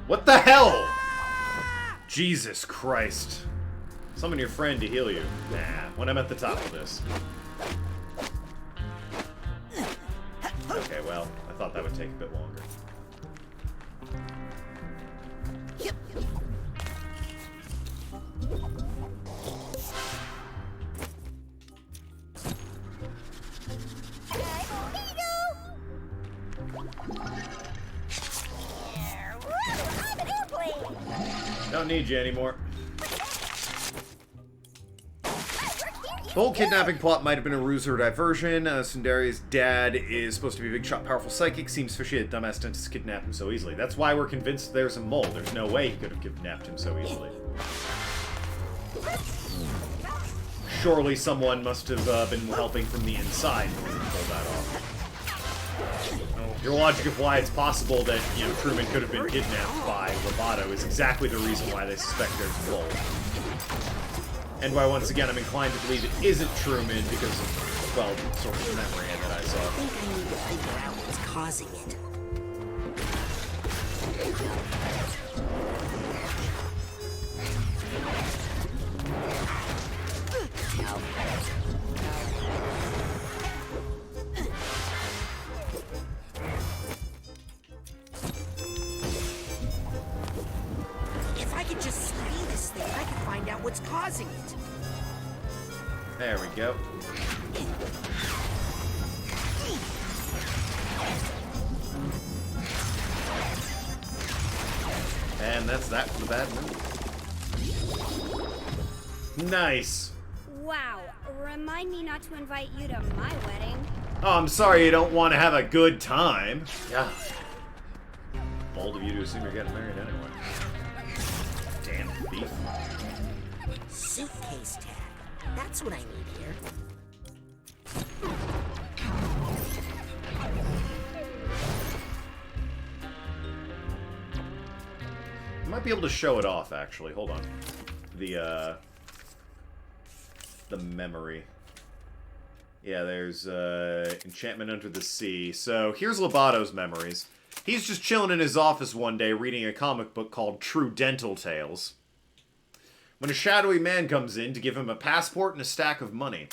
S1: What the hell? Jesus Christ. Summon your friend to heal you. Nah, when I'm at the top of this. Okay, well, I thought that would take a bit longer. Don't need you anymore. The whole kidnapping plot might have been a ruse or a diversion. Sundari's dad is supposed to be a big shot, powerful psychic. Seems fishy that dumbass dentist kidnapped him so easily. That's why we're convinced there's a mole. There's no way he could have kidnapped him so easily. Surely someone must have been helping from the inside in order to pull that off. Your logic of why it's possible that, you know, Truman could have been kidnapped by Lovato is exactly the reason why they suspect there's a mole. And why, once again, I'm inclined to believe it isn't Truman because of, well, sort of memory that I saw.
S2: I think I need to figure out what's causing it. If I could just see this thing, I could find out what's causing it.
S1: There we go. And that's that for the bad news. Nice.
S21: Wow. Remind me not to invite you to my wedding.
S1: Oh, I'm sorry you don't want to have a good time. Yeah. Bold of you to assume you're getting married anyway. Damn thief.
S2: Suitcase tag. That's what I need here.
S1: I might be able to show it off, actually. Hold on. The memory. Yeah, there's, Enchantment Under the Sea. So, here's Lobato's memories. He's just chilling in his office one day reading a comic book called True Dental Tales, when a shadowy man comes in to give him a passport and a stack of money.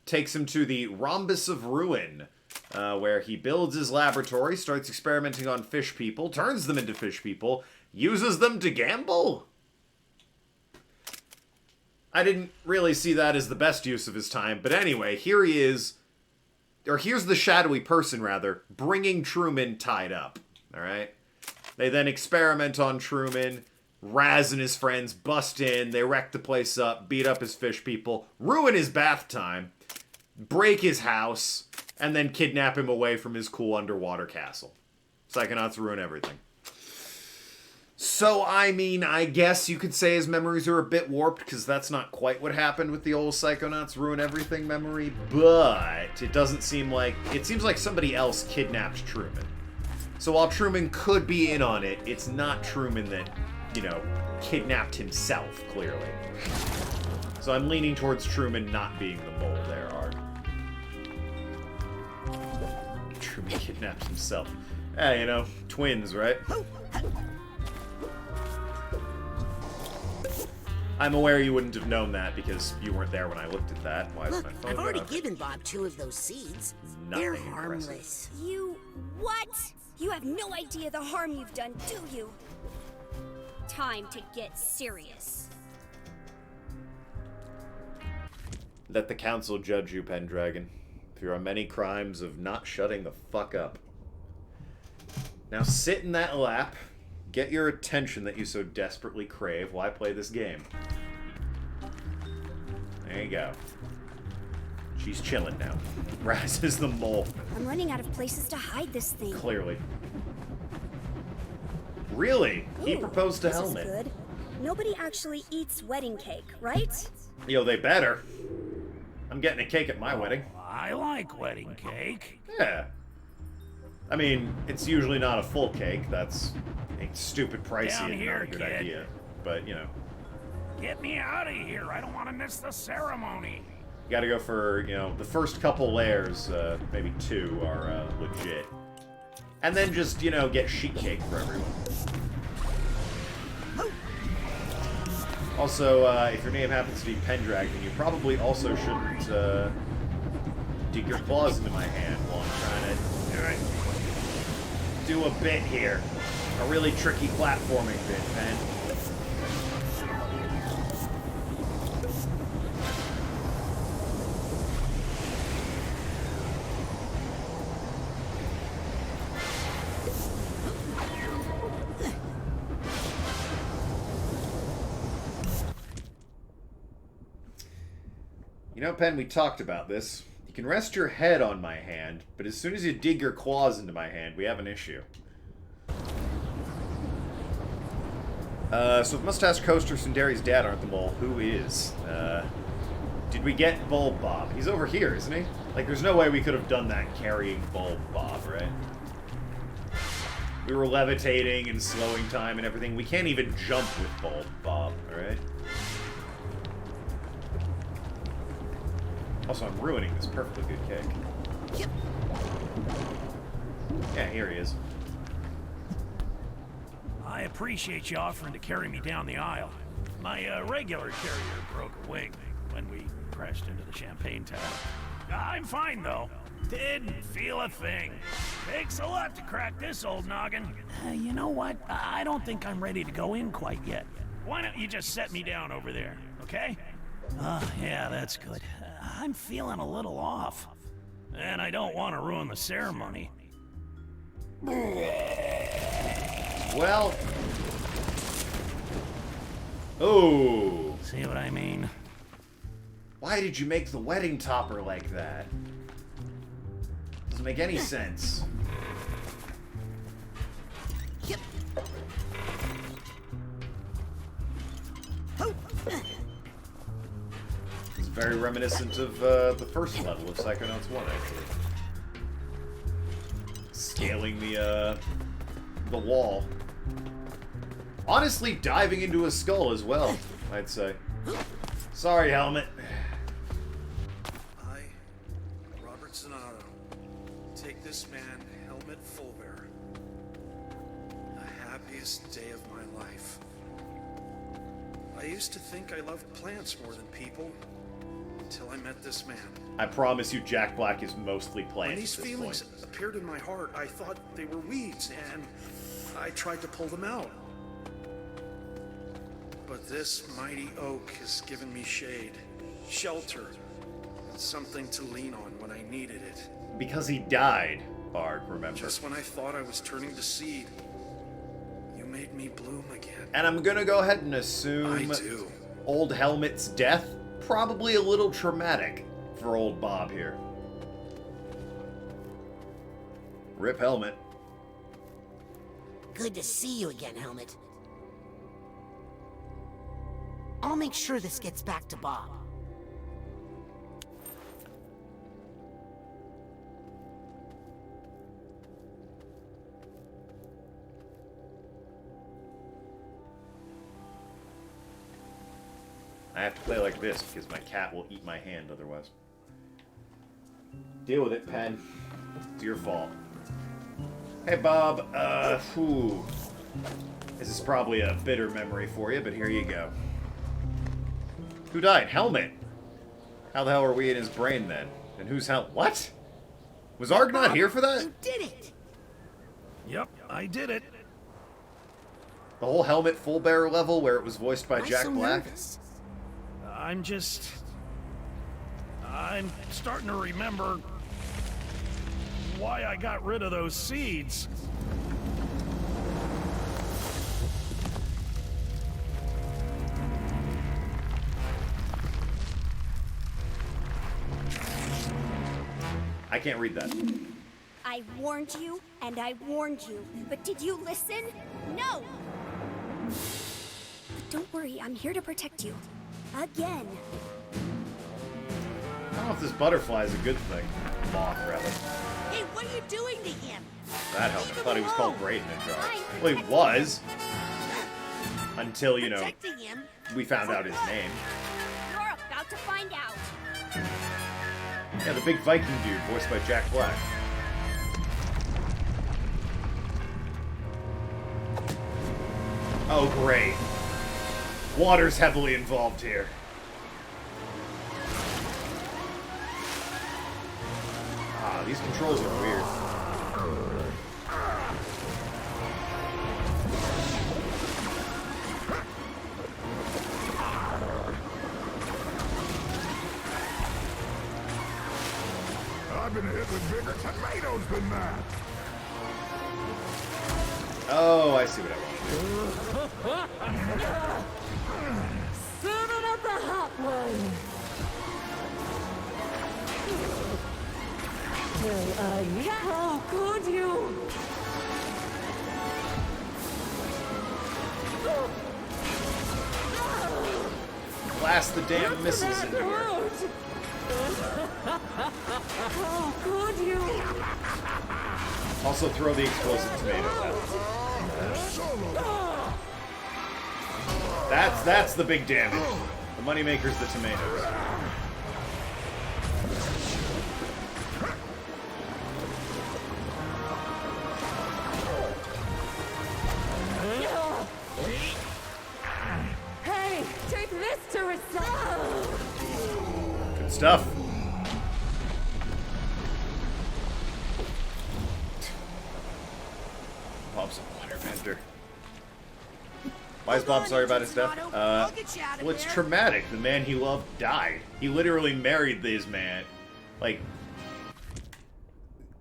S1: Takes him to the Rhombus of Ruin, where he builds his laboratory, starts experimenting on fish people, turns them into fish people, uses them to gamble? I didn't really see that as the best use of his time, but anyway, here he is, or here's the shadowy person, rather, bringing Truman tied up, alright? They then experiment on Truman, Raz and his friends bust in, they wreck the place up, beat up his fish people, ruin his bath time, break his house, and then kidnap him away from his cool underwater castle. Psychonauts ruin everything. So, I mean, I guess you could say his memories are a bit warped, because that's not quite what happened with the old Psychonauts ruin everything memory, but it doesn't seem like... It seems like somebody else kidnapped Truman. So while Truman could be in on it, it's not Truman that, you know, kidnapped himself, clearly. So I'm leaning towards Truman not being the mole there, Arg. Truman kidnapped himself. You know, twins, right? I'm aware you wouldn't have known that because you weren't there when I looked at that. Why is my phone
S2: I've already
S1: up?
S2: given Bob 2 of those seeds.
S1: Nothing
S2: They're
S1: impressive.
S2: harmless.
S21: You... what? You have no idea the harm you've done, do you? Time to get serious.
S1: Let the council judge you, Pendragon, for your many crimes of not shutting the fuck up. Now sit in that lap, get your attention that you so desperately crave while I play this game. There you go. She's chilling now. Raz is the mole.
S21: I'm running out of places to hide this thing.
S1: Clearly. Really? He
S21: Ooh,
S1: proposed to
S21: this
S1: Helmet.
S21: Is good. Nobody actually eats wedding cake, right?
S1: Yo, they better. I'm getting a cake at my wedding.
S14: I like wedding cake.
S1: Yeah. I mean, it's usually not a full cake. That's stupid pricey
S14: Down
S1: and
S14: here,
S1: not a good
S14: kid.
S1: idea. But, you know.
S14: Get me out of here. I don't want to miss the ceremony.
S1: You gotta go for, you know, the first couple layers, maybe 2 are legit. And then just, you know, get sheet cake for everyone. Also, if your name happens to be Pendragon, you probably also shouldn't dig your claws into my hand while I'm trying to do a bit here. A really tricky platforming bit, Pen. You know, Pen, we talked about this. You can rest your head on my hand, but as soon as you dig your claws into my hand, we have an issue. So if Mustache Coaster Sundari's dad aren't the mole, who is? Did we get Bulb Bob? He's over here, isn't he? Like, there's no way we could have done that carrying Bulb Bob, right? We were levitating and slowing time and everything. We can't even jump with Bulb Bob, alright? Also, I'm ruining this perfectly good cake. Yeah, here he is.
S14: I appreciate you offering to carry me down the aisle. My regular carrier broke a wing when we crashed into the champagne tower. I'm fine, though. Didn't feel a thing. Takes a lot to crack this old noggin. You know what? I don't think I'm ready to go in quite yet. Why don't you just set me down over there, okay? Oh, yeah, that's good. I'm feeling a little off. And I don't want to ruin the ceremony.
S1: Well... Oh.
S14: See what I mean?
S1: Why did you make the wedding topper like that? Doesn't make any sense. It's very reminiscent of the first level of Psychonauts 1, actually. Scaling the wall. Honestly, diving into a skull as well, I'd say. Sorry, Helmet.
S13: I, Robert Zanotto, take this man, Helmet Fullbear, the happiest day of my life. I used to think I loved plants more than people, until I met this man.
S1: I promise you Jack Black is mostly
S13: When
S1: plants
S13: these
S1: at this
S13: feelings
S1: point.
S13: appeared in my heart, I thought they were weeds, and I tried to pull them out. But this mighty oak has given me shade, shelter, and something to lean on when I needed it.
S1: Because he died, Bard, remember.
S13: Just when I thought I was turning to seed, you made me bloom again.
S1: And I'm gonna go ahead and assume
S13: I do.
S1: old Helmet's death, probably a little traumatic for old Bob here. Rip Helmet.
S2: Good to see you again, Helmet. I'll make sure this gets back to Bob.
S1: I have to play like this because my cat will eat my hand otherwise. Deal with it, Pen. It's your fault. Hey, Bob. This is probably a bitter memory for you, but here you go. Who died? Helmet. How the hell are we in his brain then? And who's Helmet? What? Was Arg not here for that?
S2: You did it!
S14: Yep, I did it.
S1: The whole Helmet full bearer level where it was voiced by
S2: Why
S1: Jack
S2: so
S1: Black?
S2: nervous?
S14: I'm starting to remember why I got rid of those seeds.
S1: I can't read that.
S21: I warned you, and I warned you, but did you listen? No! But don't worry, I'm here to protect you. Again.
S1: I don't know if this butterfly is a good thing. Moth, rather.
S2: Hey, what are you doing to him?
S1: That helmet. I thought he was called Brayden in Jar. Well, he was. Until, you know, we found out his name.
S21: You're about to find out.
S1: Yeah, the big Viking dude, voiced by Jack Black. Oh, great. Water's heavily involved here. Ah, these controls are weird.
S8: I've been hit with bigger tomatoes than that.
S1: Oh, I see what I want.
S5: Serve it up the hot one. How could you?
S1: Blast the damn missiles into her.
S5: How could you?
S1: Also throw the explosive tomatoes out. That's the big damage. The moneymaker's the tomatoes.
S5: Hey, take this to resolve.
S1: Good stuff. Bob's a waterbender. Why is Bob sorry about his death? Well, it's traumatic. The man he loved died. He literally married this man. Like,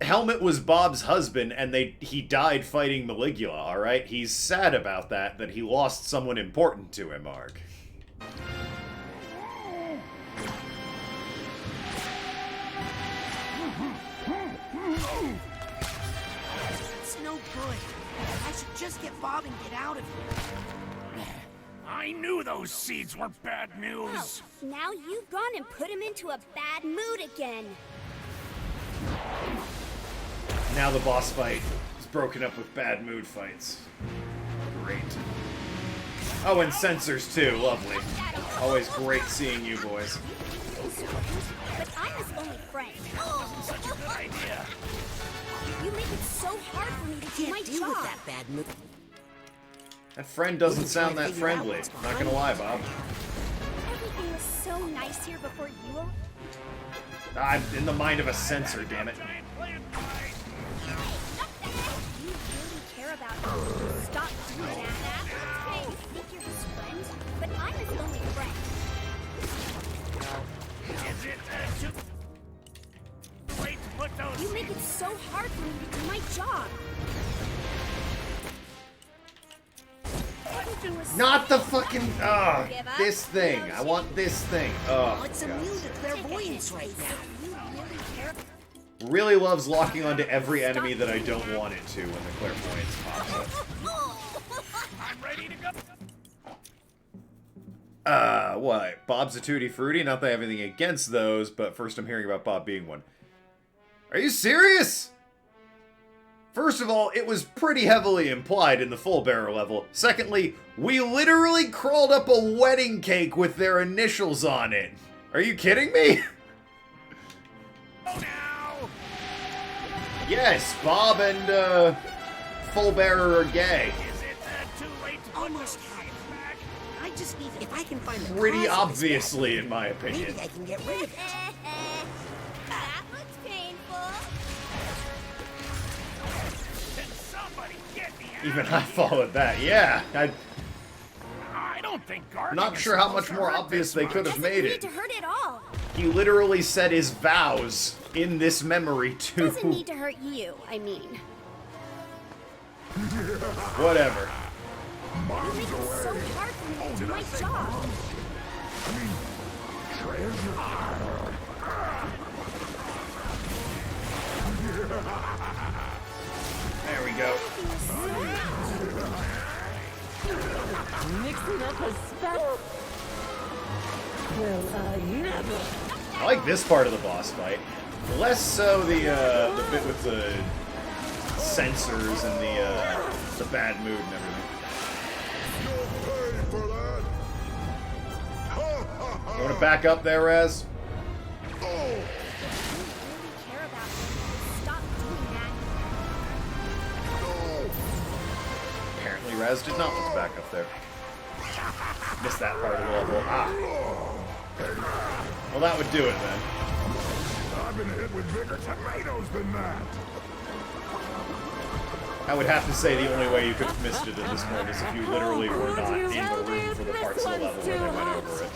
S1: Helmet was Bob's husband, and he died fighting Maligula, alright? He's sad about that he lost someone important to him, Ark.
S2: It's no good. I should just get Bob and get out of here.
S14: I knew those seeds were bad news.
S21: Oh, now you've gone and put him into a bad mood again.
S1: Now the boss fight is broken up with bad mood fights. Great. Oh, and sensors too. Lovely. Always great seeing you boys.
S21: But I'm his only friend.
S14: Such a good idea.
S21: You make it so hard for me to do my
S2: Deal
S21: job.
S2: with that bad mood.
S1: That friend doesn't sound that friendly. Not gonna lie, Bob.
S21: Everything was so nice here before you were.
S1: I'm in the mind of a censor, damn it.
S21: You really care about him. Stop doing that. Hey, you think you're his friend? But I'm his only friend.
S14: Is it too late to put those...
S21: You make it so hard for me to do my job.
S1: Not the fucking... this thing. I want this thing. Oh,
S2: It's immune to clairvoyance right now.
S1: really loves locking onto every enemy that I don't want it to when the clairvoyance pops up.
S14: I'm ready to go.
S1: What? Bob's a Tutti Frutti? Not that I have anything against those, but first I'm hearing about Bob being one. Are you serious? First of all, it was pretty heavily implied in the full bearer level. Secondly, we literally crawled up a wedding cake with their initials on it. Are you kidding me?
S14: Oh, now!
S1: Yes, Bob and, full bearer are gay.
S14: Is it too late to
S2: Almost had it. I just need, if I can find the
S1: Pretty
S2: cause of this
S1: obviously, in my opinion.
S2: maybe I can get rid of it.
S21: That looks painful.
S14: Can somebody get me out
S1: Even
S14: of
S1: I
S14: here?
S1: followed that. Yeah,
S14: I don't think
S1: I'm
S14: gardening
S1: not
S14: is
S1: sure how
S14: supposed
S1: much
S14: to
S1: more
S14: hurt
S1: obvious
S14: this
S1: they
S14: much.
S1: could have made
S21: Doesn't need
S1: it.
S21: to hurt at all.
S1: He literally said his vows in this memory too.
S21: Doesn't need to hurt you, I mean.
S1: Whatever.
S21: You make it so hard for me to do my job.
S1: There we go.
S5: Mixing up a spell. Well, I never.
S1: I like this part of the boss fight. Less so the bit with the sensors and the bad mood and everything. You want to back up there, Raz? Apparently, Raz did not want to back up there. Missed that part of the level. Ah. Well, that would do it then.
S8: I've been hit with bigger tomatoes than that.
S1: I would have to say the only way you could have missed it at this point is if you literally were not in the room for the parts of the level where they went over it.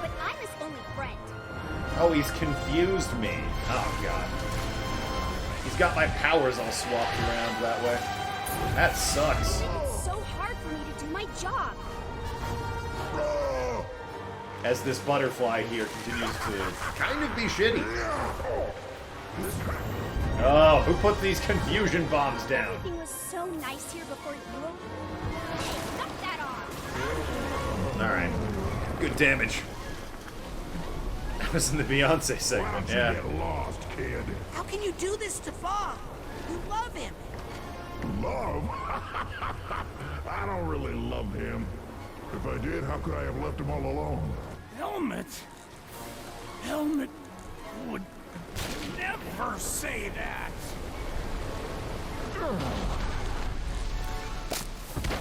S3: But I'm his only friend.
S1: Oh, he's confused me. Oh, God. He's got my powers all swapped around that way. That sucks.
S3: It's so hard for me to do my job.
S1: As this butterfly here continues to kind of be shitty. Oh, who put these confusion bombs down?
S3: Everything was so nice here before you. Hey, knock that off.
S1: Alright. Good damage. That was in the Beyonce segment, yeah.
S8: Get lost, kid.
S2: How can you do this to Fog? You love him.
S8: Love? I don't really love him. If I did, how could I have left him all alone?
S14: Helmet? Helmet would never say that.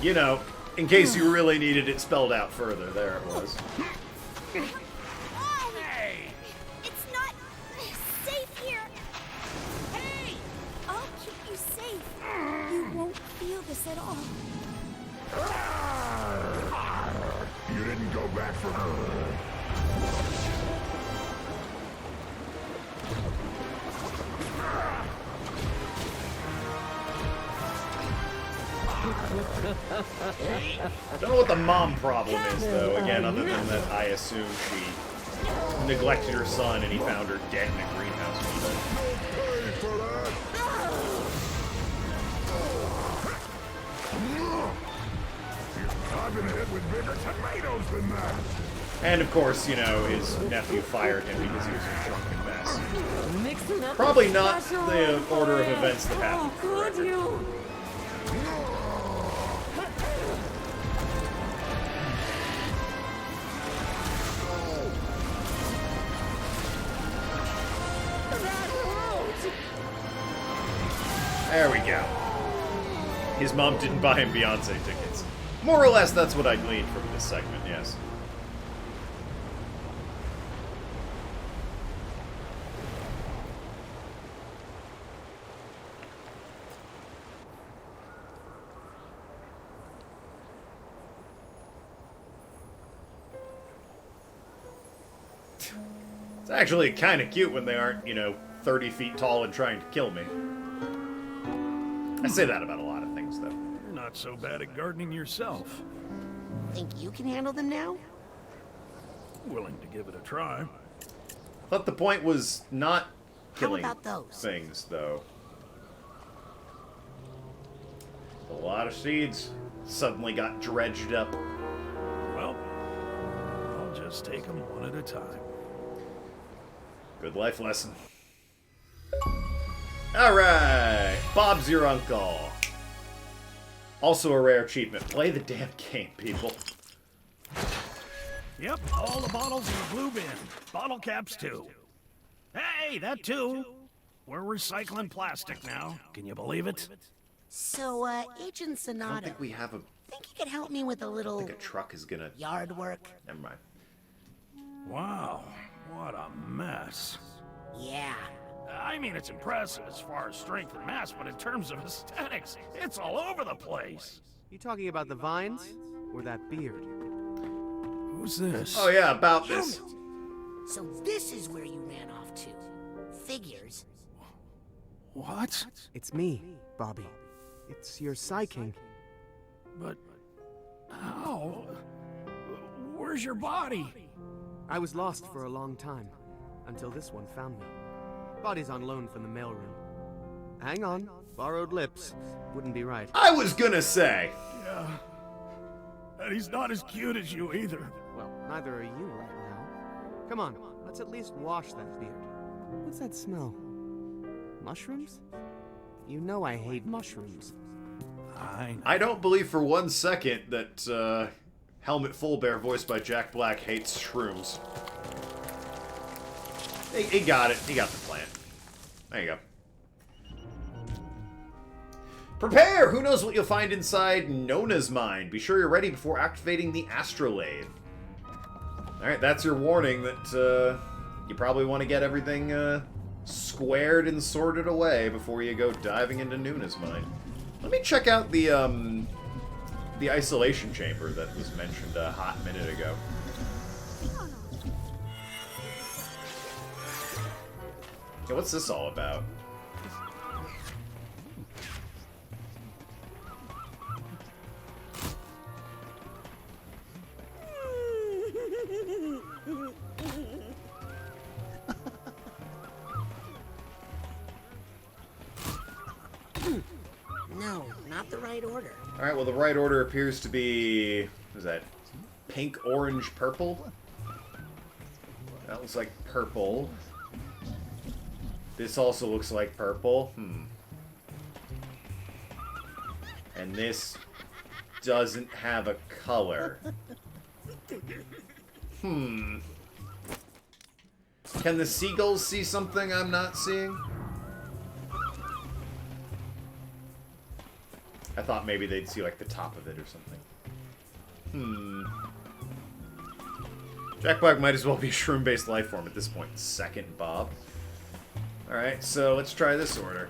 S1: You know, in case you really needed it spelled out further, there it was.
S3: Hey! It's not safe here. Hey! I'll keep you safe. You won't feel this at all.
S8: You didn't go back for her.
S1: Don't know what the mom problem is, though, again, other than that I assume she neglected her son and he found her dead in a greenhouse one day.
S8: I've been hit with bigger tomatoes than that.
S1: And of course, you know, his nephew fired him because he was a drunken mess. Probably not the order of events that happened. There we go. His mom didn't buy him Beyonce tickets. More or less, that's what I gleaned from this segment, yes. It's actually kind of cute when they aren't, you know, 30 feet tall and trying to kill me. I say that about a lot of things, though.
S14: You're not so bad at gardening yourself.
S2: Think you can handle them now?
S14: Willing to give it a try.
S1: Thought the point was not killing
S2: How about those?
S1: things, though. A lot of seeds suddenly got dredged up.
S14: Well, I'll just take them one at a time.
S1: Good life lesson. Alright, Bob's your uncle. Also a rare achievement. Play the damn game, people.
S14: Yep, all the bottles in the blue bin. Bottle caps, too. Hey, that too. We're recycling plastic now. Can you believe it?
S2: So, Agent
S1: I don't
S2: Sonata,
S1: think we have a...
S2: think you could help me with a little...
S1: I think a truck is gonna...
S2: yard work?
S1: Never mind.
S14: Wow, what a mess.
S2: Yeah.
S14: I mean, it's impressive as far as strength and mass, but in terms of aesthetics, it's all over the place.
S15: You talking about the vines? Or that beard?
S14: Who's this?
S1: Oh yeah, about this.
S2: So this is where you ran off to. Figures.
S15: What? It's me, Bobby. It's your Psy-King.
S14: But how? Where's your body?
S15: I was lost for a long time, until this one found me. Body's on loan from the mailroom. Hang on, borrowed lips. Wouldn't be right.
S1: I was gonna say.
S14: Yeah. And he's not as cute as you either.
S15: Well, neither are you right now. Come on, let's at least wash that beard. What's that smell? Mushrooms? You know I hate mushrooms.
S1: I don't believe for 1 second that Helmet Fullbear, voiced by Jack Black, hates shrooms. He got it. He got the plan. There you go. Prepare! Who knows what you'll find inside Nona's mind? Be sure you're ready before activating the Astrolabe. Alright, that's your warning that you probably want to get everything squared and sorted away before you go diving into Nona's mind. Let me check out the isolation chamber that was mentioned a hot minute ago. Yeah, what's this all about?
S2: No, not the right order.
S1: Alright, well the right order appears to be... what is that? Pink, orange, purple? That looks like purple. This also looks like purple. And this doesn't have a color. Can the seagulls see something I'm not seeing? I thought maybe they'd see, like, the top of it or something. Jack Black might as well be a shroom-based life form at this point. Second, Bob. Alright, so let's try this order.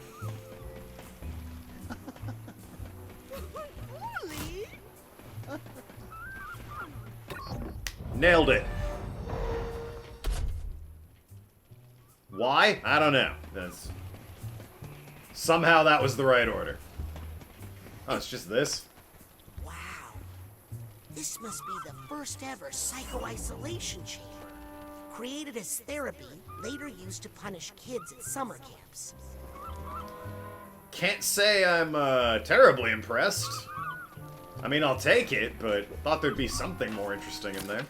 S1: Nailed it. Why? I don't know. Somehow that was the right order. Oh, it's just this?
S2: Wow. This must be the first ever psycho-isolation chamber. Created as therapy, later used to punish kids at summer camps.
S1: Can't say I'm terribly impressed. I mean, I'll take it, but thought there'd be something more interesting in there.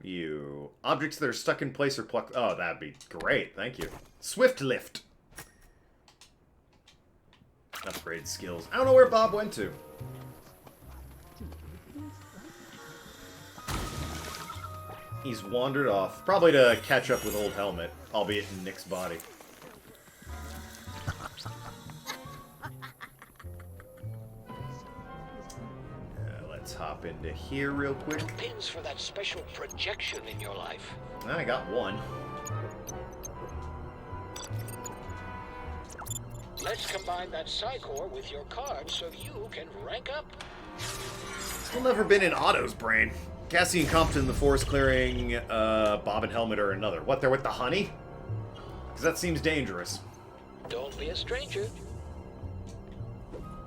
S1: You. Objects that are stuck in place or plucked. Oh, that'd be great. Thank you. Swift lift. Upgrade skills. I don't know where Bob went to. He's wandered off. Probably to catch up with Old Helmet, albeit in Nick's body. Let's hop into here real quick.
S17: Pins for that special projection in your life.
S1: I got one.
S17: Let's combine that Psy-Core with your card so you can rank up.
S1: Still never been in Otto's brain. Cassie and Compton in the forest clearing, Bob and Helmet are another. What, they're with the honey? Because that seems dangerous.
S17: Don't be a stranger.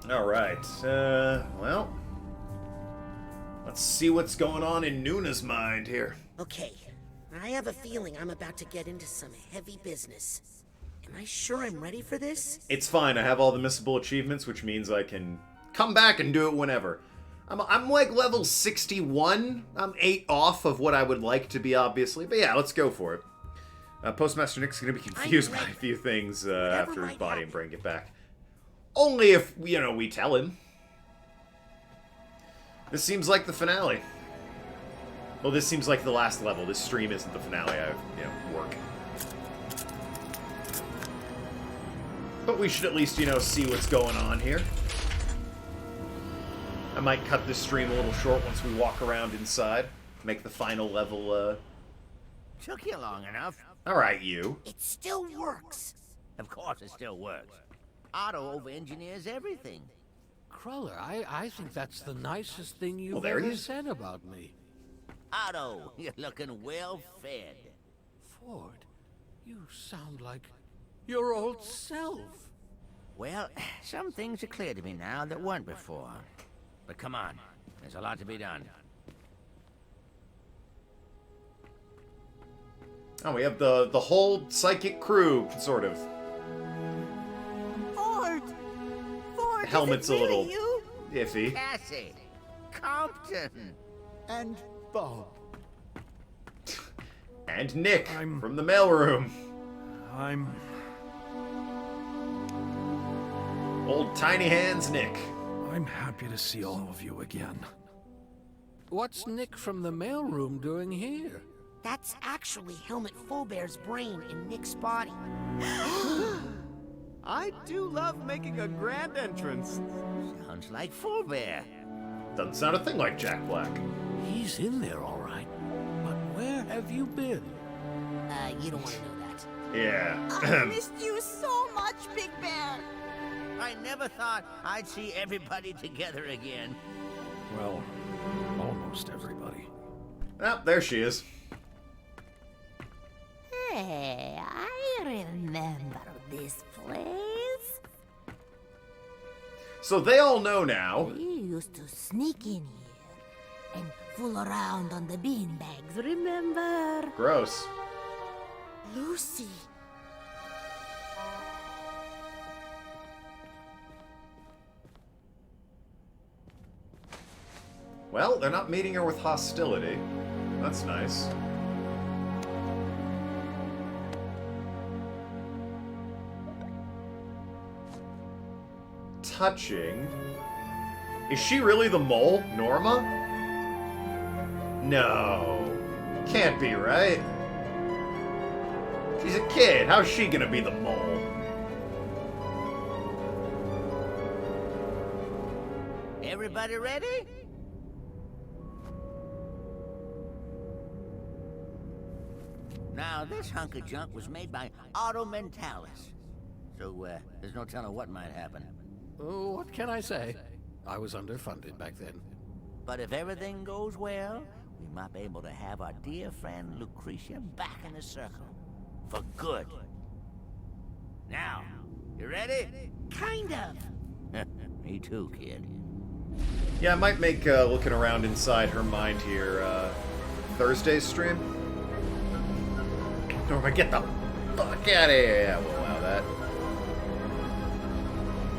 S1: Alright, well... let's see what's going on in Nuna's mind here.
S2: Okay, I have a feeling I'm about to get into some heavy business. Am I sure I'm ready for this?
S1: It's fine, I have all the missable achievements, which means I can come back and do it whenever. I'm like level 61. I'm 8 off of what I would like to be, obviously. But yeah, let's go for it. Postmaster Nick's going to be confused by a few things after his body and brain get back. Only if, you know, we tell him. This seems like the finale. Well, this seems like the last level. This stream isn't the finale. I have, you know, work. But we should at least, you know, see what's going on here. I might cut this stream a little short once we walk around inside. Make the final level,
S22: Took you long enough.
S1: Alright, you.
S2: It still works.
S22: Of course it still works. Otto over-engineers everything.
S23: Cruller, I think that's the nicest thing you've
S1: there he
S23: ever
S1: is.
S23: said about me.
S22: Otto, you're looking well fed.
S18: Ford, you sound like your old self.
S22: Well, some things are clear to me now that weren't before. But come on, there's a lot to be done.
S1: Oh, we have the whole psychic crew, sort of.
S7: Ford! Ford,
S1: Helmet's
S7: is it
S1: a little
S7: really you?
S1: iffy.
S22: Cassie, Compton,
S4: and Bob.
S1: And Nick from the mailroom.
S14: I'm...
S1: Old Tiny Hands Nick.
S14: I'm happy to see all of you again.
S18: What's Nick from the mailroom doing here?
S2: That's actually Helmet Fullbear's brain in Nick's body.
S15: I do love making a grand entrance.
S22: Sounds like Fullbear.
S1: Doesn't sound a thing like Jack Black.
S18: He's in there, all right. But where have you been?
S2: You don't want to know that.
S1: Yeah.
S7: I missed you so much, Big Bear.
S22: I never thought I'd see everybody together again.
S14: Well, almost everybody.
S1: Ah, there she is.
S19: Hey, I remember this place.
S1: So they all know now.
S19: We used to sneak in here and fool around on the beanbags, remember?
S1: Gross.
S7: Lucy.
S1: Well, they're not meeting her with hostility. That's nice. Touching. Is she really the mole, Norma? No. Can't be, right? She's a kid. How's she gonna be the mole?
S22: Everybody ready? Now, this hunk of junk was made by Auto Mentalis. So, there's no telling what might happen.
S18: Oh, what can I say? I was underfunded back then.
S22: But if everything goes well, we might be able to have our dear friend Lucretia back in the circle. For good. Now, you ready?
S2: Kind of.
S22: Me too, kid.
S1: Yeah, I might make looking around inside her mind here Thursday's stream. Norma, get the fuck out of here. Yeah, we'll allow that.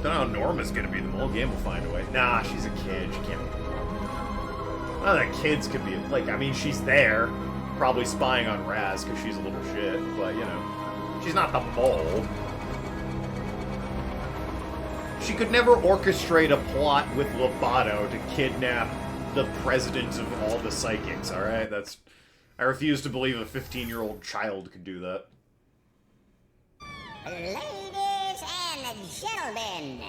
S1: Don't know how Norma's gonna be the mole. Game will find a way. Nah, she's a kid. She can't be. None of the kids could be. Like, I mean, she's there. Probably spying on Raz because she's a little shit. But, you know, she's not the mole. She could never orchestrate a plot with Lobato to kidnap the president of all the psychics, alright? That's... I refuse to believe a 15-year-old child could do that.
S19: Ladies and gentlemen,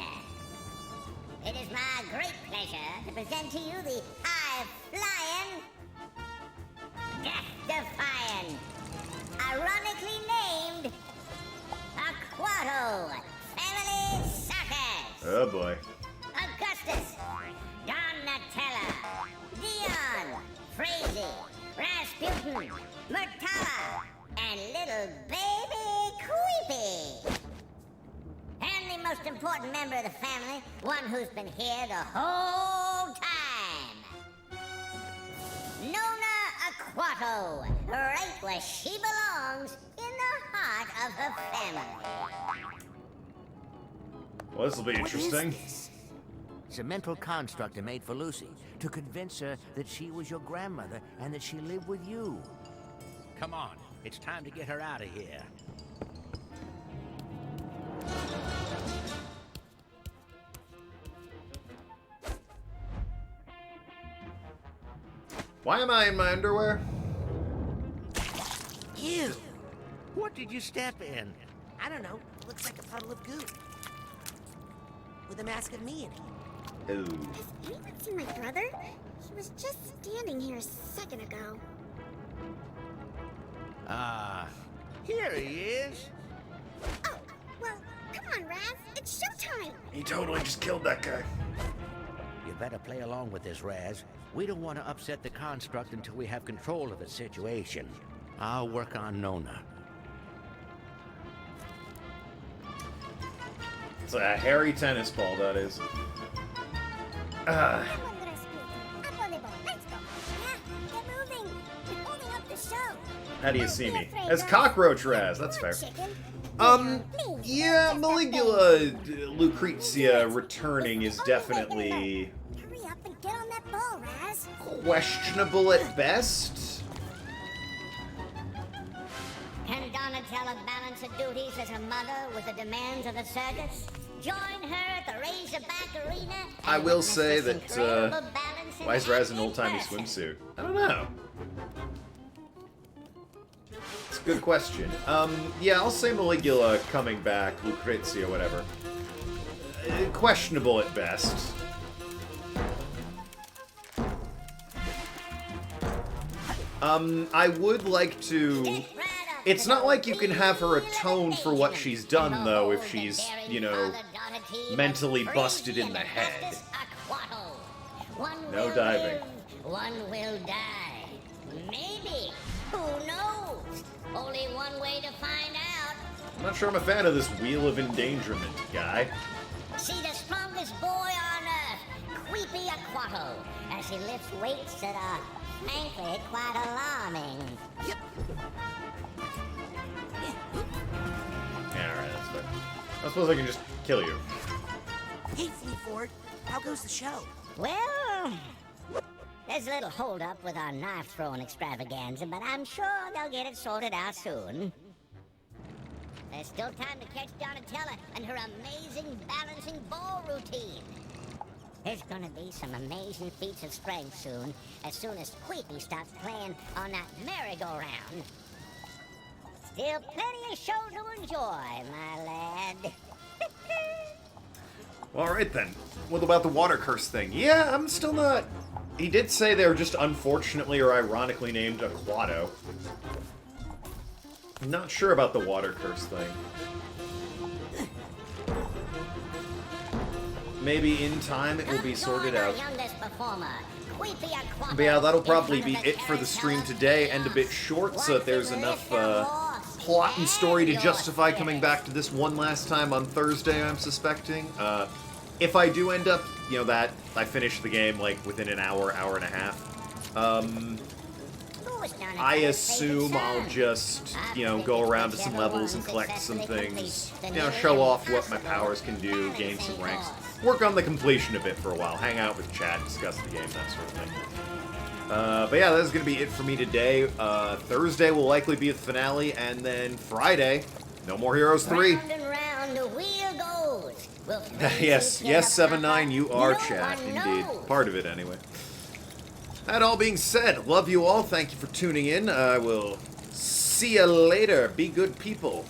S19: it is my great pleasure to present to you the high-flying, death-defying, ironically named Aquato Family Circus.
S1: Oh boy.
S19: Augustus, Donatella, Dion, Frazee, Rasputin, Murtala, and little baby Creepy. And the most important member of the family, one who's been here the whole time. Nona Aquato, right where she belongs, in the heart of her family.
S1: Well, this will be interesting.
S22: It's a mental construct I made for Lucy to convince her that she was your grandmother and that she lived with you. Come on, it's time to get her out of here.
S1: Why am I in my underwear?
S22: Ew! What did you step in?
S2: I don't know. Looks like a puddle of goo. With a mask of me in it.
S1: Ooh.
S21: Has anyone seen my brother? He was just standing here a second ago.
S22: Here he is.
S21: Oh, well, come on, Raz. It's showtime.
S1: He totally just killed that guy.
S22: You better play along with this, Raz. We don't want to upset the construct until we have control of the situation. I'll work on Nona.
S1: It's a hairy tennis ball, that is. How do you see me? As Cockroach Raz, that's fair. Yeah, Maligula Lucrezia returning is definitely questionable at best.
S19: Can Donatella balance her duties as a mother with the demands of the circus? Join her at the Razorback Arena.
S1: I will say that, why is Raz an old-timey swimsuit? I don't know. It's a good question. Yeah, I'll say Maligula coming back, Lucrezia, whatever. Questionable at best. I would like to... It's not like you can have her atone for what she's done, though, if she's, you know, mentally busted in the head. No diving.
S19: One will die. Maybe. Who knows? Only one way to find out.
S1: I'm not sure I'm a fan of this Wheel of Endangerment guy.
S19: See the strongest boy on earth, Creepy Aquato, as he lifts weights that are, frankly, quite alarming.
S1: Yeah, alright, that's fair. I suppose I can just kill you.
S2: Hey, Fleetford, how goes the show?
S19: Well, there's a little hold-up with our knife-throwing extravaganza, but I'm sure they'll get it sorted out soon. There's still time to catch Donatella and her amazing balancing ball routine. There's gonna be some amazing feats of strength soon as Queepy starts playing on that merry-go-round. Still plenty of show to enjoy, my lad.
S1: Well, alright then. What about the water curse thing? Yeah, I'm still not... He did say they were just unfortunately or ironically named Aquato. I'm not sure about the water curse thing. Maybe in time it will be sorted out. But yeah, that'll probably be it for the stream today, and a bit short, so that there's enough plot and story to justify coming back to this one last time on Thursday, I'm suspecting. If I do end up, you know, that I finish the game, like, within an hour, hour and a half, I assume I'll just, you know, go around to some levels and collect some things, you know, show off what my powers can do, gain some ranks, work on the completion a bit for a while, hang out with chat, discuss the game, that sort of thing. But yeah, that's going to be it for me today. Thursday will likely be the finale, and then Friday, No More Heroes 3.
S19: Round and round the wheel goes.
S1: Yes, 7-9, you are chat, indeed. Part of it, anyway. That all being said, love you all. Thank you for tuning in. I will see you later. Be good people.